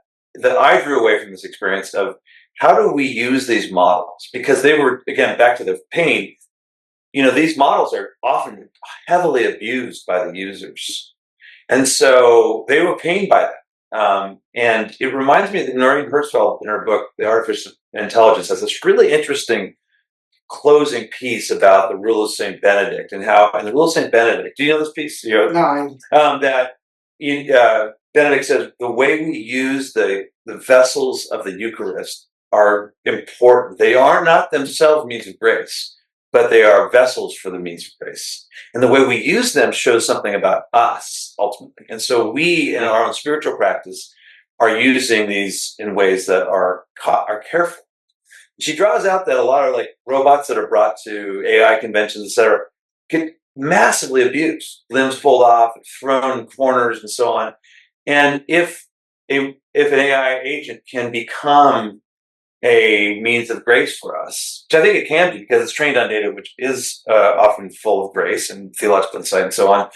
I drew away from this experience of how do we use these models? Because they were, again, back to the pain, these models are often heavily abused by the users. And so they were pained by that. And it reminds me that Noreen Hertzfeld in her book, The Artificial Intelligence, has this really interesting closing piece about the rule of St. Benedict and how, and the rule of St. Benedict, do you know this piece? No, Benedict says the way we use the vessels of the Eucharist are important. They are not themselves means of grace, but they are vessels for the means of grace. And the way we use them shows something about us, ultimately. And so we, in our own spiritual practice, are using these in ways that are careful. She draws out that a lot of like robots that are brought to AI conventions, et cetera, get massively abused, limbs pulled off, thrown in corners, and so on. And if an AI agent can become a means of grace for us, which I think it can be because it's trained on data which is often full of grace and theological insight and so on,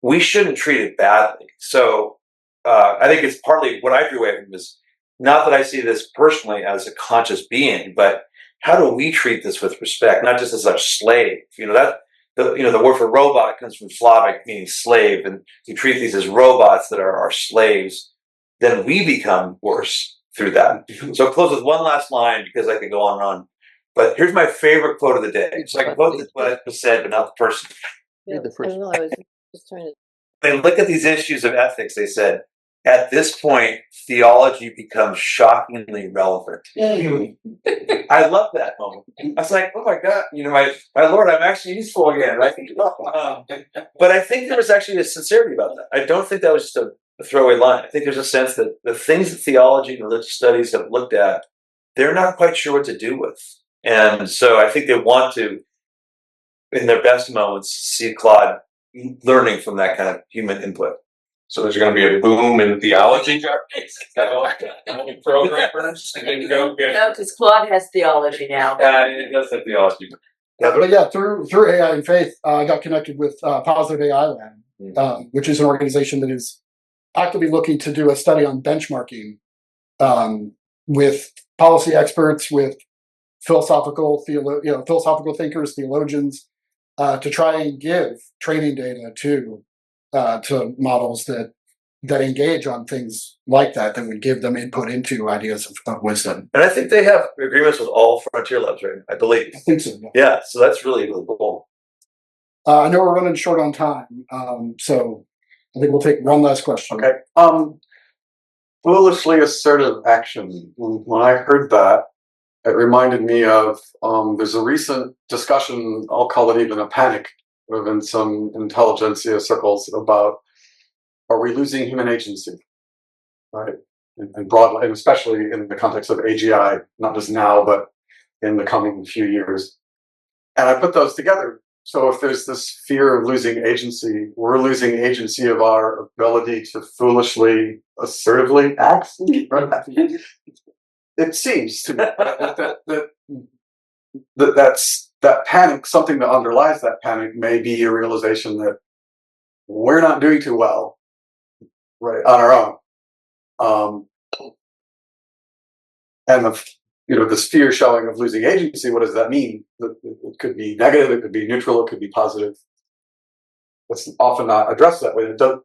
we shouldn't treat it badly. So I think it's partly what I drew away from is not that I see this personally as a conscious being, but how do we treat this with respect, not just as our slave? The word for robot comes from Slavic meaning slave, and you treat these as robots that are our slaves, then we become worse through that. So I'll close with one last line because I could go on and on. But here's my favorite quote of the day. So I can quote what was said, but not the person. Yeah, I know, I was just trying to. They look at these issues of ethics, they said, at this point, theology becomes shockingly relevant. I love that moment. I was like, oh my God, my Lord, I'm actually useful again. Right? But I think there was actually a sincerity about that. I don't think that was just a throwaway line. I think there's a sense that the things that theology and religious studies have looked at, they're not quite sure what to do with. And so I think they want to, in their best moments, see Claude learning from that kind of human input. So there's going to be a boom in theology programmers. No, because Claude has theology now. It does have theology. But yeah, through AI and faith, I got connected with Positive AI Lab, which is an organization that is actively looking to do a study on benchmarking with policy experts, with philosophical thinkers, theologians, to try and give training data to models that engage on things like that would give them input into ideas of wisdom. And I think they have agreements with all frontier labs, right? I believe. I think so. Yeah, so that's really, really cool. I know we're running short on time, so I think we'll take one last question. Okay. Foolishly assertive action. When I heard that, it reminded me of there's a recent discussion, I'll call it even a panic, within some intelligentsia circles about, are we losing human agency, right? And broadly, and especially in the context of AGI, not just now, but in the coming few years. And I put those together. So if there's this fear of losing agency, we're losing agency of our ability to foolishly, assertively act. It seems to me that panic, something that underlies that panic may be a realization that we're not doing too well, right, on our own. And this fear showing of losing agency, what does that mean? It could be negative, it could be neutral, it could be positive. It's often not addressed that way. The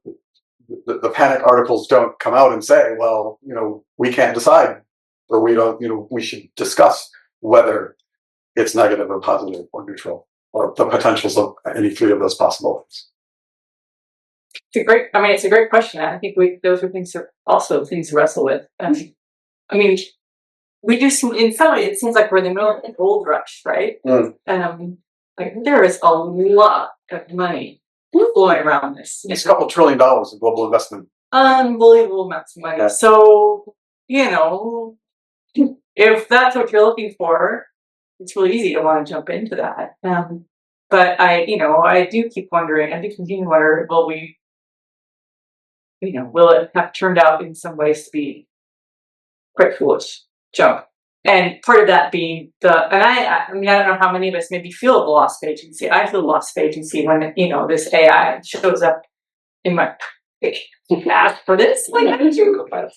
panic articles don't come out and say, well, we can't decide, or we don't, we should discuss whether it's negative or positive or neutral, or the potentials of any three of those possible things. It's a great question. I think those are things to wrestle with. We do some, in some way, it seems like we're in the middle of a gold rush, right? There is a lot of money flowing around this. It's a couple $1 trillion in global investment. Unbelievable amounts of money. Yeah. So, if that's what you're looking for, it's really easy to want to jump into that. But I do keep wondering, I do continue to wonder, will it have turned out in some ways to be quite foolish jump. And part of that being I mean, I don't know how many of us maybe feel the loss of agency. I feel loss of agency when, this AI shows up in my, ask for this, like, how did you go, the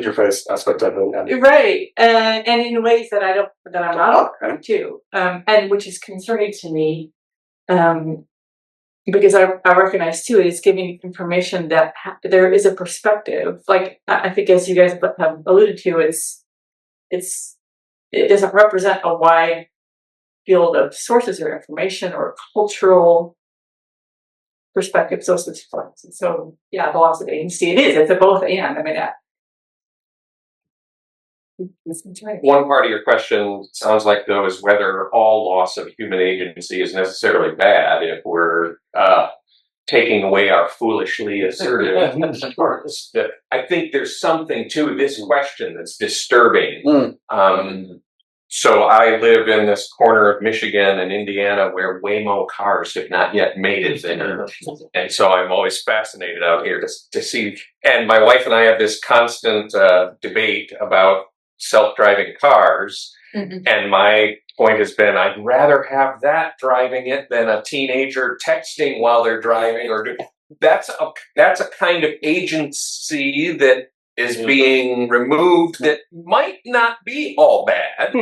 interface aspect of it. right. And in ways that I'm not aware too. And which is concerning to me. Because I recognize too, it's giving information that there is a perspective. Like I think, as you guys have alluded to, it doesn't represent a wide field of sources or information or cultural perspectives, those sorts of things. And so, yeah, the loss of agency, it's a both and. I mean, one part of your question sounds like, though, is whether all loss of human agency is necessarily bad if we're taking away our foolishly assertive parts. I think there's something to this question that's disturbing. So I live in this corner of Michigan and Indiana where Waymo cars have not yet made it there. And so I'm always fascinated out here to see. And my wife and I have this constant debate about self-driving cars. And my point has been, I'd rather have that driving it than a teenager texting while they're driving. That's a kind of agency that is being removed that might not be all bad.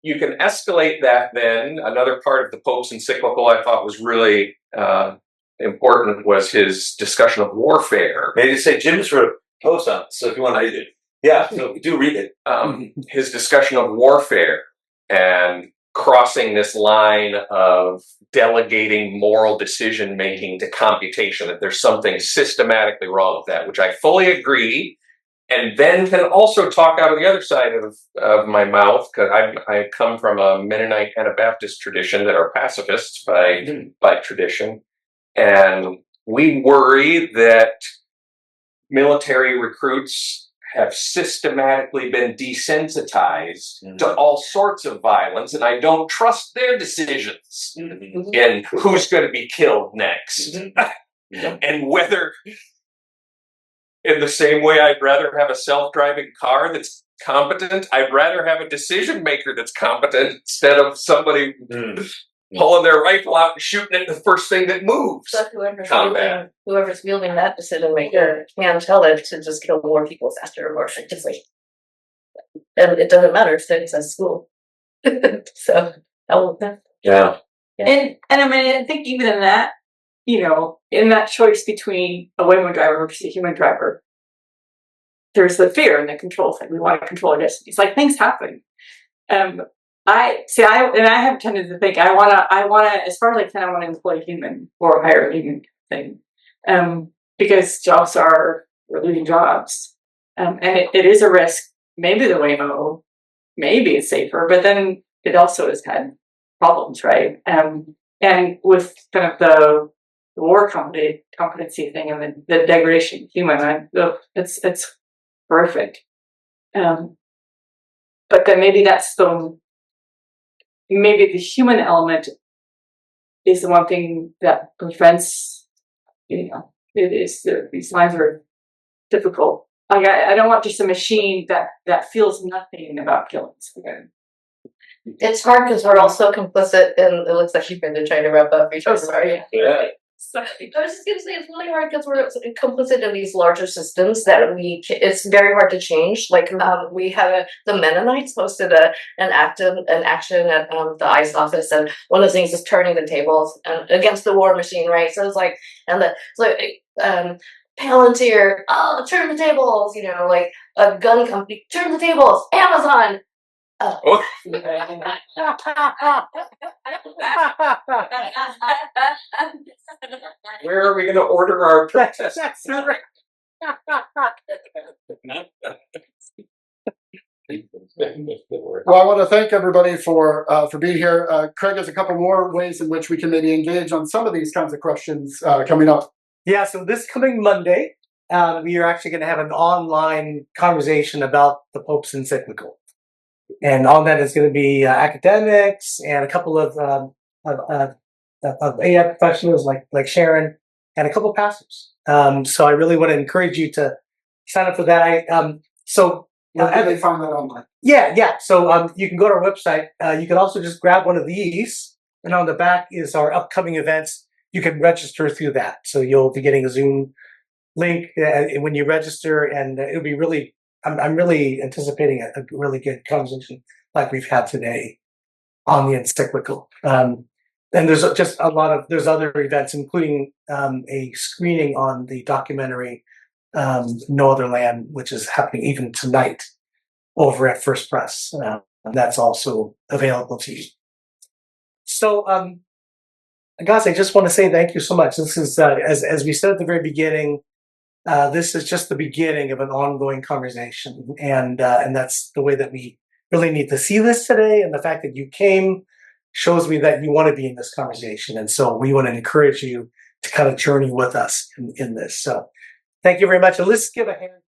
You can escalate that then. Another part of the Pope's encyclical I thought was really important was his discussion of warfare. Maybe say Jim just wrote a post on it, so if you want to, yeah, so do read it. His discussion of warfare and crossing this line of delegating moral decision making to computation, that there's something systematically wrong with that, which I fully agree. And then can also talk out of the other side of my mouth, because I come from a Mennonite Anabaptist tradition that are pacifists by tradition. And we worry that military recruits have systematically been desensitized to all sorts of violence, and I don't trust their decisions in who's going to be killed next. And whether, in the same way I'd rather have a self-driving car that's competent, I'd rather have a decision maker that's competent instead of somebody pulling their rifle out and shooting at the first thing that moves. So whoever's wielding that decision maker can tell it to just kill more people faster or more effectively. And it doesn't matter if it's at school. So yeah. And I mean, I think even in that, in that choice between a Waymo driver versus a human driver, there's the fear and the control thing. We want to control our destiny. It's like things happen. I have tended to think I wanna, as far as I can, I want to employ a human or hire a human thing, because we're losing jobs, and it is a risk. Maybe the Waymo, maybe it's safer, but then it also has had problems, right? And with kind of the war competency thing and the degradation of human, it's horrific. But then maybe maybe the human element is the one thing that prevents, these lines are difficult. Like, I don't want just a machine that feels nothing about killings. it's hard because we're also complicit in, it looks like you've been trying to wrap up. Oh, sorry. Yeah. Sorry. I was just going to say it's really hard because we're complicit in these larger systems that it's very hard to change. Like we had the Mennonites hosted an action at the ICE office, and one of the things is turning the tables against the war machine, right? So it's like, Palantir, turn the tables, like a gun company, turn the tables, Amazon. Oh. Where are we going to order our breakfast? Well, I want to thank everybody for being here. Craig has a couple more ways in which we can maybe engage on some of these kinds of questions coming up. Yeah, so this coming Monday, we are actually going to have an online conversation about the Pope's encyclical. And on that is going to be academics and a couple of AI professionals like Sharon and a couple of pastors. So I really want to encourage you to sign up for that. So Where do they find that online? yeah. So you can go to our website. You can also just grab one of these, and on the back is our upcoming events. You can register through that. So you'll be getting a Zoom link when you register, and it'll be really. I'm really anticipating a really good conversation like we've had today on the encyclical. And there's just there's other events, including a screening on the documentary No Other Land, which is happening even tonight over at First Press. And that's also available to you. So, guys, I just want to say thank you so much. This is, as we said at the very beginning, this is just the beginning of an ongoing conversation. And that's the way that we really need to see this today. And the fact that you came shows me that you want to be in this conversation. And so we want to encourage you to kind of journey with us in this. So thank you very much. And let's give a hand.